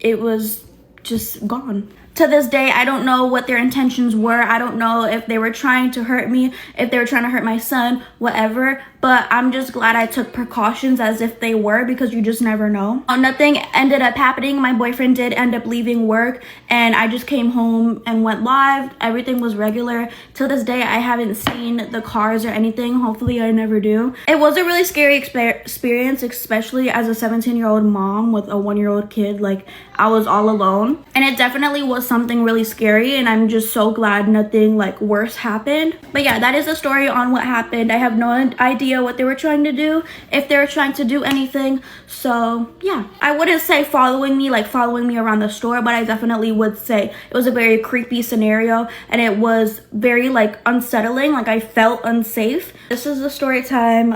Speaker 14: it was just gone. To this day, I don't know what their intentions were. I don't know if they were trying to hurt me, if they were trying to hurt my son, whatever. But I'm just glad I took precautions as if they were, because you just never know. Nothing ended up happening. My boyfriend did end up leaving work and I just came home and went live. Everything was regular. To this day, I haven't seen the cars or anything. Hopefully I never do. It was a really scary experience, especially as a 17-year-old mom with a 1-year-old kid. Like, I was all alone. And it definitely was something really scary, and I'm just so glad nothing like worse happened. But yeah, that is the story on what happened. I have no idea what they were trying to do, if they were trying to do anything. So yeah, I wouldn't say following me around the store, but I definitely would say it was a very creepy scenario, and it was very like unsettling. Like, I felt unsafe. This is the story time.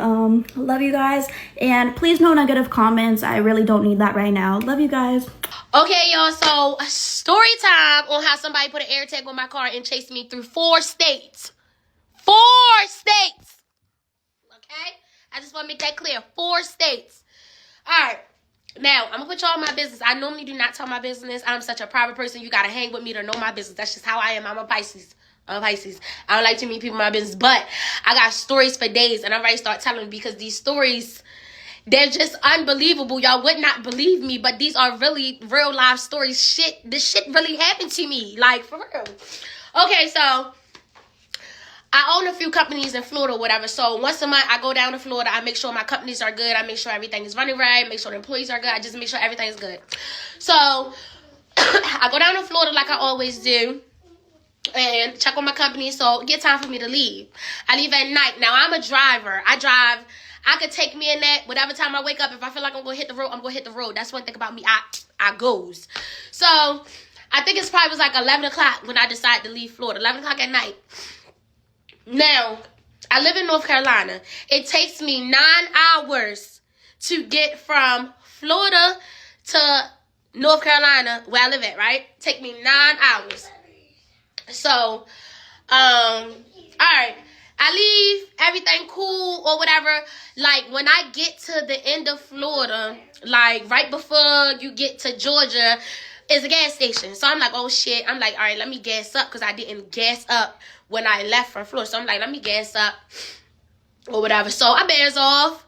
Speaker 14: Love you guys, and please no negative comments. I really don't need that right now. Love you guys.
Speaker 15: Okay, y'all, so story time on how somebody put an air tag on my car and chased me through 4 states. 4 states! Okay? I just want to make that clear. 4 states. Alright. Now, I'm going to put y'all in my business. I normally do not tell my business. I'm such a private person. You got to hang with me to know my business. That's just how I am. I'm a Pisces. I don't like to meet people in my business. But I got stories for days, and I'm ready to start telling them, because these stories, they're just unbelievable. Y'all would not believe me, but these are really real life stories. This shit really happened to me. Like, for real. Okay, so I own a few companies in Florida or whatever. So once a month, I go down to Florida. I make sure my companies are good. I make sure everything is running right. Make sure the employees are good. I just make sure everything is good. So I go down to Florida like I always do and check on my company. So get time for me to leave. I leave at night. Now, I'm a driver. I could take me in that whatever time I wake up. If I feel like I'm going to hit the road, I'm going to hit the road. That's one thing about me. I goes. So I think it's probably was like 11 o'clock when I decided to leave Florida. 11 o'clock at night. Now, I live in North Carolina. It takes me 9 hours to get from Florida to North Carolina, where I live at, right? Take me 9 hours. So, all right. I leave, everything cool or whatever. Like, when I get to the end of Florida, like, right before you get to Georgia, is a gas station. So, I'm like, oh, shit. I'm like, all right, let me gas up, because I didn't gas up when I left from Florida. So, I'm like, let me gas up or whatever. So, I bears off.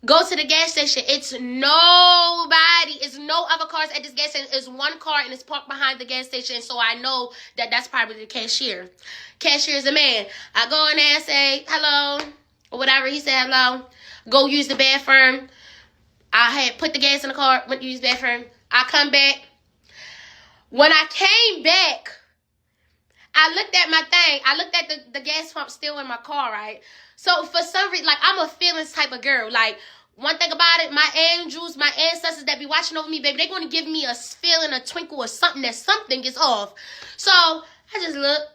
Speaker 15: Go to the gas station. It's nobody. It's no other cars at this gas station. It's one car, and it's parked behind the gas station. So I know that that's probably the cashier. Cashier is a man. I go in there and say hello or whatever. He said hello. Go use the bathroom. I had put the gas in the car. Went to use the bathroom. I come back. When I came back, I looked at my thing. I looked at the gas pump still in my car, right? So for some reason, like, I'm a feelings type of girl. Like, one thing about it, my angels, my ancestors that be watching over me, baby, they're going to give me a feeling, a twinkle, or something that something is off. So I just looked.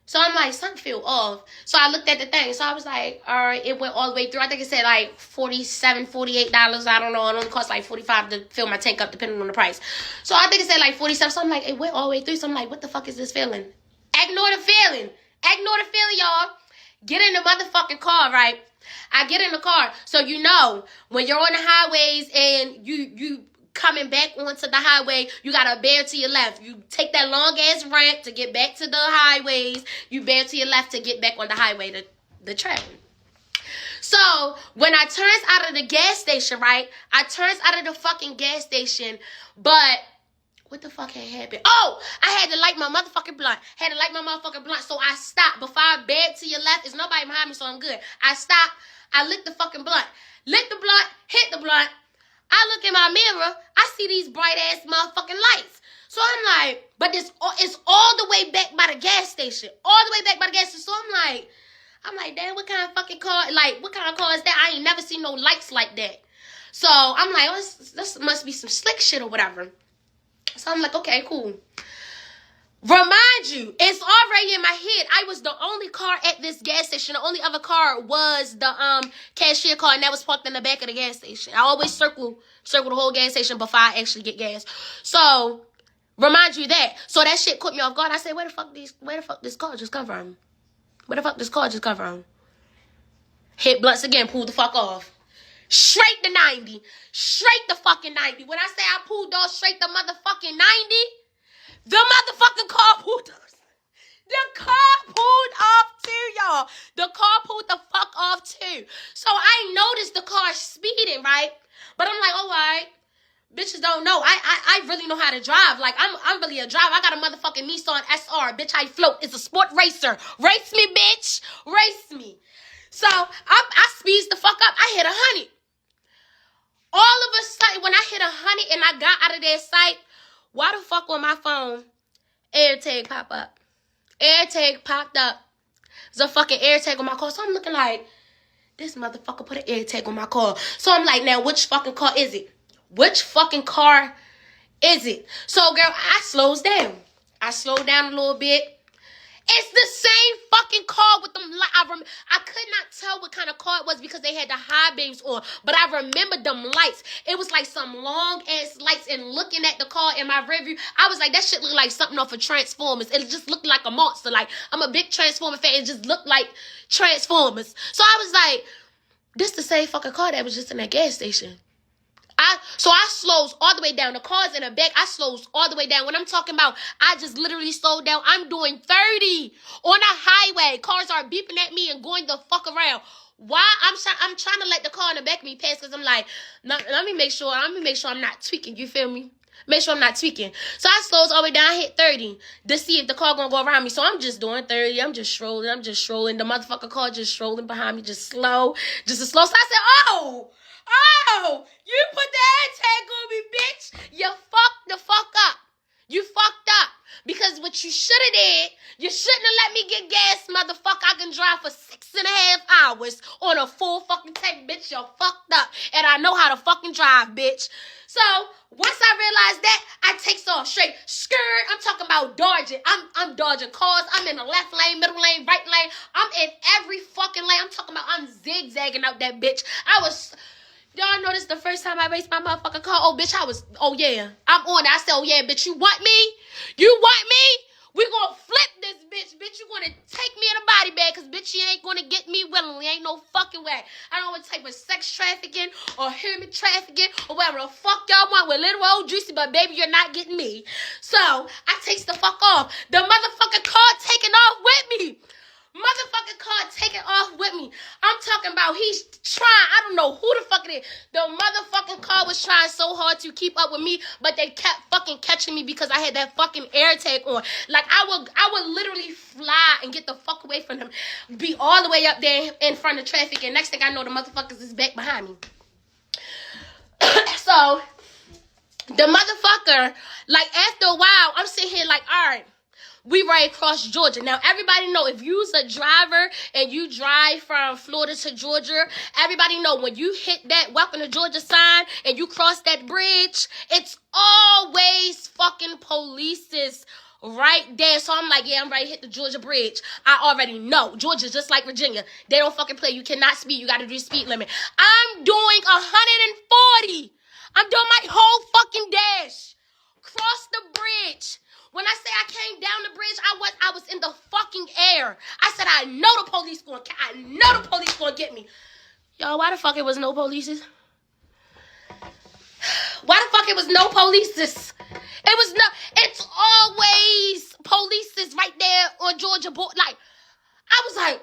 Speaker 15: So I'm like, something feel off. So I looked at the thing. So I was like, all right, it went all the way through. I think it said like $47, $48. I don't know. It only cost like $45 to fill my tank up, depending on the price. So I think it said like $47. So I'm like, it went all the way through. So I'm like, what the fuck is this feeling? Ignore the feeling. Ignore the feeling, y'all. Get in the motherfucking car, right? I get in the car. So you know, when you're on the highways and you coming back onto the highway, you gotta bear to your left. You take that long ass ramp to get back to the highways. You bear to your left to get back on the highway, the train. So when I turns out of the gas station, right? I turns out of the fucking gas station, but what the fuck had happened? Oh, I had to light my motherfucking blunt. So I stopped. Before I bared to your left, there's nobody behind me, so I'm good. I stopped. I lit the fucking blunt. Lit the blunt, hit the blunt. I look in my mirror. I see these bright-ass motherfucking lights. So I'm like, but it's all the way back by the gas station. All the way back by the gas station. So I'm like, damn, what kind of fucking car, like, what kind of car is that? I ain't never seen no lights like that. So I'm like, oh, this must be some slick shit or whatever. So I'm like, okay, cool. Remind you, it's already in my head. I was the only car at this gas station. The only other car was the cashier car, and that was parked in the back of the gas station. I always circle the whole gas station before I actually get gas. So remind you that. So that shit caught me off guard. I said, where the fuck this car just come from? Where the fuck this car just come from? Hit blunts again, pulled the fuck off. Straight to 90. Straight to fucking 90. When I say I pulled off straight to motherfucking 90, the motherfucking car pulled off. The car pulled off too, y'all. The car pulled the fuck off too. So I noticed the car speeding, right? But I'm like, all right. Bitches don't know. I really know how to drive. Like, I'm really a driver. I got a motherfucking Nissan SR. Bitch, I float. It's a sport racer. Race me, bitch. Race me. So, I speeds the fuck up. I hit 100. All of a sudden, when I hit 100 and I got out of their sight, why the fuck on my phone, AirTag pop up? AirTag popped up. There's a fucking AirTag on my car. So I'm looking like, this motherfucker put an AirTag on my car. So I'm like, now, which fucking car is it? Which fucking car is it? So, girl, I slows down. I slowed down a little bit. It's the same fucking car with them. I could not tell what kind of car it was because they had the high beams on. But I remember them lights. It was like some long-ass lights. And looking at the car in my rearview, I was like, that shit looked like something off of Transformers. It just looked like a monster. Like, I'm a big Transformer fan. It just looked like Transformers. So I was like, this the same fucking car that was just in that gas station. So I slows all the way down. The car's in the back. I slows all the way down. When I'm talking about, I just literally slowed down. I'm doing 30 on a highway. Cars are beeping at me and going the fuck around. Why? I'm trying to let the car in the back of me pass because I'm like, let me make sure I'm not tweaking. You feel me? Make sure I'm not tweaking. So I slows all the way down. I hit 30 to see if the car gonna go around me. So I'm just doing 30. I'm just strolling. The motherfucker car just strolling behind me, just slow. So I said, Oh, you put the AirTag on me, bitch. You fucked the fuck up. You fucked up. Because what you should have did, you shouldn't have let me get gas, motherfucker. I can drive for 6.5 hours on a full fucking tank, bitch. You're fucked up. And I know how to fucking drive, bitch. So, once I realized that, I takes off straight. Skirt, I'm talking about dodging. I'm dodging cars. I'm in the left lane, middle lane, right lane. I'm in every fucking lane. I'm talking about I'm zigzagging out that bitch. Y'all know this is the first time I raced my motherfucking car. Oh yeah. I'm on it. I said, oh yeah, bitch, you want me? You want me? We gonna flip this bitch. Bitch, you gonna take me in a body bag. Cause bitch, you ain't gonna get me willingly. Ain't no fucking way. I don't know what type of sex trafficking or human trafficking or whatever the fuck y'all want with little old Juicy, but baby, you're not getting me. So, I takes the fuck off. The motherfucking car taking off with me. Motherfucking car taking off with me. I'm talking about he's trying. I don't know who the fuck it is. The motherfucking car was trying so hard to keep up with me, but they kept fucking catching me because I had that fucking AirTag on. Like I would literally fly and get the fuck away from them. Be all the way up there in front of traffic, and next thing I know, the motherfuckers is back behind me. So the motherfucker, like after a while, I'm sitting here like, all right. We right across Georgia. Now, everybody know if you's a driver and you drive from Florida to Georgia, everybody know when you hit that welcome to Georgia sign and you cross that bridge, it's always fucking polices right there. So I'm like, yeah, I'm ready to hit the Georgia bridge. I already know. Georgia's just like Virginia. They don't fucking play. You cannot speed. You got to do speed limit. I'm doing 140. I'm doing my whole fucking dash. Cross the bridge. When I say I came down the bridge, I was in the fucking air. I said, I know the police gonna get me. Y'all, why the fuck it was no polices? Why the fuck it was no polices? It's always polices right there on Georgia border. Like, I was like,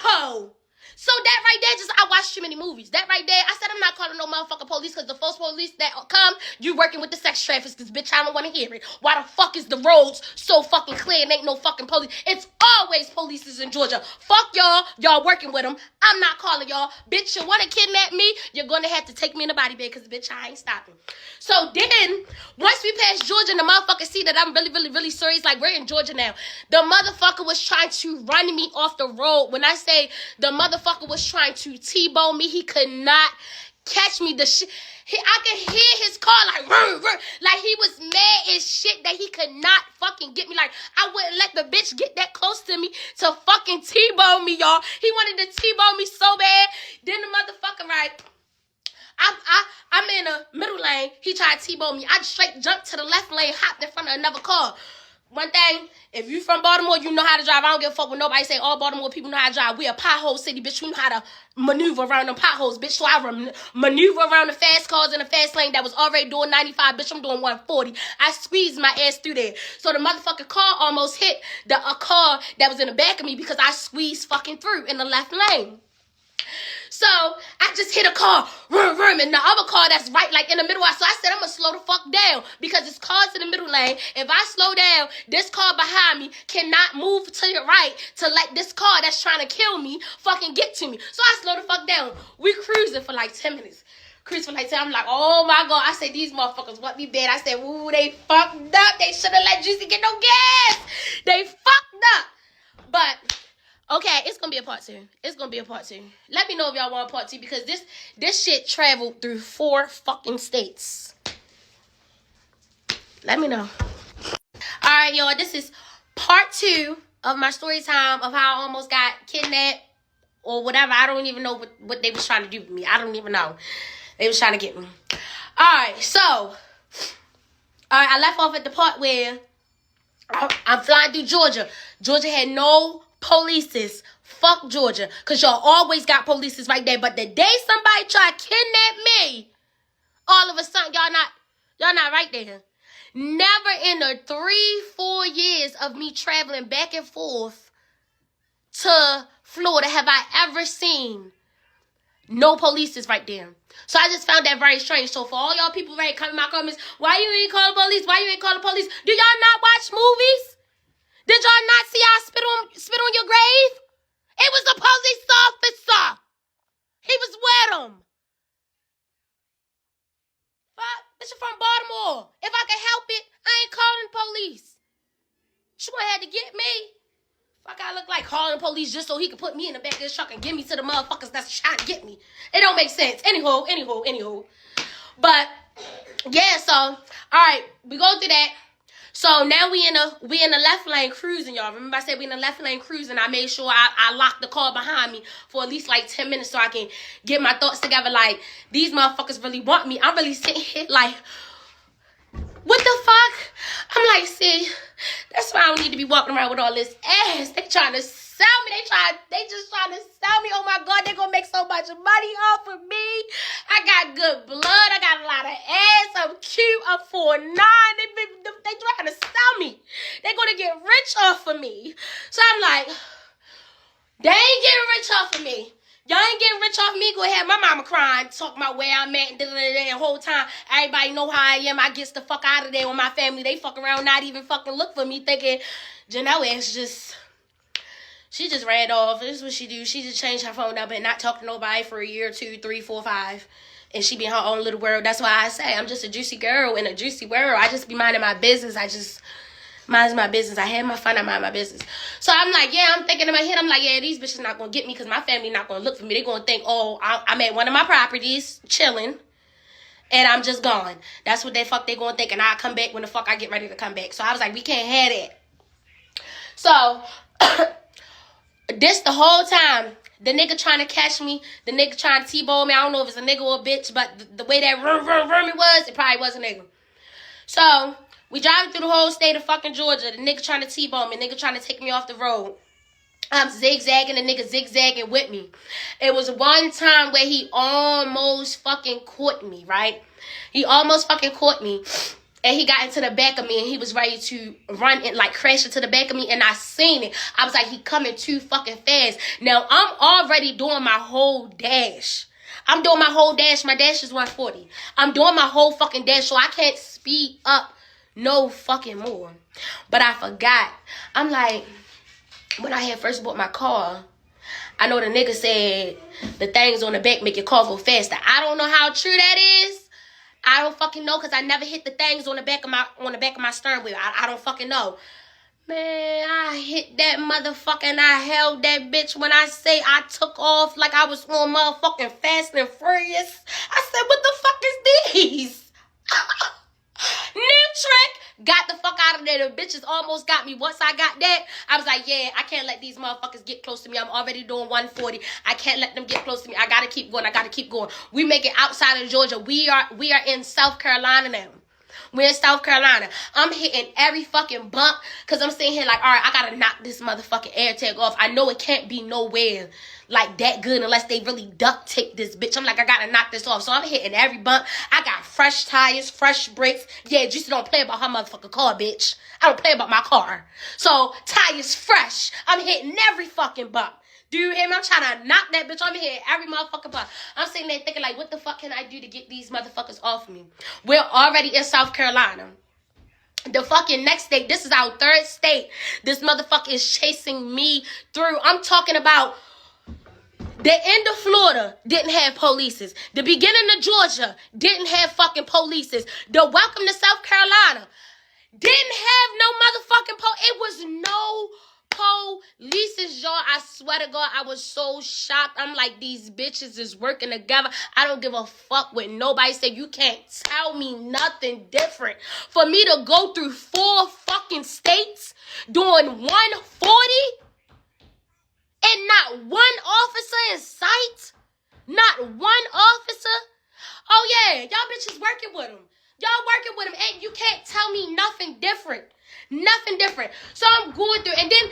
Speaker 15: oh. So that right there, I watched too many movies. That right there, I said I'm not calling no motherfucking police because the first police that come, you working with the sex traffickers, bitch, I don't want to hear it. Why the fuck is the roads so fucking clear and ain't no fucking police? It's always police in Georgia. Fuck y'all working with them. I'm not calling y'all. Bitch, you want to kidnap me? You're going to have to take me in the body bag because, bitch, I ain't stopping. So then, once we passed Georgia and the motherfucker see that I'm really, really, really serious, like we're in Georgia now. The motherfucker was trying to run me off the road. When I say the motherfucker was trying to T-bone me, he could not catch me. I could hear his car like, rrr, rrr, like he was mad as shit that he could not fucking get me. Like, I wouldn't let the bitch get that close to me to fucking T-bone me, y'all. He wanted to T-bone me so bad. Then the motherfucker, right, I'm in a middle lane. He tried to T-bone me. I straight jumped to the left lane, hopped in front of another car. one thing, if you from Baltimore, you know how to drive. I don't give a fuck when nobody say all Baltimore people know how to drive. We a pothole city, bitch. We know how to maneuver around them potholes, bitch. So I maneuver around the fast cars in the fast lane that was already doing 95, bitch. I'm doing 140. I squeezed my ass through there. So the motherfucking car almost hit a car that was in the back of me because I squeezed fucking through in the left lane. So I just hit a car, vroom, and the other car that's right like in the middle. So I said I'm gonna slow the fuck down because this car's in the middle lane. If I slow down, this car behind me cannot move to the right to let this car that's trying to kill me fucking get to me. So I slow the fuck down. We cruising for like 10 minutes. I'm like, oh my God. I said, these motherfuckers want me bad. I said, ooh, they fucked up. They should have let Juicy get no gas. They fucked up. But okay, it's gonna be a part 2. It's gonna be a part 2. Let me know if y'all want a part 2 because this shit traveled through 4 fucking states. Let me know. Alright, y'all, this is part 2 of my story time of how I almost got kidnapped or whatever. I don't even know what they was trying to do with me. I don't even know. They was trying to get me. Alright, so I left off at the part where I'm flying through Georgia. Georgia had no polices. Fuck Georgia. Because y'all always got polices right there. But the day somebody try to kidnap me, all of a sudden, y'all not right there. Never in the 3-4 years of me traveling back and forth to Florida have I ever seen no polices right there. So I just found that very strange. So for all y'all people right coming in my comments, why you ain't call the police? Why you ain't call the police? Do y'all not watch movies? Did y'all not see I spit on your grave? It was a police officer. He was with him. Fuck, bitch, I'm from Baltimore. If I could help it, I ain't calling the police. She wouldn't have to get me. Fuck, I look like calling the police just so he could put me in the back of his truck and give me to the motherfuckers that's trying to get me. It don't make sense. Anywho. But yeah, so all right, we go through that. So now we in the left lane cruising, y'all. Remember I said we in the left lane cruising. I made sure I locked the car behind me for at least like 10 minutes so I can get my thoughts together. Like, these motherfuckers really want me. I'm really sitting here like, what the fuck? I'm like, see, that's why I don't need to be walking around with all this ass. They trying to sell me. They just trying to sell me. Oh my God, they gonna make so much money off of me. I got good blood. I got a lot of ass. I'm cute. I'm 4'9". They trying to sell me. They gonna get rich off of me. So I'm like, they ain't getting rich off of me. Y'all ain't getting rich off me. Go ahead. My mama crying, talking about where I'm at, and the whole time. Everybody know how I am. I gets the fuck out of there with my family. They fuck around, not even fucking look for me, thinking Janelle is she just ran off. This is what she do. She just changed her phone number and not talk to nobody for a year, 2, 3, 4, 5. And she be in her own little world. That's why I say I'm just a juicy girl in a juicy world. I just be minding my business. I just mind my business. I have my fun. I mind my business. So I'm like, yeah, I'm thinking in my head. I'm like, yeah, these bitches not going to get me because my family not going to look for me. They going to think, oh, I'm at one of my properties chilling and I'm just gone. That's what they going to think. And I'll come back when the fuck I get ready to come back. So I was like, we can't have that. So this the whole time, the nigga trying to catch me, the nigga trying to T-bone me. I don't know if it's a nigga or a bitch, but the way that it was, it probably was a nigga. So we driving through the whole state of fucking Georgia. The nigga trying to T-bone me, the nigga trying to take me off the road. I'm zigzagging, the nigga zigzagging with me. It was one time where he almost fucking caught me, right? He almost fucking caught me. And he got into the back of me and he was ready to run and like crash into the back of me. And I seen it. I was like, he coming too fucking fast. Now I'm already doing my whole dash. I'm doing my whole dash. My dash is 140. I'm doing my whole fucking dash. So I can't speed up no fucking more. But I forgot. I'm like, when I had first bought my car, I know the nigga said the things on the back make your car go faster. I don't know how true that is. I don't fucking know because I never hit the things on the back of my stern wheel. I don't fucking know. Man, I hit that motherfucker and I held that bitch. When I say I took off like I was on motherfucking Fast and Furious. I said, what the fuck is these? New trick. Got the fuck out of there. The bitches almost got me. Once I got that, I was like, yeah, I can't let these motherfuckers get close to me. I'm already doing 140. I can't let them get close to me. I gotta keep going. We make it outside of Georgia. We are in South Carolina now. We're in South Carolina. I'm hitting every fucking bump because I'm sitting here like, all right, I gotta knock this motherfucking air tag off. I know it can't be nowhere like that good unless they really duct tape this bitch. I'm like, I gotta knock this off. So I'm hitting every bump. I got fresh tires, fresh brakes. Yeah, Juicy don't play about her motherfucking car, bitch. I don't play about my car. So tires fresh. I'm hitting every fucking bump. Do you hear me? I'm trying to knock that bitch. I'm hitting every motherfucking bump. I'm sitting there thinking like, what the fuck can I do to get these motherfuckers off me? We're already in South Carolina. The fucking next state, this is our third state. This motherfucker is chasing me through. I'm talking about the end of Florida didn't have polices. The beginning of Georgia didn't have fucking polices. The welcome to South Carolina didn't have no motherfucking It was no polices, y'all. I swear to God, I was so shocked. I'm like, these bitches is working together. I don't give a fuck what nobody said. You can't tell me nothing different. For me to go through 4 fucking states doing 140 and not one officer in sight? Not one officer? Oh yeah, y'all bitches working with them. Y'all working with them, and you can't tell me nothing different. Nothing different. So I'm going through, and then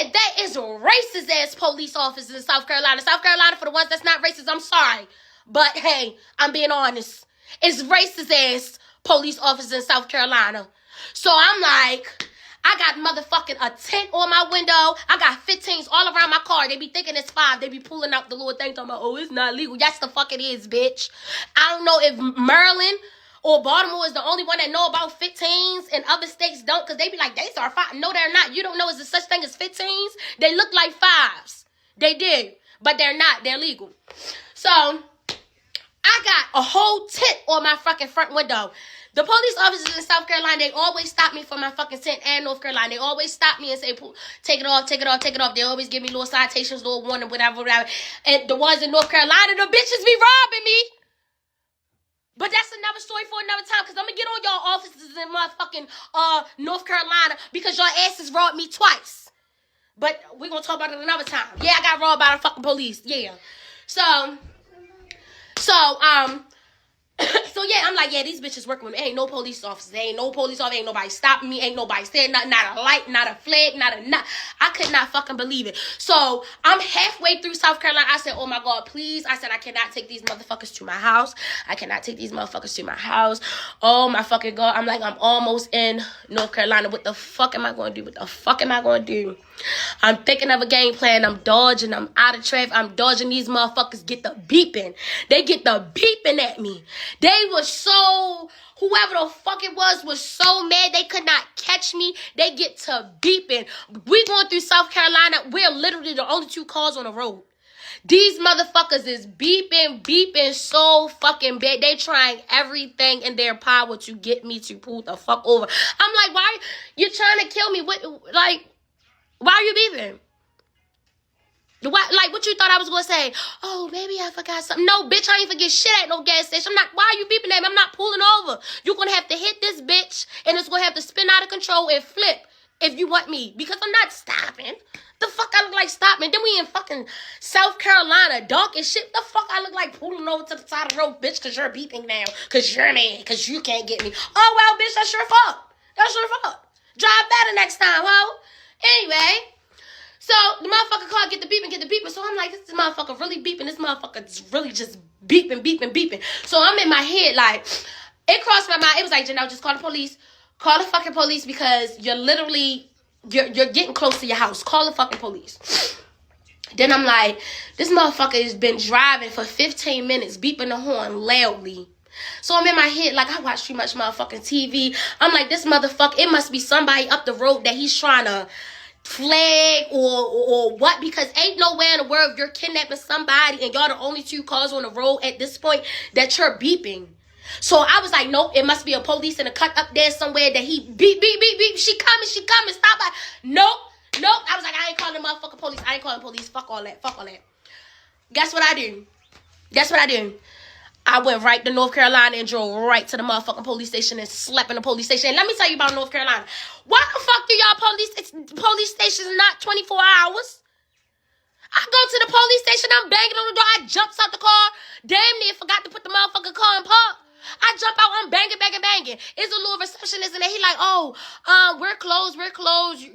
Speaker 15: at that is racist ass police officers in South Carolina. South Carolina, for the ones that's not racist, I'm sorry. But hey, I'm being honest. It's racist ass police officers in South Carolina. So I'm like, I got motherfucking a tent on my window. I got 15s all around my car. They be thinking it's 5. They be pulling out the little thing talking about, oh, it's not legal. Yes, the fuck it is, bitch. I don't know if Maryland or Baltimore is the only one that know about 15s and other states don't, because they be like, they are 5. No, they're not. You don't know is there such thing as 15s? They look like 5s. They did, but they're not. They're legal. So I got a whole tent on my fucking front window. The police officers in South Carolina, they always stop me for my fucking tent, and North Carolina. They always stop me and say, take it off, take it off, take it off. They always give me little citations, little warning, whatever. And the ones in North Carolina, the bitches be robbing me. But that's another story for another time, because I'm going to get on y'all officers in motherfucking North Carolina because y'all asses robbed me twice. But we're going to talk about it another time. Yeah, I got robbed by the fucking police. Yeah. So yeah, I'm like, yeah, these bitches working with me. Ain't no police officers. Ain't no police officer. Ain't nobody stopping me. Ain't nobody saying nothing. Not a light, not a flag, not. I could not fucking believe it. So I'm halfway through South Carolina. I said, oh my God, please. I said, I cannot take these motherfuckers to my house. I cannot take these motherfuckers to my house. Oh my fucking God. I'm like, I'm almost in North Carolina. What the fuck am I going to do? What the fuck am I going to do? I'm thinking of a game plan. I'm dodging. I'm out of traffic. I'm dodging. These motherfuckers get the beeping. They get the beeping at me. They was so, whoever the fuck it was so mad they could not catch me. They get to beeping. We going through South Carolina. We're literally the only 2 cars on the road. These motherfuckers is beeping so fucking bad. They trying everything in their power to get me to pull the fuck over. I'm like, why you trying to kill me? Why are you beeping? What you thought I was going to say? Oh, maybe I forgot something. No, bitch, I ain't forget shit at no gas station. Why are you beeping at me? I'm not pulling over. You're going to have to hit this bitch, and it's going to have to spin out of control and flip if you want me, because I'm not stopping. The fuck I look like stopping? Then we in fucking South Carolina, dark as shit. The fuck I look like pulling over to the side of the road, bitch, because you're beeping now, because you're mad, because you can't get me. Oh, well, bitch, that's your fault. That's your fault. Drive better next time, ho. Anyway, so the motherfucker car get the beeping. So I'm like, this motherfucker really beeping. This motherfucker's really just beeping. So I'm in my head like, it crossed my mind. It was like, Janelle, just call the police. Call the fucking police, because you're literally, you're getting close to your house. Call the fucking police. Then I'm like, this motherfucker has been driving for 15 minutes, beeping the horn loudly. So I'm in my head like, I watch too much motherfucking TV. I'm like, this motherfucker, it must be somebody up the road that he's trying to flag or what, because ain't nowhere in the world you're kidnapping somebody and y'all the only 2 cars on the road at this point that you're beeping. So I was like, nope, it must be a police in a cut up there somewhere that he beep. She coming, stop by. Nope. I was like, I ain't calling the motherfucking police. I ain't calling police. Fuck all that. Guess what I do? I went right to North Carolina and drove right to the motherfucking police station and slept in the police station. And let me tell you about North Carolina. Why the fuck do y'all police stations not 24 hours? I go to the police station, I'm banging on the door, I jumps out the car, damn near forgot to put the motherfucking car in park. I jump out, I'm banging. It's a little receptionist in there. He like, oh, we're closed.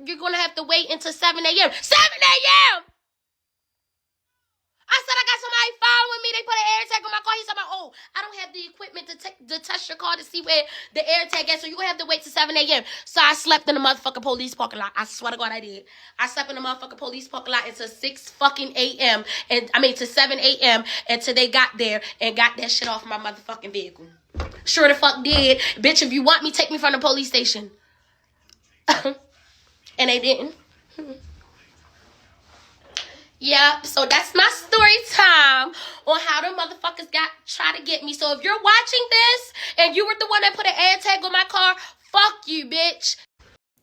Speaker 15: You're gonna have to wait until 7 a.m. 7 a.m. I said I got somebody following me. They put an air tag on my car. He said, oh, I don't have the equipment to touch your car to see where the air tag is, so you're going to have to wait till 7 a.m. So I slept in the motherfucking police parking lot. I swear to God I did. I slept in the motherfucking police parking lot until 6 fucking a.m. To 7 a.m. until they got there and got that shit off my motherfucking vehicle. Sure the fuck did. Bitch, if you want me, take me from the police station. And they didn't. Yep, so that's my story time on how the motherfuckers try to get me. So if you're watching this and you were the one that put an air tag on my car, fuck you, bitch.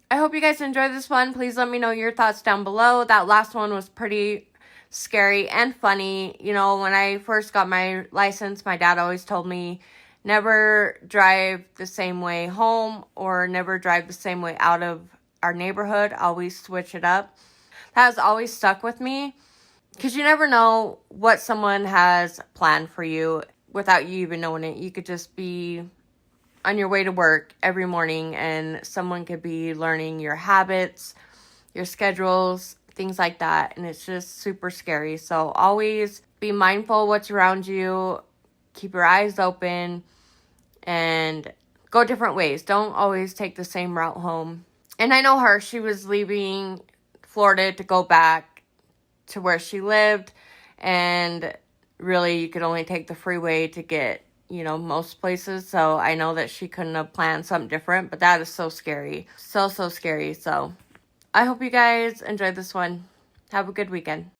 Speaker 1: I hope you guys enjoyed this one. Please let me know your thoughts down below. That last one was pretty scary and funny. You know, when I first got my license, my dad always told me never drive the same way home or never drive the same way out of our neighborhood. Always switch it up. That has always stuck with me. Because you never know what someone has planned for you without you even knowing it. You could just be on your way to work every morning and someone could be learning your habits, your schedules, things like that. And it's just super scary. So always be mindful of what's around you. Keep your eyes open and go different ways. Don't always take the same route home. And I know her. She was leaving Florida to go back to where she lived, and really you could only take the freeway to get, you know, most places. So I know that she couldn't have planned something different, but that is so scary. So scary. So I hope you guys enjoyed this one. Have a good weekend.